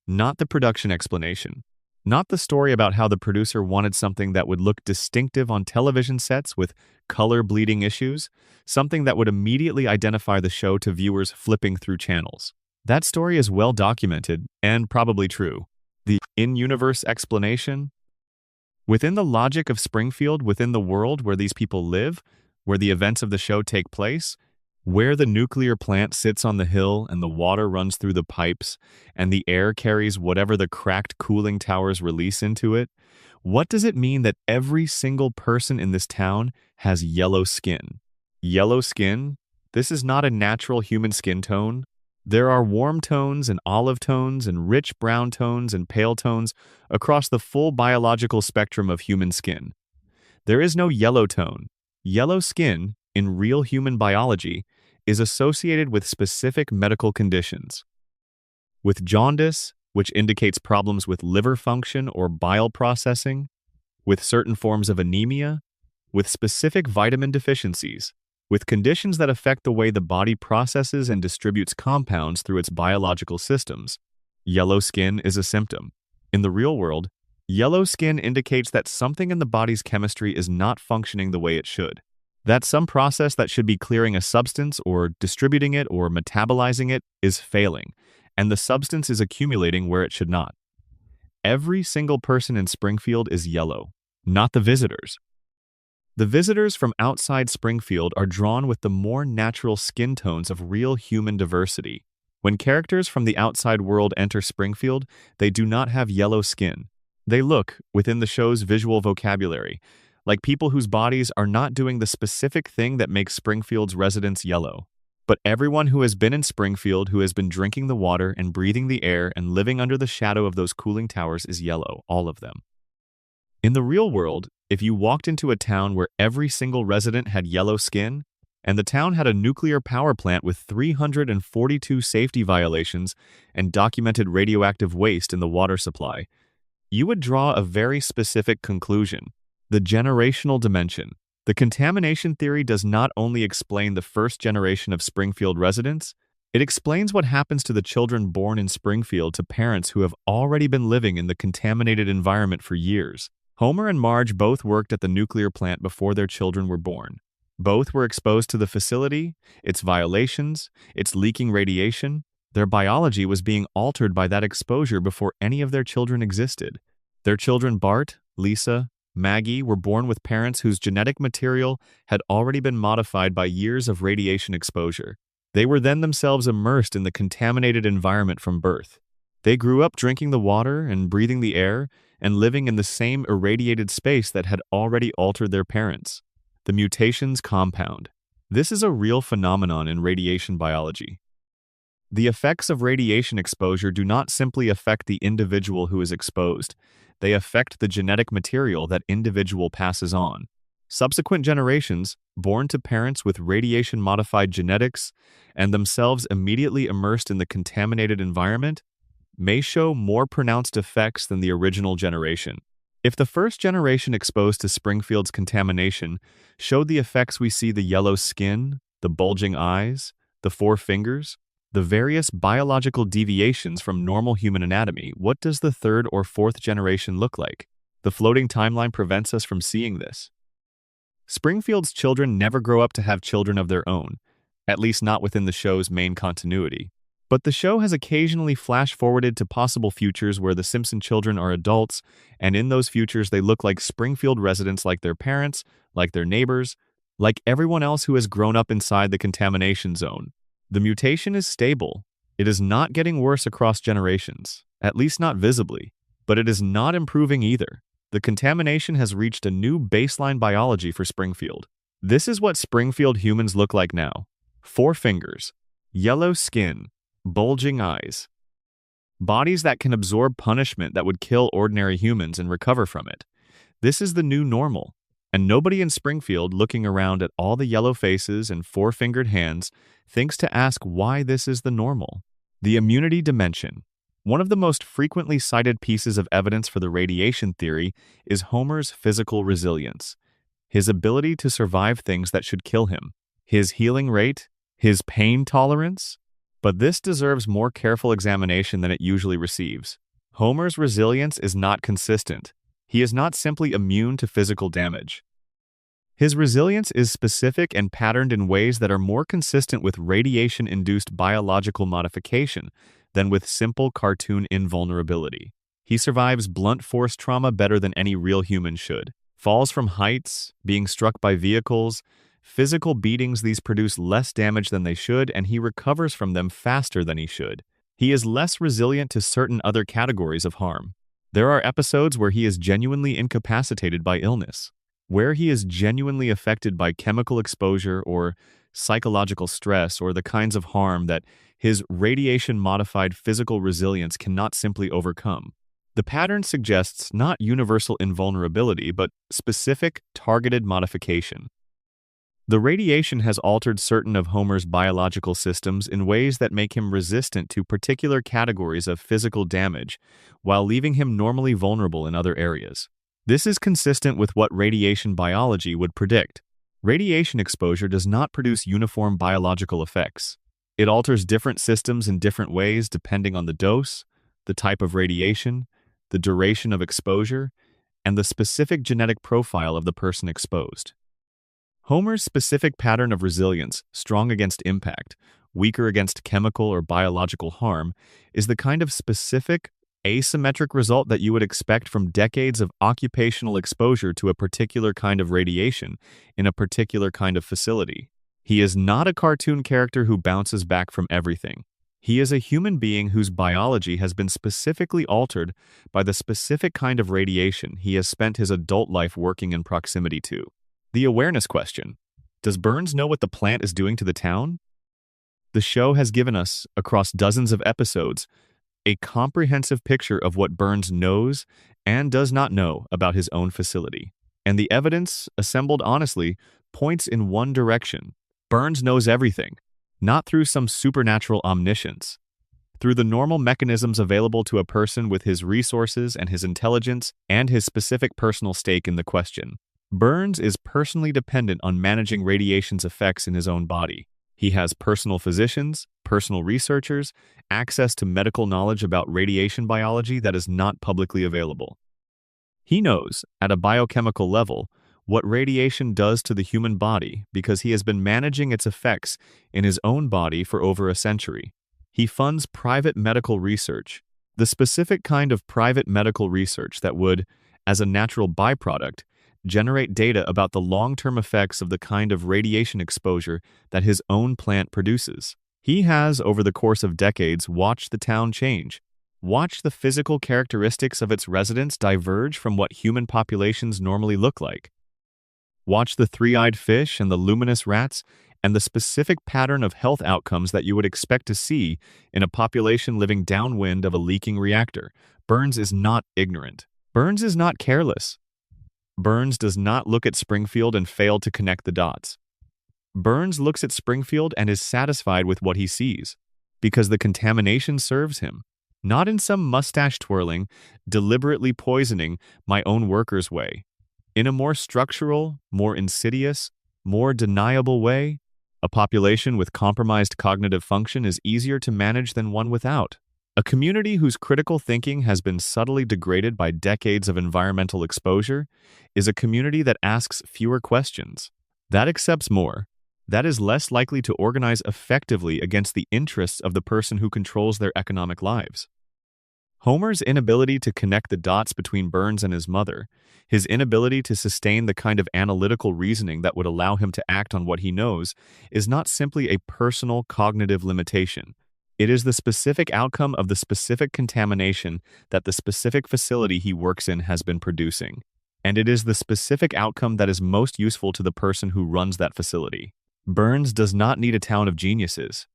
Not the production explanation. Not the story about how the producer wanted something that would look distinctive on television sets with color bleeding issues, something that would immediately identify the show to viewers flipping through channels. That story is well documented and probably true. The in-universe explanation? Within the logic of Springfield, within the world where these people live, where the events of the show take place, where the nuclear plant sits on the hill and the water runs through the pipes and the air carries whatever the cracked cooling towers release into it, what does it mean that every single person in this town has yellow skin? Yellow skin? This is not a natural human skin tone. There are warm tones and olive tones and rich brown tones and pale tones across the full biological spectrum of human skin. There is no yellow tone. Yellow skin, in real human biology, is associated with specific medical conditions. With jaundice, which indicates problems with liver function or bile processing, with certain forms of anemia, with specific vitamin deficiencies, with conditions that affect the way the body processes and distributes compounds through its biological systems. Yellow skin is a symptom. In the real world, yellow skin indicates that something in the body's chemistry is not functioning the way it should. That some process that should be clearing a substance or distributing it or metabolizing it is failing, and the substance is accumulating where it should not. Every single person in Springfield is yellow, not the visitors. The visitors from outside Springfield are drawn with the more natural skin tones of real human diversity. When characters from the outside world enter Springfield, they do not have yellow skin. They look, within the show's visual vocabulary, like people whose bodies are not doing the specific thing that makes Springfield's residents yellow. But everyone who has been in Springfield, who has been drinking the water and breathing the air and living under the shadow of those cooling towers is yellow, all of them. In the real world, if you walked into a town where every single resident had yellow skin, and the town had a nuclear power plant with 342 safety violations and documented radioactive waste in the water supply, you would draw a very specific conclusion. The generational dimension. The contamination theory does not only explain the first generation of Springfield residents, It explains what happens to the children born in Springfield to parents who have already been living in the contaminated environment for years. Homer and Marge both worked at the nuclear plant before their children were born. Both were exposed to the facility, its violations, its leaking radiation. Their biology was being altered by that exposure before any of their children existed. Their children Bart, Lisa, Maggie were born with parents whose genetic material had already been modified by years of radiation exposure. They were then themselves immersed in the contaminated environment from birth. They grew up drinking the water and breathing the air and living in the same irradiated space that had already altered their parents. The mutations compound. This is a real phenomenon in radiation biology. The effects of radiation exposure do not simply affect the individual who is exposed. They affect the genetic material that individual passes on. Subsequent generations, born to parents with radiation-modified genetics and themselves immediately immersed in the contaminated environment, may show more pronounced effects than the original generation. If the first generation exposed to Springfield's contamination showed the effects we see: the yellow skin, the bulging eyes, the four fingers, the various biological deviations from normal human anatomy, what does the third or fourth generation look like? The floating timeline prevents us from seeing this. Springfield's children never grow up to have children of their own, at least not within the show's main continuity. But the show has occasionally flash-forwarded to possible futures where the Simpson children are adults, and in those futures they look like Springfield residents, like their parents, like their neighbors, like everyone else who has grown up inside the contamination zone. The mutation is stable. It is not getting worse across generations, at least not visibly, but it is not improving either. The contamination has reached a new baseline biology for Springfield. This is what Springfield humans look like now. 4 fingers, yellow skin, bulging eyes, bodies that can absorb punishment that would kill ordinary humans and recover from it. This is the new normal, and nobody in Springfield, looking around at all the yellow faces and 4-fingered hands, thinks to ask why this is the normal. The immunity dimension. One of the most frequently cited pieces of evidence for the radiation theory is Homer's physical resilience, his ability to survive things that should kill him, his healing rate, his pain tolerance. But this deserves more careful examination than it usually receives. Homer's resilience is not consistent. He is not simply immune to physical damage. His resilience is specific and patterned in ways that are more consistent with radiation-induced biological modification than with simple cartoon invulnerability. He survives blunt force trauma better than any real human should. Falls from heights, being struck by vehicles, physical beatings, these produce less damage than they should, and he recovers from them faster than he should. He is less resilient to certain other categories of harm. There are episodes where he is genuinely incapacitated by illness, where he is genuinely affected by chemical exposure or psychological stress or the kinds of harm that his radiation-modified physical resilience cannot simply overcome. The pattern suggests not universal invulnerability, but specific, targeted modification. The radiation has altered certain of Homer's biological systems in ways that make him resistant to particular categories of physical damage, while leaving him normally vulnerable in other areas. This is consistent with what radiation biology would predict. Radiation exposure does not produce uniform biological effects. It alters different systems in different ways depending on the dose, the type of radiation, the duration of exposure, and the specific genetic profile of the person exposed. Homer's specific pattern of resilience, strong against impact, weaker against chemical or biological harm, is the kind of specific, asymmetric result that you would expect from decades of occupational exposure to a particular kind of radiation in a particular kind of facility. He is not a cartoon character who bounces back from everything. He is a human being whose biology has been specifically altered by the specific kind of radiation he has spent his adult life working in proximity to. The awareness question. Does Burns know what the plant is doing to the town? The show has given us, across dozens of episodes, a comprehensive picture of what Burns knows and does not know about his own facility. And the evidence, assembled honestly, points in one direction. Burns knows everything, not through some supernatural omniscience. Through the normal mechanisms available to a person with his resources and his intelligence and his specific personal stake in the question. Burns is personally dependent on managing radiation's effects in his own body. He has personal physicians, personal researchers, access to medical knowledge about radiation biology that is not publicly available. He knows, at a biochemical level, what radiation does to the human body because he has been managing its effects in his own body for over a century. He funds private medical research, the specific kind of private medical research that would, as a natural byproduct, generate data about the long-term effects of the kind of radiation exposure that his own plant produces. He has, over the course of decades, watched the town change, watched the physical characteristics of its residents diverge from what human populations normally look like. Watch the three-eyed fish and the luminous rats and the specific pattern of health outcomes that you would expect to see in a population living downwind of a leaking reactor. Burns is not ignorant. Burns is not careless. Burns does not look at Springfield and fail to connect the dots. Burns looks at Springfield and is satisfied with what he sees, because the contamination serves him, not in some mustache-twirling, deliberately poisoning my own workers way. In a more structural, more insidious, more deniable way, a population with compromised cognitive function is easier to manage than one without. A community whose critical thinking has been subtly degraded by decades of environmental exposure is a community that asks fewer questions, that accepts more, that is less likely to organize effectively against the interests of the person who controls their economic lives. Homer's inability to connect the dots between Burns and his mother, his inability to sustain the kind of analytical reasoning that would allow him to act on what he knows, is not simply a personal cognitive limitation. It is the specific outcome of the specific contamination that the specific facility he works in has been producing. And it is the specific outcome that is most useful to the person who runs that facility. Burns does not need a town of geniuses.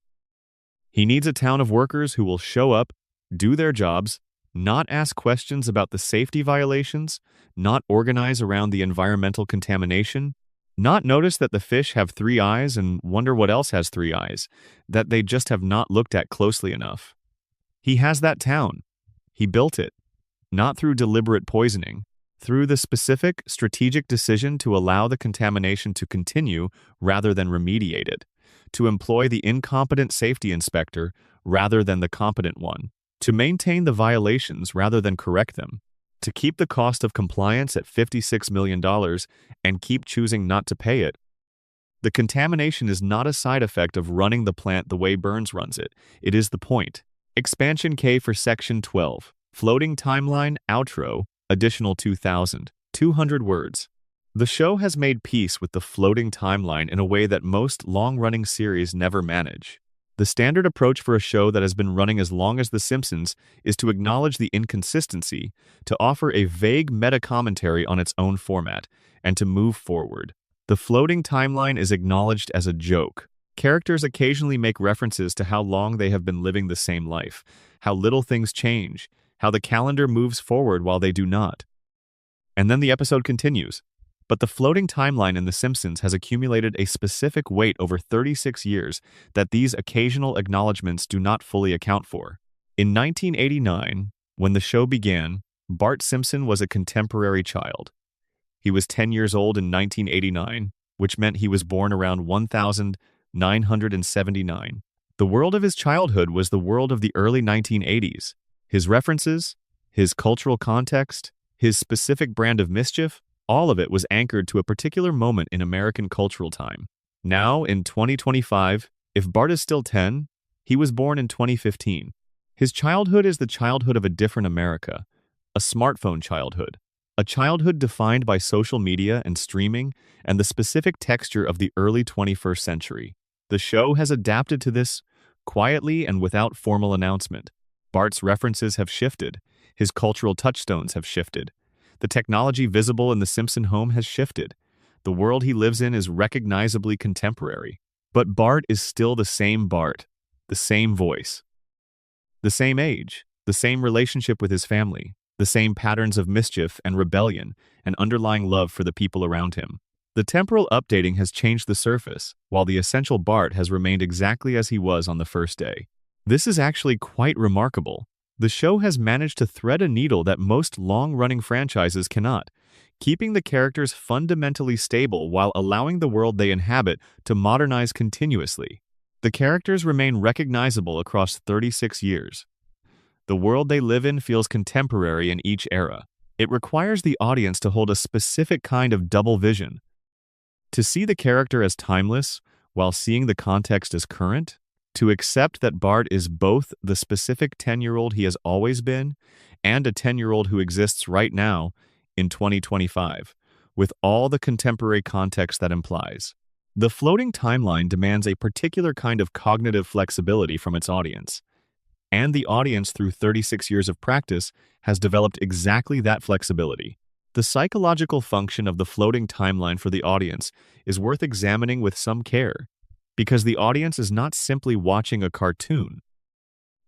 He needs a town of workers who will show up, do their jobs, not ask questions about the safety violations, not organize around the environmental contamination, not notice that the fish have 3 eyes and wonder what else has 3 eyes, that they just have not looked at closely enough. He has that town. He built it, not through deliberate poisoning, through the specific, strategic decision to allow the contamination to continue rather than remediate it, to employ the incompetent safety inspector rather than the competent one, to maintain the violations rather than correct them, to keep the cost of compliance at $56 million and keep choosing not to pay it. The contamination is not a side effect of running the plant the way Burns runs it. It is the point. Expansion K for Section 12. Floating Timeline, Outro, Additional 2,200 words. The show has made peace with the floating timeline in a way that most long-running series never manage. The standard approach for a show that has been running as long as The Simpsons is to acknowledge the inconsistency, to offer a vague meta-commentary on its own format, and to move forward. The floating timeline is acknowledged as a joke. Characters occasionally make references to how long they have been living the same life, how little things change, how the calendar moves forward while they do not. And then the episode continues. But the floating timeline in The Simpsons has accumulated a specific weight over 36 years that these occasional acknowledgments do not fully account for. In 1989, when the show began, Bart Simpson was a contemporary child. He was 10 years old in 1989, which meant he was born around 1979. The world of his childhood was the world of the early 1980s. His references, his cultural context, his specific brand of mischief, all of it was anchored to a particular moment in American cultural time. Now, in 2025, if Bart is still 10, he was born in 2015. His childhood is the childhood of a different America, a smartphone childhood, a childhood defined by social media and streaming and the specific texture of the early 21st century. The show has adapted to this quietly and without formal announcement. Bart's references have shifted. His cultural touchstones have shifted. The technology visible in the Simpson home has shifted. The world he lives in is recognizably contemporary. But Bart is still the same Bart, the same voice, the same age, the same relationship with his family, the same patterns of mischief and rebellion and underlying love for the people around him. The temporal updating has changed the surface, while the essential Bart has remained exactly as he was on the first day. This is actually quite remarkable. The show has managed to thread a needle that most long-running franchises cannot, keeping the characters fundamentally stable while allowing the world they inhabit to modernize continuously. The characters remain recognizable across 36 years. The world they live in feels contemporary in each era. It requires the audience to hold a specific kind of double vision, to see the character as timeless while seeing the context as current, to accept that Bart is both the specific 10-year-old he has always been and a 10-year-old who exists right now in 2025, with all the contemporary context that implies. The floating timeline demands a particular kind of cognitive flexibility from its audience, and the audience, through 36 years of practice, has developed exactly that flexibility. The psychological function of the floating timeline for the audience is worth examining with some care, because the audience is not simply watching a cartoon.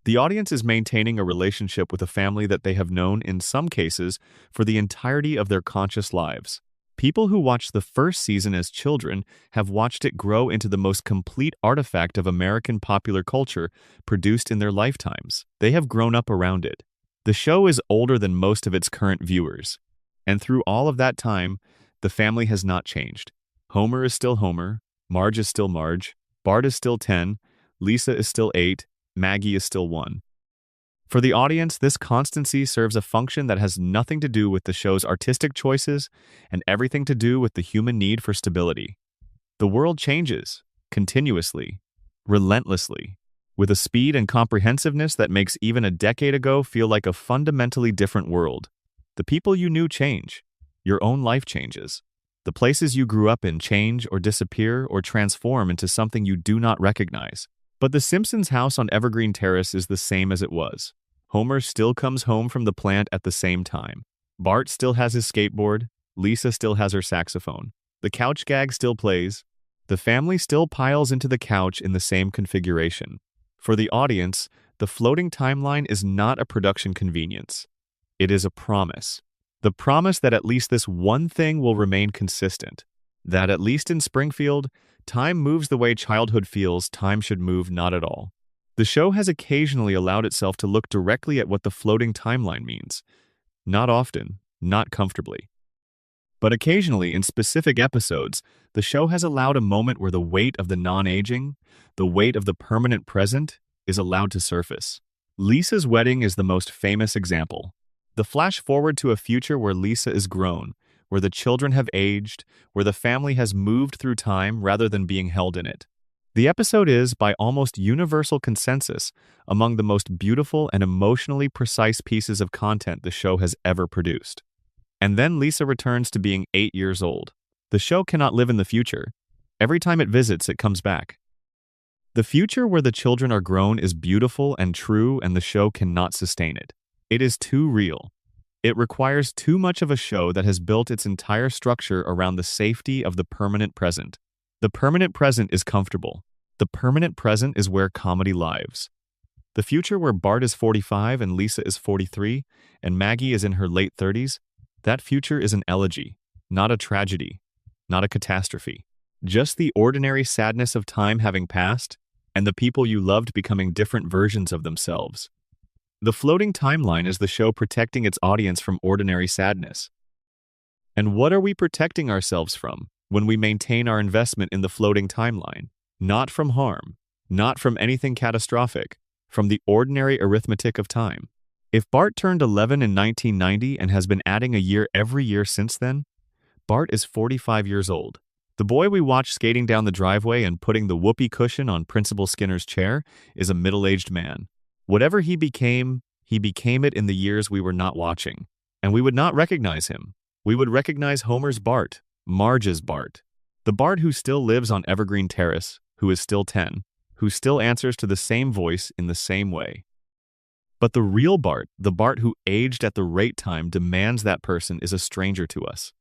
The audience is maintaining a relationship with a family that they have known, in some cases, for the entirety of their conscious lives. People who watched the first season as children have watched it grow into the most complete artifact of American popular culture produced in their lifetimes. They have grown up around it. The show is older than most of its current viewers. And through all of that time, the family has not changed. Homer is still Homer, Marge is still Marge, Bart is still 10, Lisa is still 8, Maggie is still 1. For the audience, this constancy serves a function that has nothing to do with the show's artistic choices and everything to do with the human need for stability. The world changes, continuously, relentlessly, with a speed and comprehensiveness that makes even a decade ago feel like a fundamentally different world. The people you knew change. Your own life changes. The places you grew up in change or disappear or transform into something you do not recognize. But the Simpsons' house on Evergreen Terrace is the same as it was. Homer still comes home from the plant at the same time. Bart still has his skateboard. Lisa still has her saxophone. The couch gag still plays. The family still piles into the couch in the same configuration. For the audience, the floating timeline is not a production convenience. It is a promise. The promise that at least this one thing will remain consistent. That at least in Springfield, time moves the way childhood feels time should move not at all. The show has occasionally allowed itself to look directly at what the floating timeline means. Not often, not comfortably. But occasionally, in specific episodes, the show has allowed a moment where the weight of the non-aging, the weight of the permanent present, is allowed to surface. Lisa's wedding is the most famous example. The flash forward to a future where Lisa is grown, where the children have aged, where the family has moved through time rather than being held in it. The episode is, by almost universal consensus, among the most beautiful and emotionally precise pieces of content the show has ever produced. And then Lisa returns to being 8 years old. The show cannot live in the future. Every time it visits, it comes back. The future where the children are grown is beautiful and true, and the show cannot sustain it. It is too real. It requires too much of a show that has built its entire structure around the safety of the permanent present. The permanent present is comfortable. The permanent present is where comedy lives. The future where Bart is 45 and Lisa is 43 and Maggie is in her late 30s, that future is an elegy, not a tragedy, not a catastrophe. Just the ordinary sadness of time having passed and the people you loved becoming different versions of themselves. The floating timeline is the show protecting its audience from ordinary sadness. And what are we protecting ourselves from when we maintain our investment in the floating timeline? Not from harm, not from anything catastrophic, from the ordinary arithmetic of time. If Bart turned 11 in 1990 and has been adding a year every year since then, Bart is 45 years old. The boy we watch skating down the driveway and putting the whoopee cushion on Principal Skinner's chair is a middle-aged man. Whatever he became it in the years we were not watching. And we would not recognize him. We would recognize Homer's Bart, Marge's Bart. The Bart who still lives on Evergreen Terrace, who is still 10, who still answers to the same voice in the same way. But the real Bart, the Bart who aged at the right time, demands that person is a stranger to us.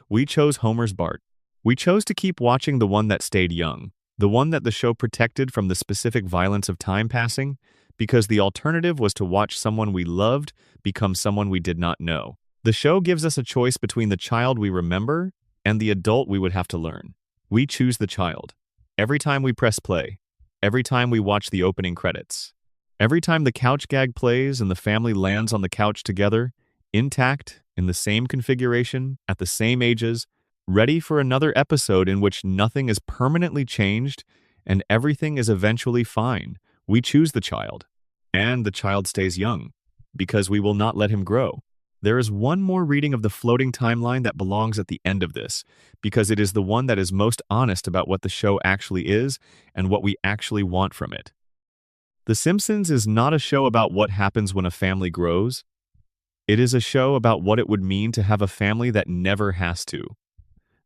We chose Homer's Bart. We chose to keep watching the one that stayed young, the one that the show protected from the specific violence of time passing, because the alternative was to watch someone we loved become someone we did not know. The show gives us a choice between the child we remember and the adult we would have to learn. We choose the child. Every time we press play, every time we watch the opening credits, every time the couch gag plays and the family lands on the couch together, intact, in the same configuration, at the same ages, ready for another episode in which nothing is permanently changed and everything is eventually fine. We choose the child, and the child stays young, because we will not let him grow. There is one more reading of the floating timeline that belongs at the end of this, because it is the one that is most honest about what the show actually is and what we actually want from it. The Simpsons is not a show about what happens when a family grows. It is a show about what it would mean to have a family that never has to.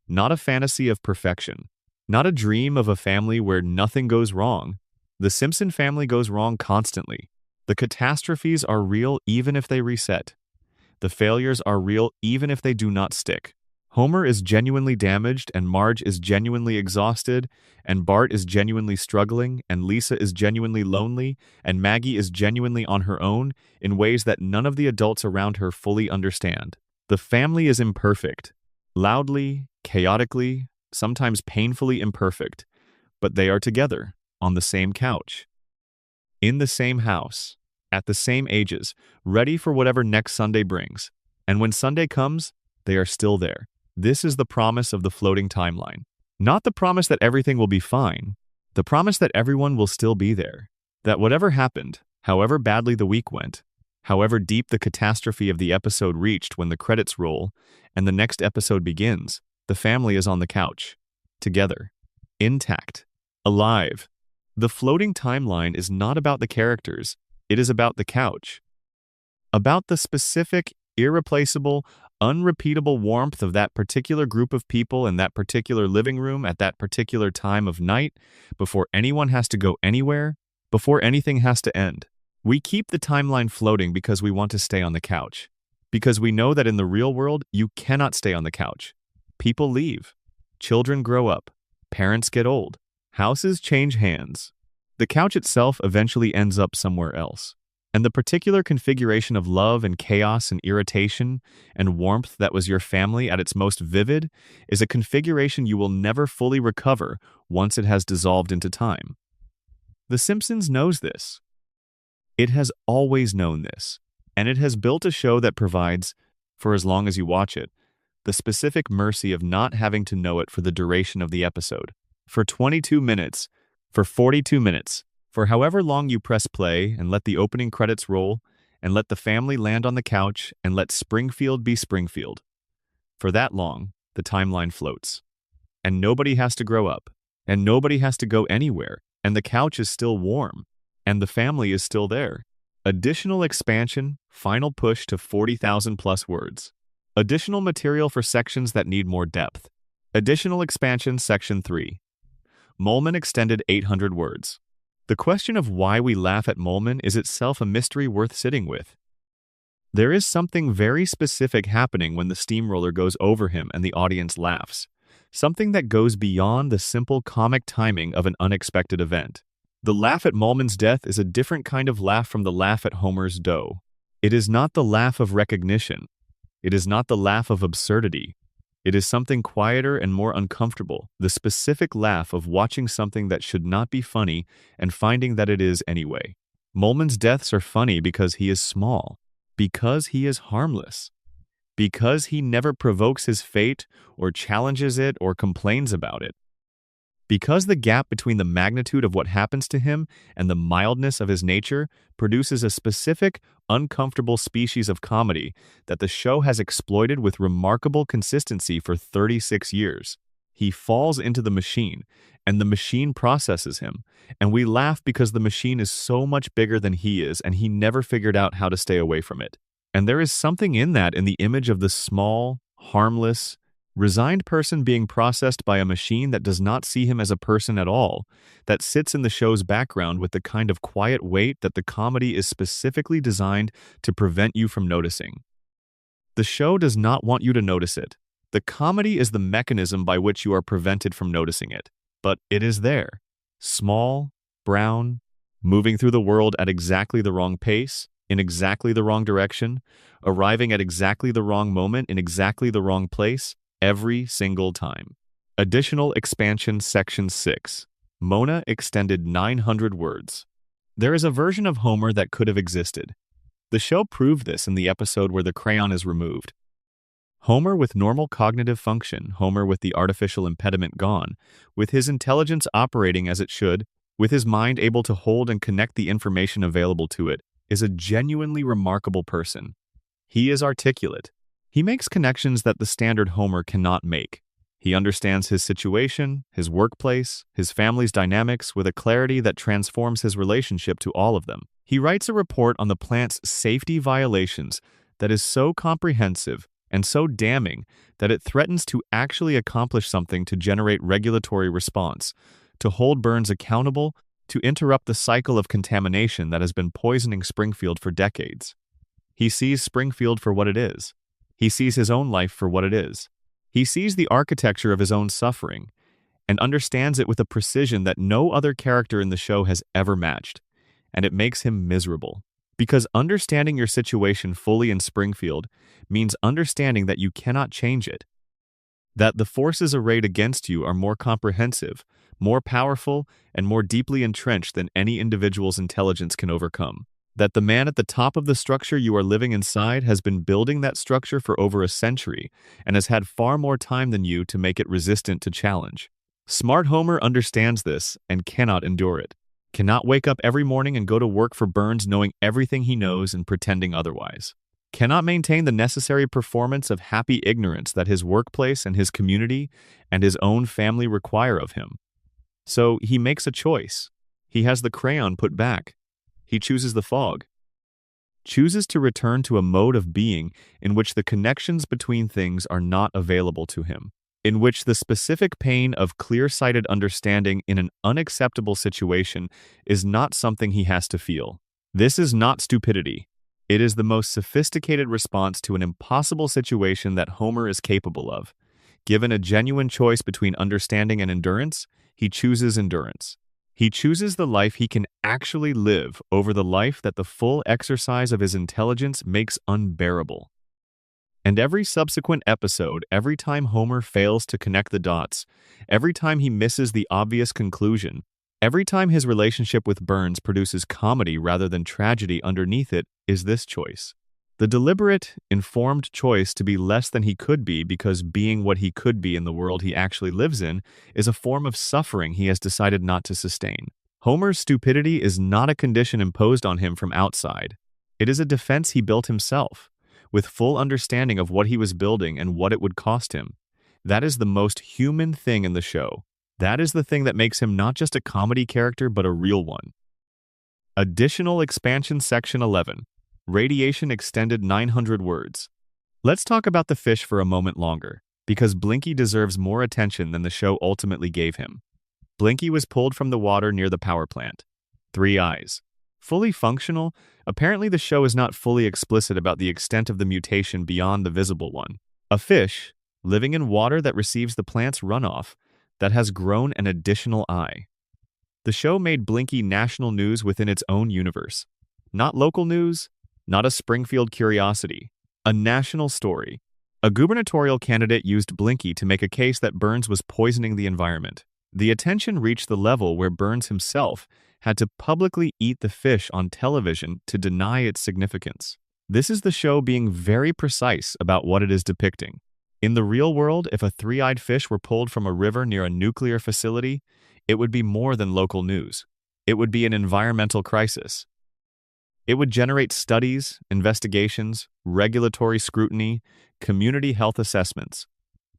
Not a fantasy of perfection. Not a dream of a family where nothing goes wrong. The Simpson family goes wrong constantly. The catastrophes are real even if they reset. The failures are real even if they do not stick. Homer is genuinely damaged, and Marge is genuinely exhausted, and Bart is genuinely struggling, and Lisa is genuinely lonely, and Maggie is genuinely on her own in ways that none of the adults around her fully understand. The family is imperfect. Loudly, chaotically, sometimes painfully imperfect, but they are together, on the same couch, in the same house, at the same ages, ready for whatever next Sunday brings. And when Sunday comes, they are still there. This is the promise of the floating timeline. Not the promise that everything will be fine, the promise that everyone will still be there. That whatever happened, however badly the week went, however deep the catastrophe of the episode reached when the credits roll and the next episode begins, the family is on the couch, together, intact, alive. The floating timeline is not about the characters, it is about the couch. About the specific, irreplaceable, unrepeatable warmth of that particular group of people in that particular living room at that particular time of night, before anyone has to go anywhere, before anything has to end. We keep the timeline floating because we want to stay on the couch. Because we know that in the real world, you cannot stay on the couch. People leave. Children grow up. Parents get old. Houses change hands. The couch itself eventually ends up somewhere else. And the particular configuration of love and chaos and irritation and warmth that was your family at its most vivid is a configuration you will never fully recover once it has dissolved into time. The Simpsons knows this. It has always known this, and it has built a show that provides, for as long as you watch it, the specific mercy of not having to know it for the duration of the episode. For 22 minutes, for 42 minutes, for however long you press play and let the opening credits roll, and let the family land on the couch, and let Springfield be Springfield. For that long, the timeline floats. And nobody has to grow up, and nobody has to go anywhere, and the couch is still warm, and the family is still there. Additional expansion, final push to 40,000 plus words. Additional material for sections that need more depth. Additional expansion, section 3. Molman extended 800 words. The question of why we laugh at Molman is itself a mystery worth sitting with. There is something very specific happening when the steamroller goes over him and the audience laughs. Something that goes beyond the simple comic timing of an unexpected event. The laugh at Molman's death is a different kind of laugh from the laugh at Homer's dough. It is not the laugh of recognition. It is not the laugh of absurdity. It is something quieter and more uncomfortable, the specific laugh of watching something that should not be funny and finding that it is anyway. Molman's deaths are funny because he is small, because he is harmless, because he never provokes his fate or challenges it or complains about it. Because the gap between the magnitude of what happens to him and the mildness of his nature produces a specific, uncomfortable species of comedy that the show has exploited with remarkable consistency for 36 years. He falls into the machine, and the machine processes him, and we laugh because the machine is so much bigger than he is, and he never figured out how to stay away from it. And there is something in that, in the image of the small, harmless, resigned person being processed by a machine that does not see him as a person at all, that sits in the show's background with the kind of quiet weight that the comedy is specifically designed to prevent you from noticing. The show does not want you to notice it. The comedy is the mechanism by which you are prevented from noticing it. But it is there. Small, brown, moving through the world at exactly the wrong pace, in exactly the wrong direction, arriving at exactly the wrong moment in exactly the wrong place, every single time. Additional expansion, section 6. Mona extended 900 words. There is a version of Homer that could have existed. The show proved this in the episode where the crayon is removed. Homer with normal cognitive function, Homer with the artificial impediment gone, with his intelligence operating as it should, with his mind able to hold and connect the information available to it, is a genuinely remarkable person. He is articulate. He makes connections that the standard Homer cannot make. He understands his situation, his workplace, his family's dynamics with a clarity that transforms his relationship to all of them. He writes a report on the plant's safety violations that is so comprehensive and so damning that it threatens to actually accomplish something to generate regulatory response, to hold Burns accountable, to interrupt the cycle of contamination that has been poisoning Springfield for decades. He sees Springfield for what it is. He sees his own life for what it is. He sees the architecture of his own suffering and understands it with a precision that no other character in the show has ever matched, and it makes him miserable. Because understanding your situation fully in Springfield means understanding that you cannot change it, that the forces arrayed against you are more comprehensive, more powerful, and more deeply entrenched than any individual's intelligence can overcome. That the man at the top of the structure you are living inside has been building that structure for over a century and has had far more time than you to make it resistant to challenge. Smart Homer understands this and cannot endure it, cannot wake up every morning and go to work for Burns knowing everything he knows and pretending otherwise, cannot maintain the necessary performance of happy ignorance that his workplace and his community and his own family require of him. So he makes a choice. He has the crayon put back. He chooses the fog, chooses to return to a mode of being in which the connections between things are not available to him, in which the specific pain of clear-sighted understanding in an unacceptable situation is not something he has to feel. This is not stupidity. It is the most sophisticated response to an impossible situation that Homer is capable of. Given a genuine choice between understanding and endurance, he chooses endurance. He chooses the life he can actually live over the life that the full exercise of his intelligence makes unbearable. And every subsequent episode, every time Homer fails to connect the dots, every time he misses the obvious conclusion, every time his relationship with Burns produces comedy rather than tragedy underneath it, is this choice. The deliberate, informed choice to be less than he could be because being what he could be in the world he actually lives in is a form of suffering he has decided not to sustain. Homer's stupidity is not a condition imposed on him from outside. It is a defense he built himself, with full understanding of what he was building and what it would cost him. That is the most human thing in the show. That is the thing that makes him not just a comedy character but a real one. Additional expansion section 11. Radiation extended 900 words. Let's talk about the fish for a moment longer, because Blinky deserves more attention than the show ultimately gave him. Blinky was pulled from the water near the power plant. 3 eyes. Fully functional, apparently the show is not fully explicit about the extent of the mutation beyond the visible one. A fish, living in water that receives the plant's runoff, that has grown an additional eye. The show made Blinky national news within its own universe. Not local news, not a Springfield curiosity, a national story. A gubernatorial candidate used Blinky to make a case that Burns was poisoning the environment. The attention reached the level where Burns himself had to publicly eat the fish on television to deny its significance. This is the show being very precise about what it is depicting. In the real world, if a 3-eyed fish were pulled from a river near a nuclear facility, it would be more than local news. It would be an environmental crisis. It would generate studies, investigations, regulatory scrutiny, community health assessments.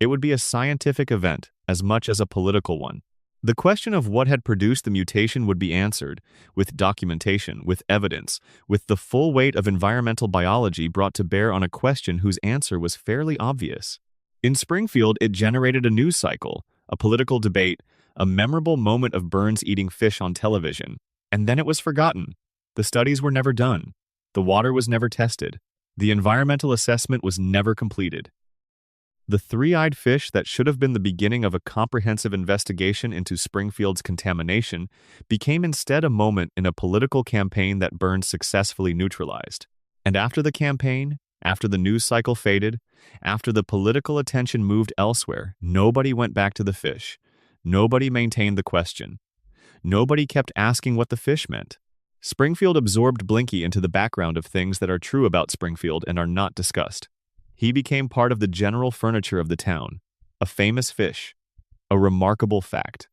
It would be a scientific event as much as a political one. The question of what had produced the mutation would be answered, with documentation, with evidence, with the full weight of environmental biology brought to bear on a question whose answer was fairly obvious. In Springfield, it generated a news cycle, a political debate, a memorable moment of Burns eating fish on television, and then it was forgotten. The studies were never done. The water was never tested. The environmental assessment was never completed. The 3-eyed fish that should have been the beginning of a comprehensive investigation into Springfield's contamination became instead a moment in a political campaign that Burns successfully neutralized. And after the campaign, after the news cycle faded, after the political attention moved elsewhere, nobody went back to the fish. Nobody maintained the question. Nobody kept asking what the fish meant. Springfield absorbed Blinky into the background of things that are true about Springfield and are not discussed. He became part of the general furniture of the town, a famous fish, a remarkable fact.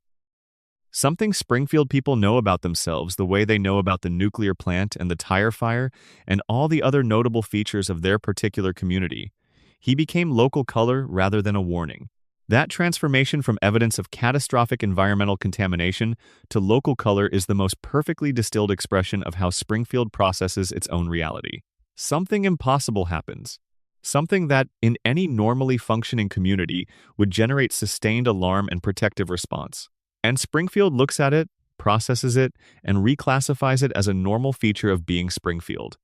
Something Springfield people know about themselves the way they know about the nuclear plant and the tire fire and all the other notable features of their particular community. He became local color rather than a warning. That transformation from evidence of catastrophic environmental contamination to local color is the most perfectly distilled expression of how Springfield processes its own reality. Something impossible happens. Something that, in any normally functioning community, would generate sustained alarm and protective response. And Springfield looks at it, processes it, and reclassifies it as a normal feature of being Springfield.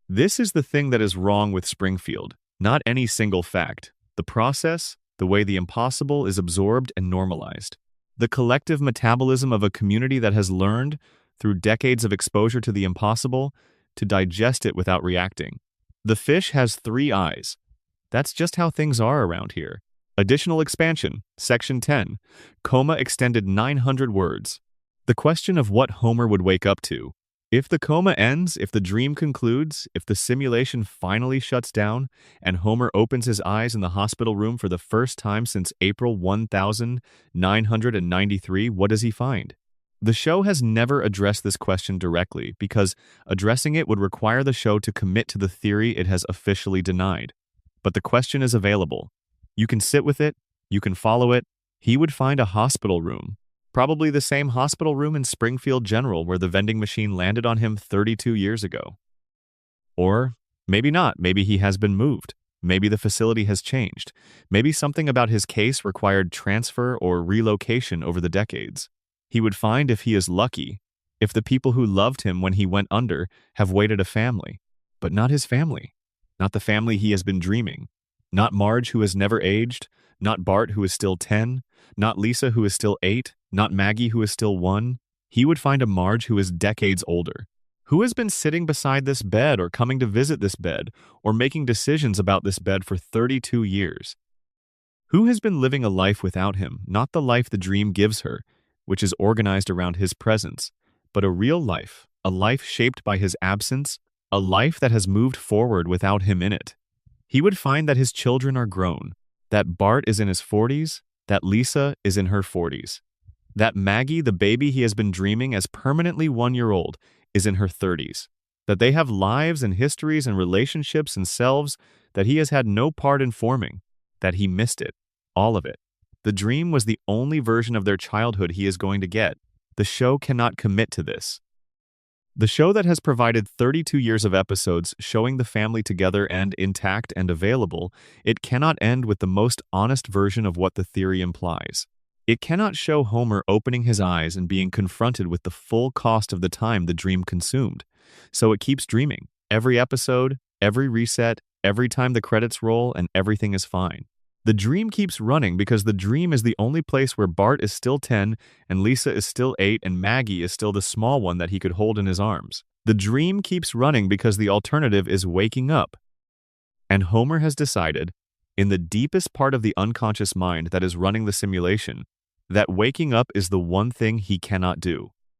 This is the thing that is wrong with Springfield, not any single fact. The process, the way the impossible is absorbed and normalized. The collective metabolism of a community that has learned, through decades of exposure to the impossible, to digest it without reacting. The fish has 3 eyes. That's just how things are around here. Additional expansion, Section 10. Coma extended 900 words. The question of what Homer would wake up to. If the coma ends, if the dream concludes, if the simulation finally shuts down, and Homer opens his eyes in the hospital room for the first time since April 1993, what does he find? The show has never addressed this question directly because addressing it would require the show to commit to the theory it has officially denied. But the question is available. You can sit with it, you can follow it. He would find a hospital room, probably the same hospital room in Springfield General where the vending machine landed on him 32 years ago. Or maybe not, maybe he has been moved. Maybe the facility has changed. Maybe something about his case required transfer or relocation over the decades. He would find, if he is lucky, if the people who loved him when he went under have waited a family, but not his family, not the family he has been dreaming. Not Marge, who has never aged, not Bart, who is still 10, not Lisa, who is still 8, not Maggie, who is still 1. He would find a Marge who is decades older, who has been sitting beside this bed or coming to visit this bed or making decisions about this bed for 32 years. Who has been living a life without him, not the life the dream gives her, which is organized around his presence, but a real life, a life shaped by his absence, a life that has moved forward without him in it. He would find that his children are grown, that Bart is in his 40s, that Lisa is in her 40s, that Maggie, the baby he has been dreaming as permanently 1-year-old, is in her 30s, that they have lives and histories and relationships and selves that he has had no part in forming, that he missed it, all of it. The dream was the only version of their childhood he is going to get. The show cannot commit to this. The show that has provided 32 years of episodes showing the family together and intact and available, it cannot end with the most honest version of what the theory implies. It cannot show Homer opening his eyes and being confronted with the full cost of the time the dream consumed. So it keeps dreaming. Every episode, every reset, every time the credits roll, and everything is fine. The dream keeps running because the dream is the only place where Bart is still 10 and Lisa is still 8 and Maggie is still the small one that he could hold in his arms. The dream keeps running because the alternative is waking up. And Homer has decided, in the deepest part of the unconscious mind that is running the simulation, that waking up is the one thing he cannot do.